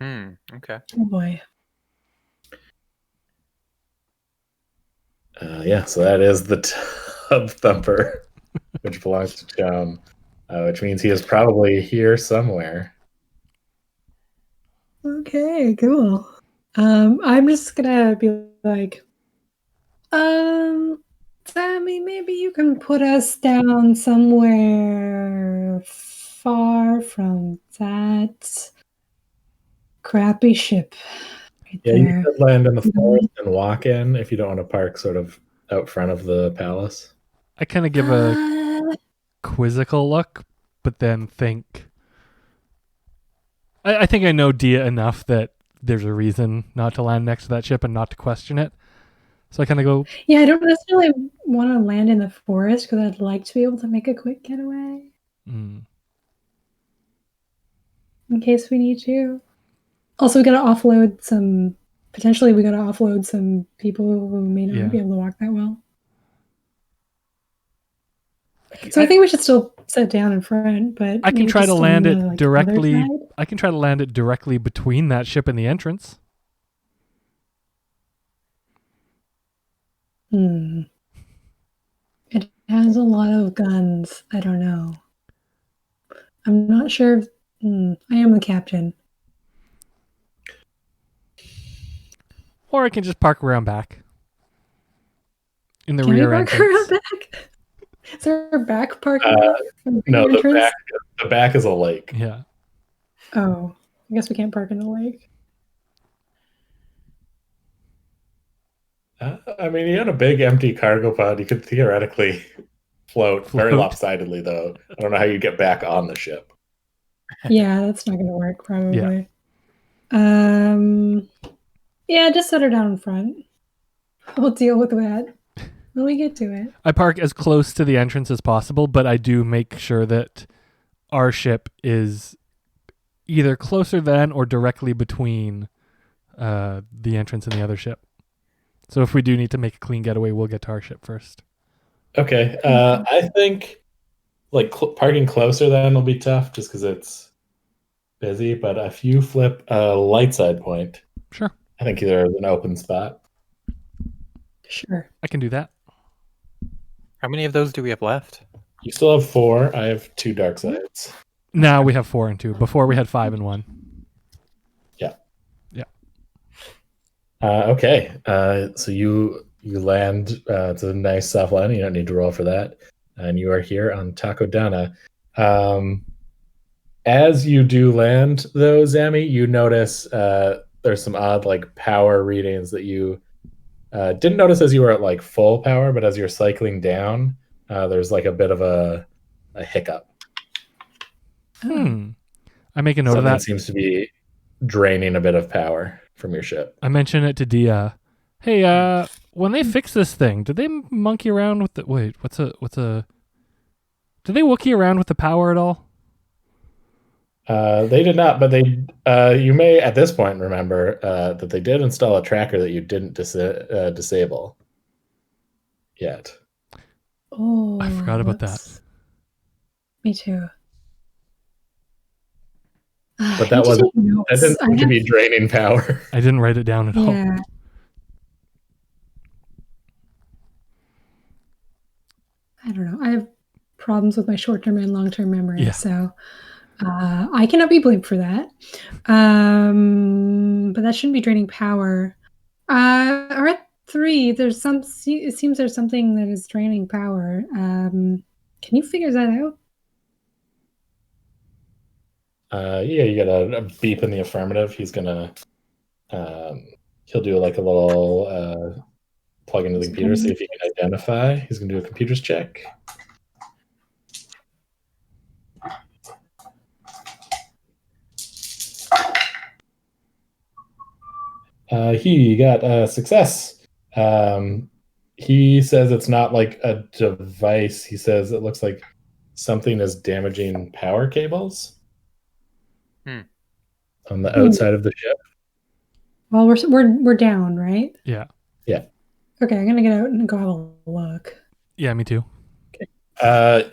Okay. Oh boy. Yeah, so that is the Tub Thumper, which belongs to Joan, which means he is probably here somewhere. Okay, cool. I'm just gonna be like, Sammy, maybe you can put us down somewhere far from that crappy ship right Yeah, you there. could land in the forest and walk in if you don't want to park sort of out front of the palace. I kind of give a Uh, quizzical look, but then think. I think I know Dia enough that there's a reason not to land next to that ship and not to question it. So I kind of go, yeah, I don't necessarily want to land in the forest because I'd like to be able to make a quick getaway mm, in case we need to. Also, we got to offload some. Potentially, we got to offload some people who may not Yeah. be able to walk that well. So I think we should still sit down in front, but I can maybe try to just land on it the, other directly. side. I can try to land it directly between that ship and the entrance. It has a lot of guns. I don't know. I'm not sure. I am the captain. Or I can just park around back in the Can we rear park entrance. around back? Is there a back parking from the No, entrance? the back is a lake. Yeah. Oh, I guess we can't park in the lake. I mean, you had a big empty cargo pod. You could theoretically float. Very Float. lopsidedly, though. I don't know how you get back on the ship. Yeah, that's not going to work probably. Yeah, just set her down in front. We'll deal with that when we get to it. I park as close to the entrance as possible, but I do make sure that our ship is either closer than or directly between the entrance and the other ship. So if we do need to make a clean getaway, we'll get to our ship first. Okay. I think like parking closer then will be tough just because it's busy. But if you flip a light side point, Sure. I think there's an open spot. Sure. I can do that. How many of those do we have left? You still have 4. I have 2 dark sides. Now we have 4 and 2. Before we had 5 and 1. Okay. So you land. It's a nice soft landing. You don't need to roll for that. And you are here on Takkodana. As you do land, though, Zami, you notice there's some odd like power readings that you didn't notice as you were at like full power, but as you're cycling down, there's like a bit of a hiccup. I make a note Something of that. seems to be draining a bit of power from your ship. I mention it to Dia. Hey, when they fix this thing, did they monkey around with the... Wait, what's a... Did they Wookiee around with the power at all? They did not, but they. You may at this point remember that they did install a tracker that you didn't disable yet. Oh, I forgot about that. Me too. But that wasn't. That didn't seem to be draining power. I didn't write it down at all. Yeah. I don't know. I have problems with my short-term and long-term memory, Yeah. so I cannot be blamed for that. But that shouldn't be draining power. Or at 3, there's some. It seems there's something that is draining power. Can you figure that out? Yeah, you get a beep in the affirmative. He's gonna. He'll do like a little plug into the computer, see if he can identify. He's going to do a computers check. He got a success. He says it's not like a device. He says it looks like something is damaging power cables on the outside of the ship. Well, we're down, right? Yeah. Yeah. Okay, I'm gonna get out and go have a look. Yeah, me too.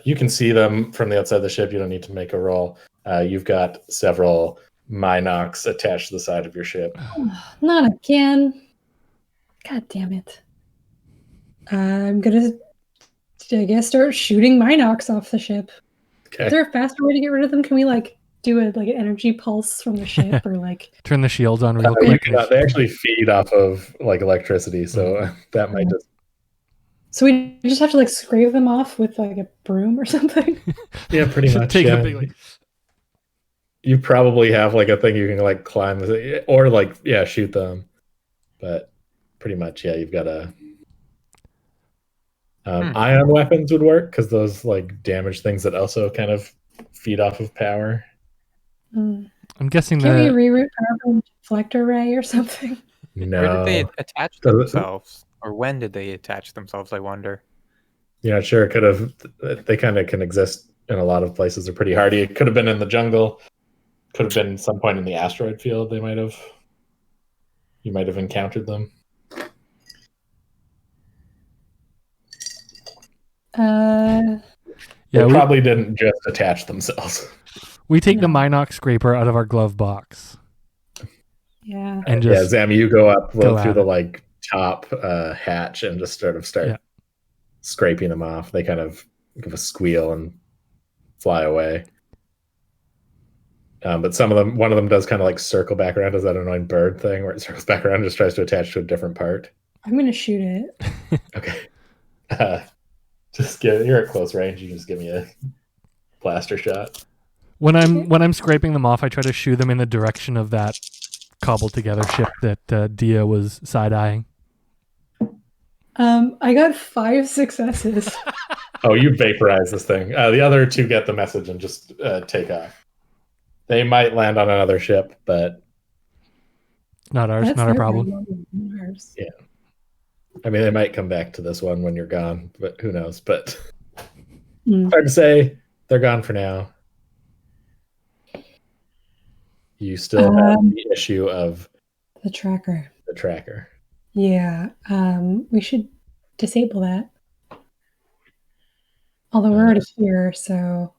You can see them from the outside of the ship. You don't need to make a roll. You've got several Minox attached to the side of your ship. Oh, not again. God damn it. I'm gonna, I guess, start shooting Minox off the ship. Okay. Is there a faster way to get rid of them? Can we do an energy pulse from the ship or turn the shields on real You quick? cannot, they actually feed off of electricity, so that might just. So we just have to scrape them off with a broom or something? Yeah, pretty much. Take yeah. a big, You probably have a thing you can climb or shoot them, but pretty much you've got a ion weapons would work because those damage things that also kind of feed off of power. I'm guessing Can we reroute power from deflector ray or something? No. Where did they attach themselves, or when did they attach themselves? I wonder. Yeah, sure. It could have. They kind of can exist in a lot of places. They're pretty hardy. It could have been in the jungle. Could have been some point in the asteroid field. You might have encountered them. Yeah, they probably didn't just attach themselves. We take the Minox scraper out of our glove box. Yeah. And just Zammy, you go up through the top hatch and just start scraping them off. They kind of give a squeal and fly away. But one of them does kind of circle back around, does that annoying bird thing where it circles back around and just tries to attach to a different part. I'm going to shoot it. Okay. You're at close range. You can just give me a blaster shot. When I'm scraping them off, I try to shoo them in the direction of that cobbled together ship that Dia was side-eyeing. I got 5 successes. Oh, you vaporize this thing. The other 2 get the message and just take off. They might land on another ship, but not ours. Not our problem. Yeah. I mean, they might come back to this one when you're gone, but who knows? But hard to say. They're gone for now. You still have the issue of the tracker. The tracker. Yeah. We should disable that. Although we're already here, so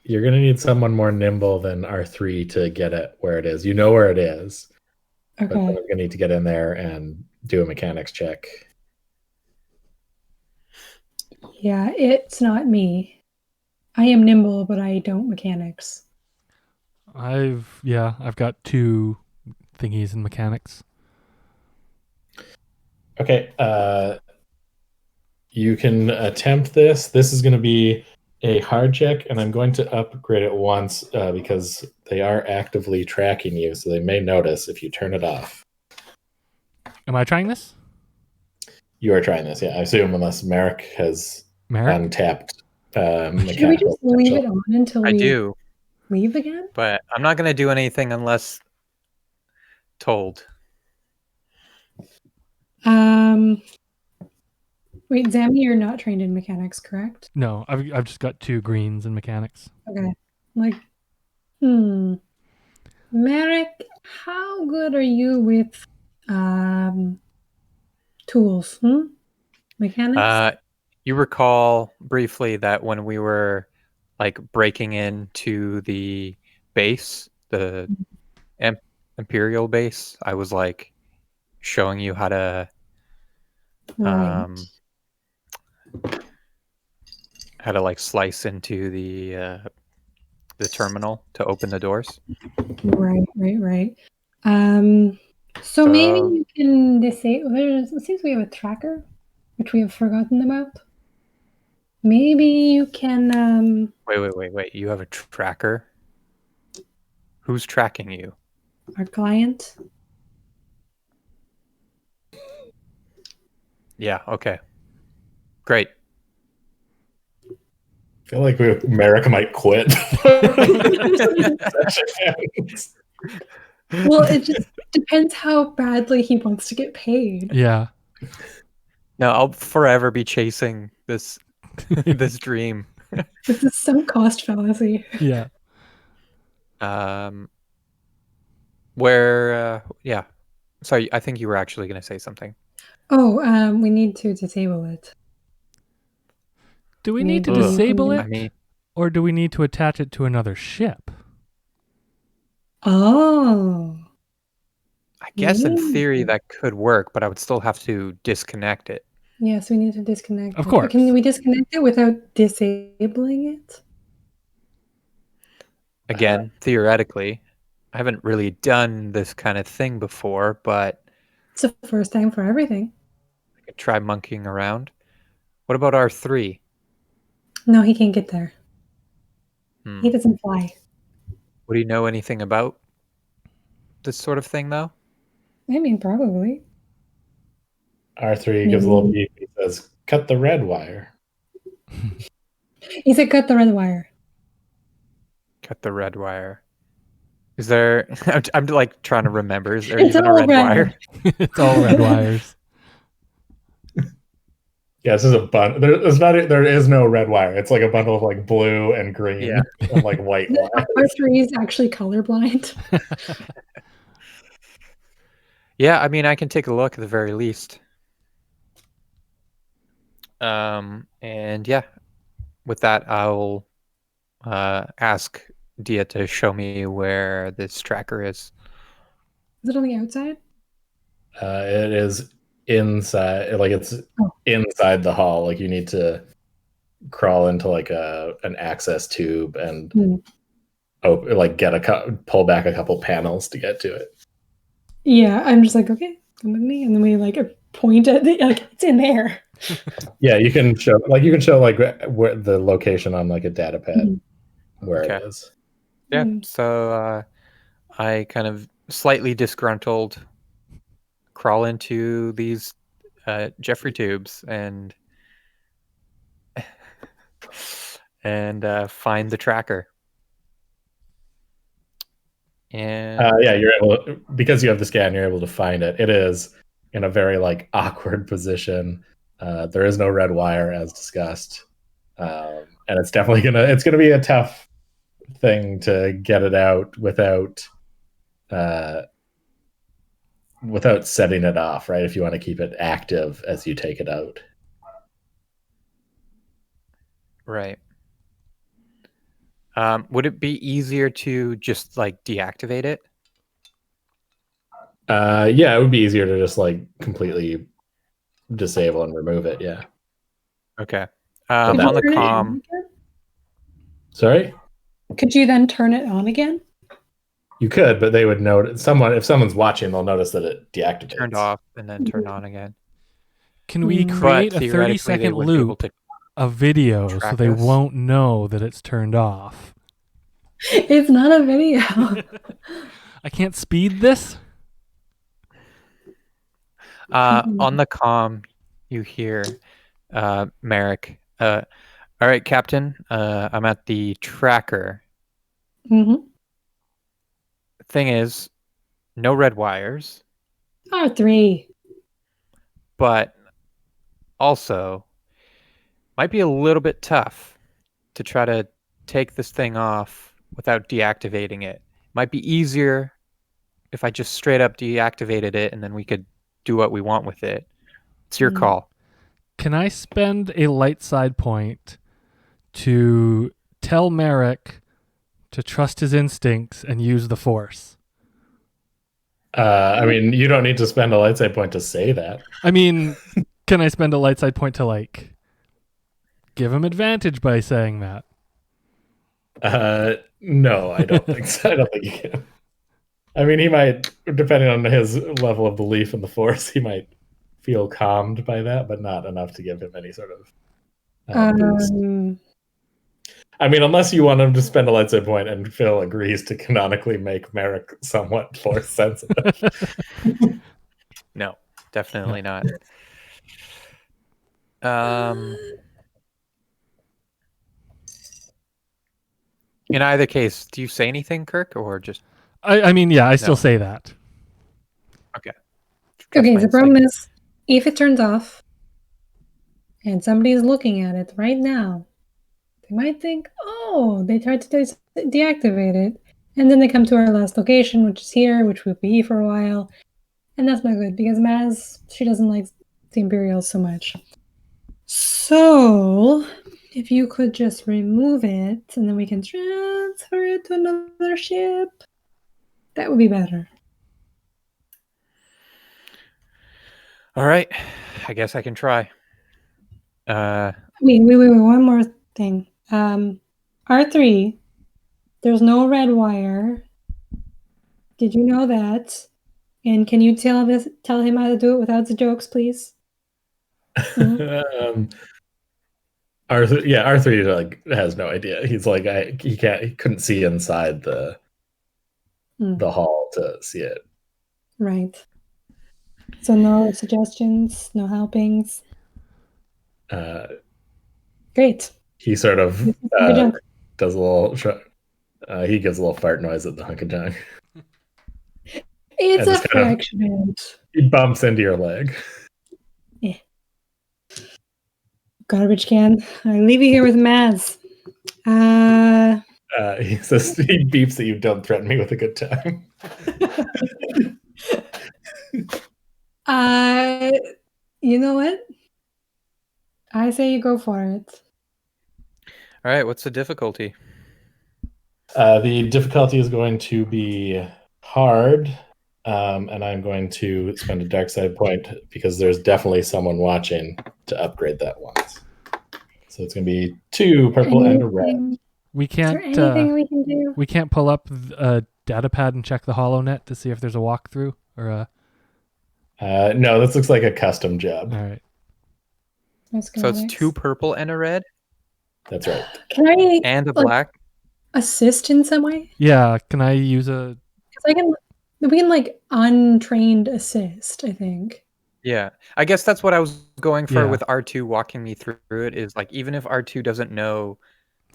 you're going to need someone more nimble than R3 to get it where it is. You know where it is. Okay. But someone's going to need to get in there and do a mechanics check. Yeah, it's not me. I am nimble, but I don't mechanics. I've got 2 thingies in mechanics. Okay. You can attempt this. This is going to be a hard check, and I'm going to upgrade it once because they are actively tracking you, so they may notice if you turn it off. Am I trying this? You are trying this, yeah. I assume unless Merrick has untapped mechanical Should we just leave it on until we leave again? But I'm not going to do anything unless told. Wait, Zammy, you're not trained in mechanics, correct? No, I've just got 2 greens in mechanics. Okay. Merrick, how good are you with tools? Mechanics? You recall briefly that when we were breaking into the base, the Imperial base, I was showing you how to slice into the terminal to open the doors. Right. So maybe you can disable. It seems we have a tracker, which we have forgotten about. Maybe you can. Wait! You have a tracker? Who's tracking you? Our client. Yeah. Okay. Great. I feel like Merrick might quit. Well, it just depends how badly he wants to get paid. Yeah. No, I'll forever be chasing this this dream. This is some cost fallacy. Yeah. Yeah. Sorry, I think you were actually going to say something. Oh, we need to disable it. Do we need to Maybe disable we- it? I mean, Or do we need to attach it to another ship? Oh. I guess in Maybe. theory that could work, but I would still have to disconnect it. Yes, we need to disconnect Of it. course. Can we disconnect it without disabling it? Again, theoretically, I haven't really done this kind of thing before, but It's the first time for everything. I could try monkeying around. What about R3? No, he can't get there. Hmm. He doesn't fly. Would you know anything about this sort of thing, though? I mean, probably. R3 gives a little beep. He says, "Cut the red wire." He said, "Cut the red wire." Cut the red wire. Is there? I'm like trying to remember. Is there It's even a all red red. wire? It's all red wires. Yeah, this is a bundle. There is no red wire. It's like a bundle of like blue and green Yeah. and like white wire. R3 is actually colorblind. Yeah, I mean, I can take a look at the very least. And yeah, with that, I'll ask Dia to show me where this tracker is. Is it on the outside? It is inside, like it's Oh. inside the hall. Like you need to crawl into like an access tube and pull back a couple panels to get to it. Yeah, I'm just like, okay, come with me, and then we like point at it's in there. Yeah, you can show like where the location on like a data pad where Okay. it is. Yeah, so I kind of slightly disgruntled crawl into these Jeffrey tubes and find the tracker. And Yeah, you're able because you have the scan, you're able to find it. It is in a very like awkward position. There is no red wire as discussed, and it's definitely gonna be a tough thing to get it out without setting it off, right? If you want to keep it active as you take it out. right. Would it be easier to just like deactivate it? Yeah, it would be easier to just like completely disable and remove it. Yeah. Okay. But On that the would be- comm, Sorry? Could you then turn it on again? You could, but they would notice if someone's watching, they'll notice that it deactivates. turned off and then turned on again. Can we But create a theoretically, 30-second they wouldn't be able loop to- of video so track they us? won't know that it's turned off? It's not a video. I can't speed this? On the comm, you hear Merrick. All right, Captain. I'm at the tracker. Mm-hmm. Thing is, no red wires, R3. but also might be a little bit tough to try to take this thing off without deactivating it. Might be easier if I just straight up deactivated it and then we could do what we want with it. It's your call. Can I spend a light side point to tell Merrick to trust his instincts and use the Force? I mean, you don't need to spend a light side point to say that. I mean, can I spend a light side point to like give him advantage by saying that? No, I don't think so. I don't think you can. I mean, he might, depending on his level of belief in the Force, he might feel calmed by that, but not enough to give him any sort of boost. I mean, unless you want him to spend a light side point and Phil agrees to canonically make Merrick somewhat Force sensitive. No, definitely not. In either case, do you say anything, Kirk, or just I mean, yeah, I still No. say that. okay? Trust Okay, my the problem instinct. is, if it turns off and somebody is looking at it right now, they might think, oh, they tried to deactivate it. And then they come to our last location, which is here, which will be for a while. And that's not good because Maz, she doesn't like the Imperials so much. So, if you could just remove it and then we can transfer it to another ship, that would be better. All right, I guess I can try. Wait, one more thing. R3, there's no red wire. Did you know that? And can you tell him how to do it without the jokes, please? R3 like has no idea. He's like he couldn't see inside the hall to see it. Right. So no suggestions, no helpings. Great. He sort of Junk. does a little. He gives a little fart noise at the hunk of junk. It's And a just kind of- fragment. He bumps into your leg. Garbage can. I leave you here with Mads. He says he beeps that you don't threaten me with a good time. You know what? I say you go for it. All right, what's the difficulty? The difficulty is going to be hard, and I'm going to spend a dark side point because there's definitely someone watching to upgrade that once. So it's going to be 2 purple and a red. We Is there can't. anything we can do? We can't pull up a data pad and check the HoloNet to see if there's a walkthrough or a. No, this looks like a custom job. All right. So it's 2 purple and a red, That's right. Can I and a black. assist in some way? Yeah. Can I use a? Because we can like untrained assist, I think. Yeah, I guess that's what I was going for Yeah. with R2 walking me through it. Is like even if R2 doesn't know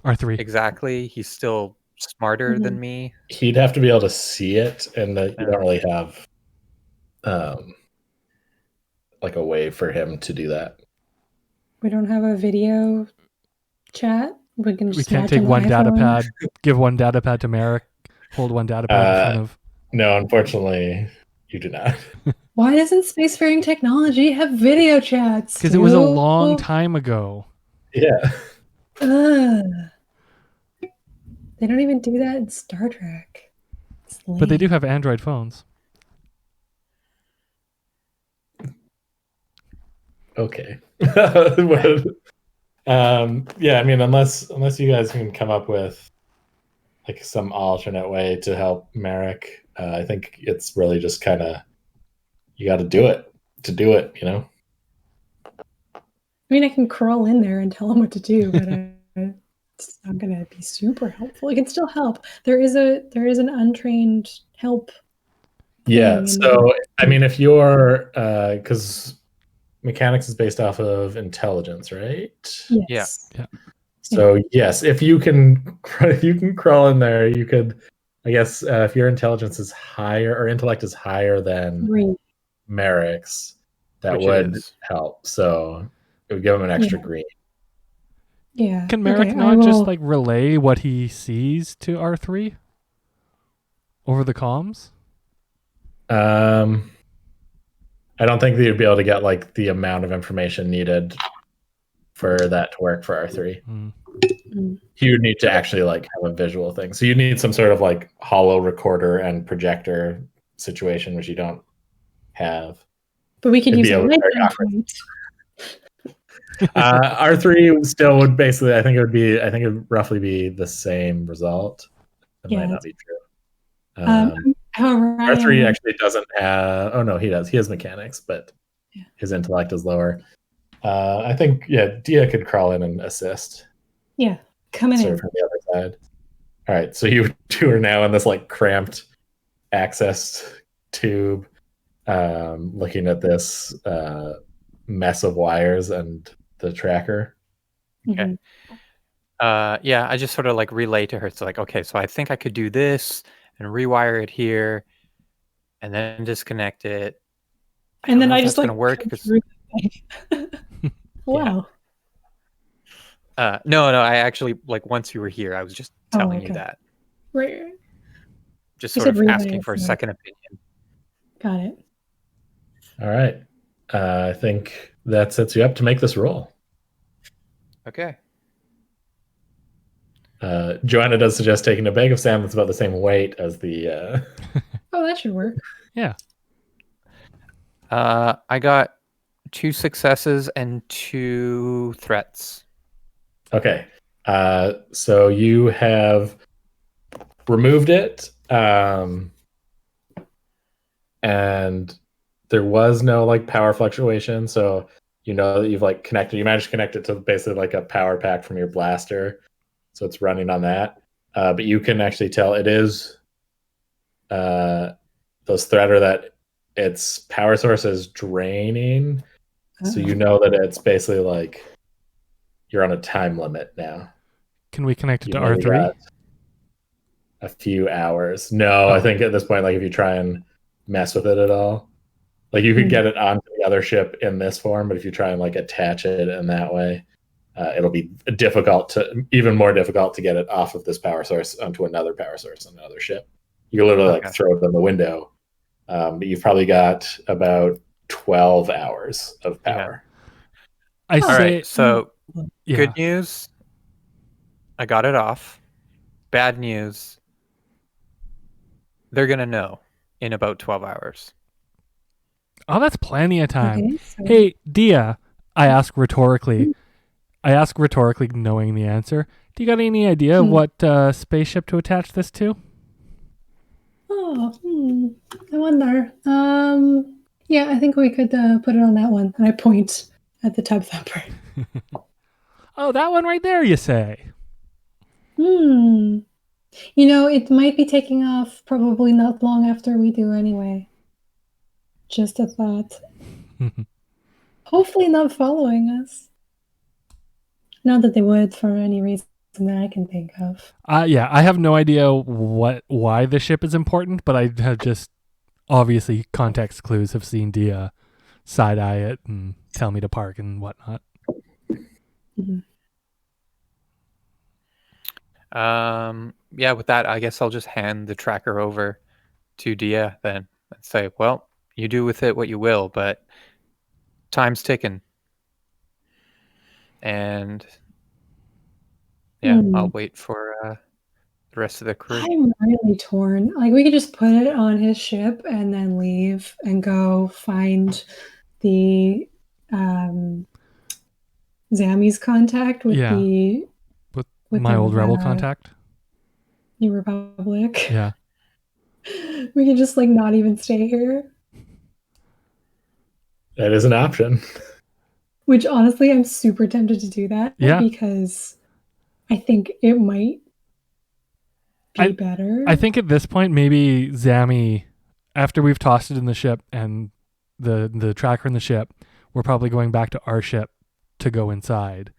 R3. exactly, he's still smarter than me. He'd have to be able to see it, and you don't really have like a way for him to do that. We don't have a video chat. We can. Just We can't watch take on the one data iPhone. pad, give one data pad to Merrick, hold one data pad in front of. No, unfortunately, you do not. Why doesn't spacefaring technology have video chats? Because it was a long time ago. Yeah. They don't even do that in Star Trek. But they do have Android phones. Okay. Yeah, I mean, unless you guys can come up with like some alternate way to help Merrick, I think it's really just kind of you got to do it, you know. I mean, I can crawl in there and tell him what to do, but it's not gonna be super helpful. It can still help. There is an untrained help. Yeah. So I mean, if you're because mechanics is based off of intelligence, right? Yes. Yeah. So yes, if you can crawl in there, you could. I guess if your intelligence is higher or intellect is higher than Green. Merrick's, that Which it would is. help. So it would give him an extra green. Yeah. Can Merrick not just like relay what he sees to R3 over the comms? I don't think that you'd be able to get like the amount of information needed for that to work for R3. You would need to actually like have a visual thing. So you need some sort of like holo recorder and projector situation, which you don't have. But we could It'd use be a a light very awkward. point. R3 still would basically, I think it would roughly be the same result. It might not be true. However, R3 actually doesn't have. Oh no, he does. He has mechanics, but his intellect is lower. I think Dia could crawl in and assist. Yeah, coming in from the other side. All right, so you two are now in this like cramped access tube, looking at this mess of wires, and the tracker. Okay. Yeah, I just sort of like relay to her. So like, okay, so I think I could do this and rewire it here, and then disconnect it. And then know I if just that's like gonna work come 'cause- through the thing. Wow. No, I actually like once you were here, I was just telling you okay. that. Right. Just You sort said of relay asking it, for a so- second opinion. Got it. All right. I think that sets you up to make this roll. Okay. Joanna does suggest taking a bag of salmon that's about the same weight as the. Oh, that should work. Yeah. I got 2 successes and 2 threats. Okay. So you have removed it, and there was no like power fluctuation. So you know that you've like connected. You managed to connect it to basically like a power pack from your blaster, so it's running on that. But you can actually tell it is those threader that its power source is draining. So you know that it's basically like you're on a time limit now. Can we connect it You to maybe R3? got a few hours. No, I think at this point, like if you try and mess with it at all, like you could get it onto the other ship in this form, but if you try and like attach it in that way, it'll be even more difficult to get it off of this power source onto another power source on another ship. You can literally like throw it in the window, but you've probably got about 12 hours of power. I All say, right. So yeah. good news, I got it off. Bad news, they're gonna know in about 12 hours. Oh, that's plenty of time. Okay, so- Hey, Dia, I ask rhetorically, knowing the answer. Do you got any idea what spaceship to attach this to? Oh, I wonder. Yeah, I think we could put it on that one. And I point at the tub thumper. Oh, that one right there, you say? You know, it might be taking off probably not long after we do anyway. Just a thought. Hopefully not following us. Not that they would for any reason that I can think of. Yeah, I have no idea why the ship is important, but I have just obviously context clues have seen Dia side eye it and tell me to park and whatnot. Yeah, with that, I guess I'll just hand the tracker over to Dia then and say, well, you do with it what you will, but time's ticking. And yeah, I'll wait for the rest of the crew. I'm really torn. Like, we could just put it on his ship and then leave and go find the Zammy's contact with with my the, old rebel contact. New Republic. Yeah. We could just like not even stay here. That is an option. Which honestly, I'm super tempted to do that. Yeah. Because I think it might be better. I think at this point, maybe Zammy, after we've tossed it in the ship and the tracker in the ship, we're probably going back to our ship to go inside.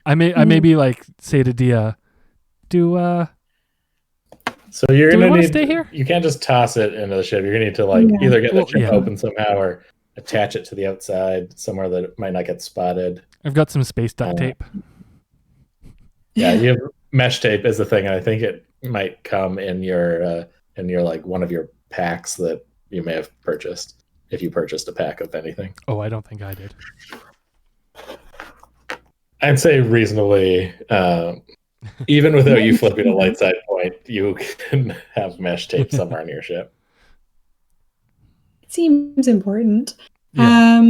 I maybe like say to Dia, so you're do we gonna want to need stay here? You can't just toss it into the ship. You're gonna need to like either get the ship open somehow or attach it to the outside somewhere that it might not get spotted. I've got some space duct tape. Yeah, you have mesh tape is the thing, and I think it might come in your like one of your packs that you may have purchased if you purchased a pack of anything. Oh, I don't think I did. I'd say reasonably, even without you flipping a light side point, you can have mesh tape somewhere on your ship. It seems important. Yeah.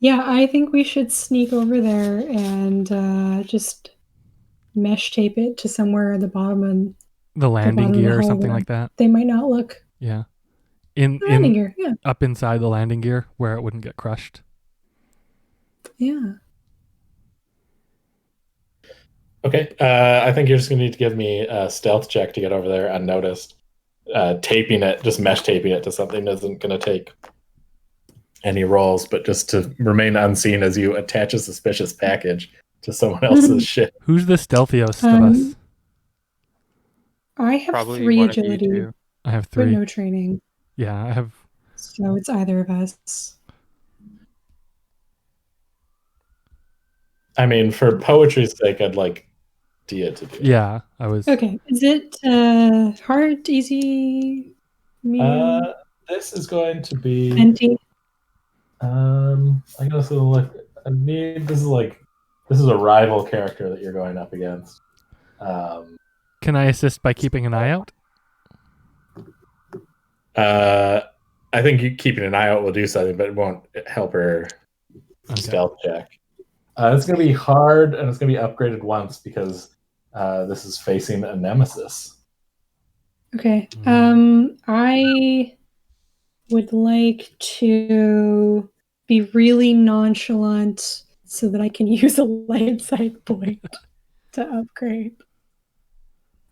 Yeah, I think we should sneak over there and just mesh tape it to somewhere at the bottom of the landing gear or something where like that. They might not look. Yeah. Landing gear, yeah. Up inside the landing gear where it wouldn't get crushed. Yeah. Okay, I think you're just gonna need to give me a stealth check to get over there unnoticed. Taping it, just mesh taping it to something isn't gonna take any rolls, but just to remain unseen as you attach a suspicious package to someone else's ship. Who's the stealthiest of Um, us? I have Probably 3 one of you agility, two. I have but 3. no training. Yeah, I have. So it's either of us. I mean, for poetry's sake, I'd like Dia to do it. Yeah, I was. Okay. Is it hard, easy, medium, This is going to be. plenty? I guess look. This is a rival character that you're going up against. Can I assist by keeping an eye out? I think you keeping an eye out will do something, but it won't help her stealth check. It's going to be hard, and it's going to be upgraded once because this is facing a nemesis. Okay. I would like to be really nonchalant so that I can use a light side point to upgrade.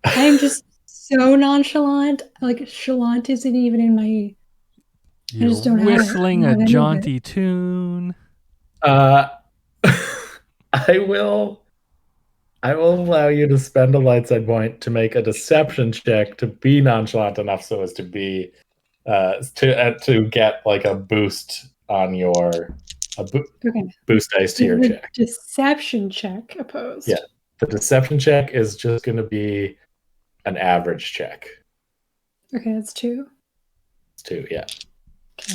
I'm just so nonchalant. Like, chalant isn't even in my... You're just don't have it. whistling I don't a have any of jaunty tune. I will allow you to spend a light side point to make a deception check to be nonchalant enough so as to be to get like a boost on your boost dice to your check. Deception check opposed. Yeah, the deception check is just going to be an average check. Okay, that's 2. It's 2, yeah. Okay.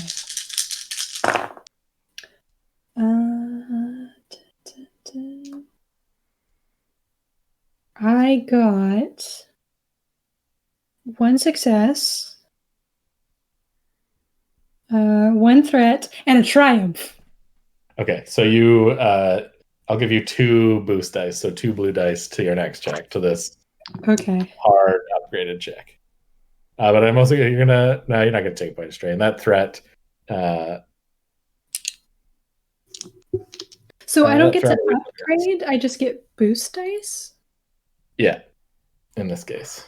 I got 1 success, 1 threat, and a triumph. Okay, so you, I'll give you 2 boost dice, so 2 blue dice to your next check, to this hard upgraded check. But I'm also you're not gonna take a point of strain. That threat. So I don't get to upgrade. I just get boost dice. Yeah, in this case.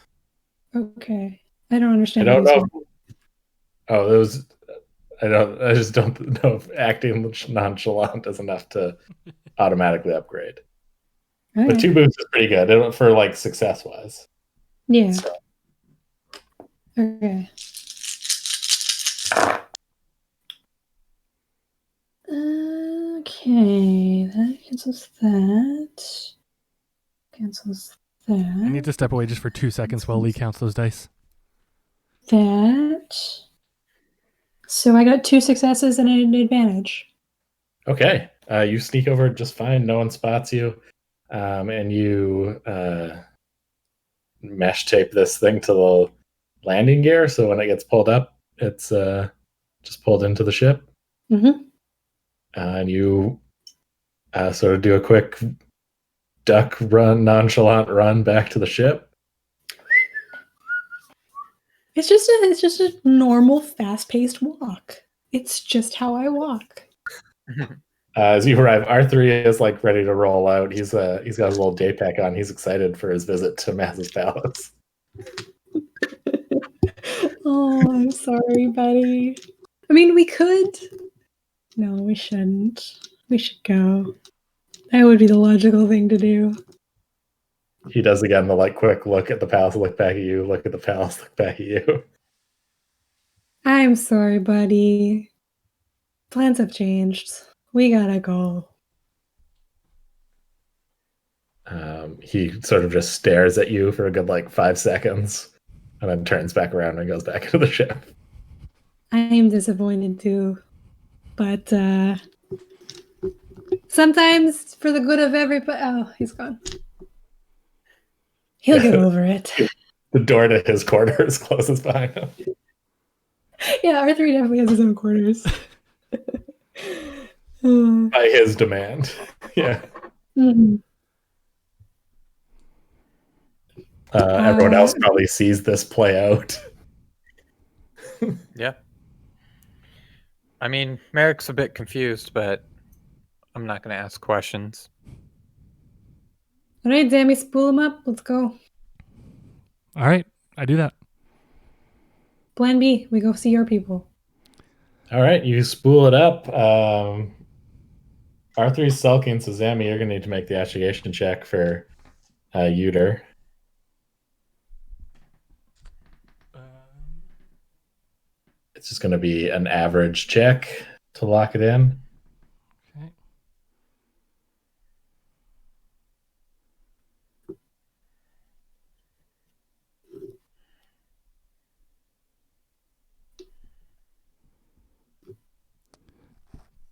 Okay, I don't understand. I don't know. Those. I just don't know if acting nonchalant is enough to automatically upgrade. Okay. But 2 boosts is pretty good for like success wise. Yeah. So. Okay. Okay, that cancels that. Cancels that. I need to step away just for 2 seconds while Leigh counts those dice. That. So I got 2 successes and an advantage. Okay. You sneak over just fine. No one spots you. And you mesh tape this thing to the landing gear, so when it gets pulled up, it's just pulled into the ship. Mm-hmm. And you sort of do a quick duck run, nonchalant run back to the ship. It's just a normal, fast-paced walk. It's just how I walk. As you arrive, R3 is like ready to roll out. He's got his little day pack on. He's excited for his visit to Maz's palace. Oh, I'm sorry, buddy. I mean, we could. No, we shouldn't. We should go. That would be the logical thing to do. He does again the like quick look at the palace, look back at you, look at the palace, look back at you. I'm sorry, buddy. Plans have changed. We gotta go. He sort of just stares at you for a good like 5 seconds and then turns back around and goes back into the ship. I am disappointed too. But sometimes for the good of everybody... Oh, he's gone. He'll get over it. The door to his quarters closes behind him. Yeah, R3 definitely has his own quarters. By his demand. Yeah. Mm-hmm. Everyone else probably sees this play out. Yeah. I mean, Merrick's a bit confused, but I'm not going to ask questions. All right, Sammy, spool him up. Let's go. All right, I do that. Plan B, we go see our people. All right, you spool it up. R3's sulking, so Zammy, you're going to need to make the astrogation check for Uter. It's just going to be an average check to lock it in. Okay.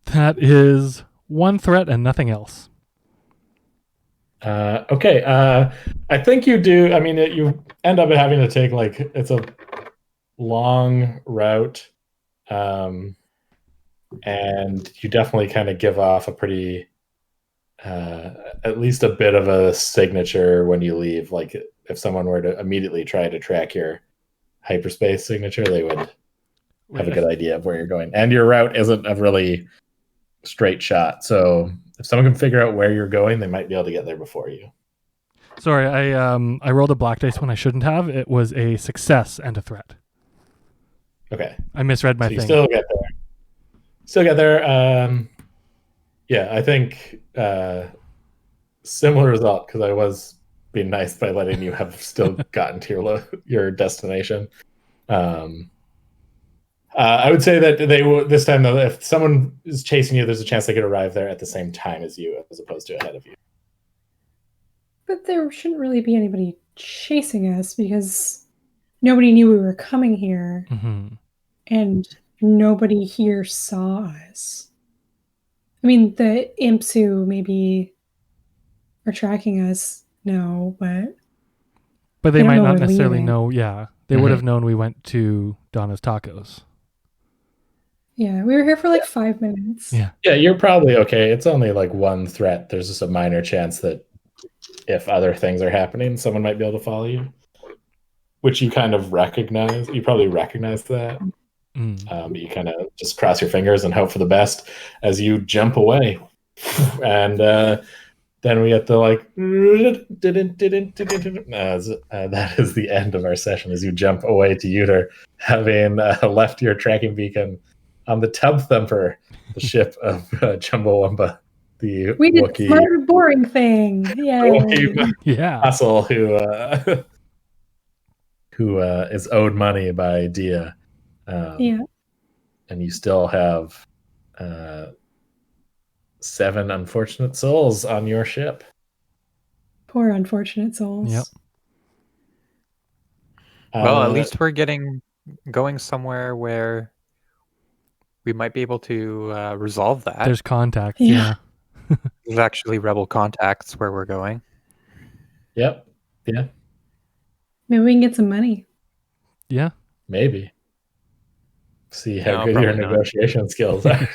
That is one threat and nothing else. Okay. I think you do. I mean, you end up having to take it's a long route, and you definitely kind of give off a pretty, at least a bit of a signature when you leave. Like if someone were to immediately try to track your hyperspace signature, they would have a good idea of where you're going. And your route isn't a really straight shot, so if someone can figure out where you're going, they might be able to get there before you. Sorry, I rolled a black dice when I shouldn't have. It was a success and a threat. Okay. I misread my So you thing. still get there. Yeah, I think similar result, because I was being nice by letting you have still gotten to your destination. I would say that they will this time, though, if someone is chasing you, there's a chance they could arrive there at the same time as you, as opposed to ahead of you. But there shouldn't really be anybody chasing us because nobody knew we were coming here, and nobody here saw us. I mean, the imps who maybe are tracking us know, but they might don't know not we're necessarily leaving. know. Yeah, they would have known we went to Donna's Tacos. Yeah, we were here for like 5 minutes. Yeah. Yeah, you're probably okay. It's only like one threat. There's just a minor chance that if other things are happening, someone might be able to follow you, which you kind of recognize. You probably recognize that. But you kind of just cross your fingers and hope for the best as you jump away. And then we get the that is the end of our session as you jump away to Uter, having left your tracking beacon on the Tubthumper, the ship of Chumbawamba, the We did Wookiee, the smart, boring thing. Yeah. Muscle who is owed money by Dia. Yeah. And you still have 7 unfortunate souls on your ship. Poor unfortunate souls. Yep. Well, at least we're going somewhere where we might be able to resolve that. There's contact. Yeah. There's actually rebel contacts where we're going. Yep. Yeah. Maybe we can get some money. Yeah. Maybe. See how No, good your probably not. negotiation skills are.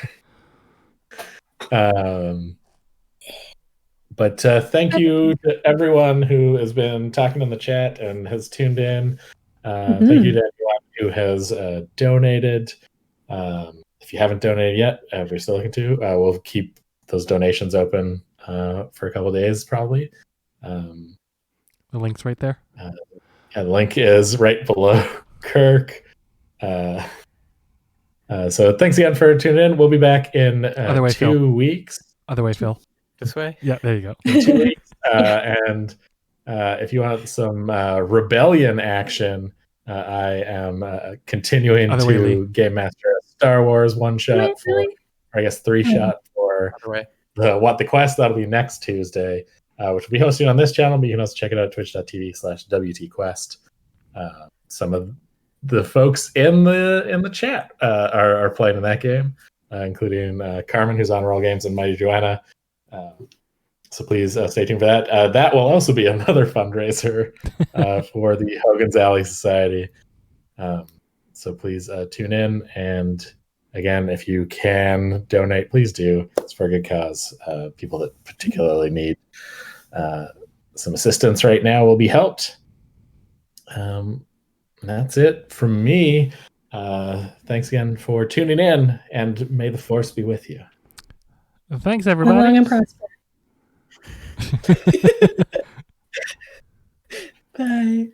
But thank you to everyone who has been talking in the chat and has tuned in. Thank you to everyone who has donated. If you haven't donated yet, if you're still looking to, we'll keep those donations open for a couple of days, probably. The link's right there. The link is right below Kirk. So thanks again for tuning in. We'll be back in 2 weeks. Other way, Phil. This way? Yeah, there you go. In 2 weeks. And if you want some rebellion action, I am continuing to Game Master a Star Wars one-shot or I guess 3-shot for the Quest. That'll be next Tuesday, which will be hosted on this channel, but you can also check it out at twitch.tv/WTQuest. Some of the folks in the chat are playing in that game, including Carmen, who's on Roll Games, and Mighty Joanna. So please stay tuned for that. That will also be another fundraiser for the Hogan's Alley Society. So please tune in. And again, if you can donate, please do. It's for a good cause. People that particularly need some assistance right now will be helped. That's it from me. Thanks again for tuning in, and may the force be with you. Thanks, everybody. Long and prosper. Bye.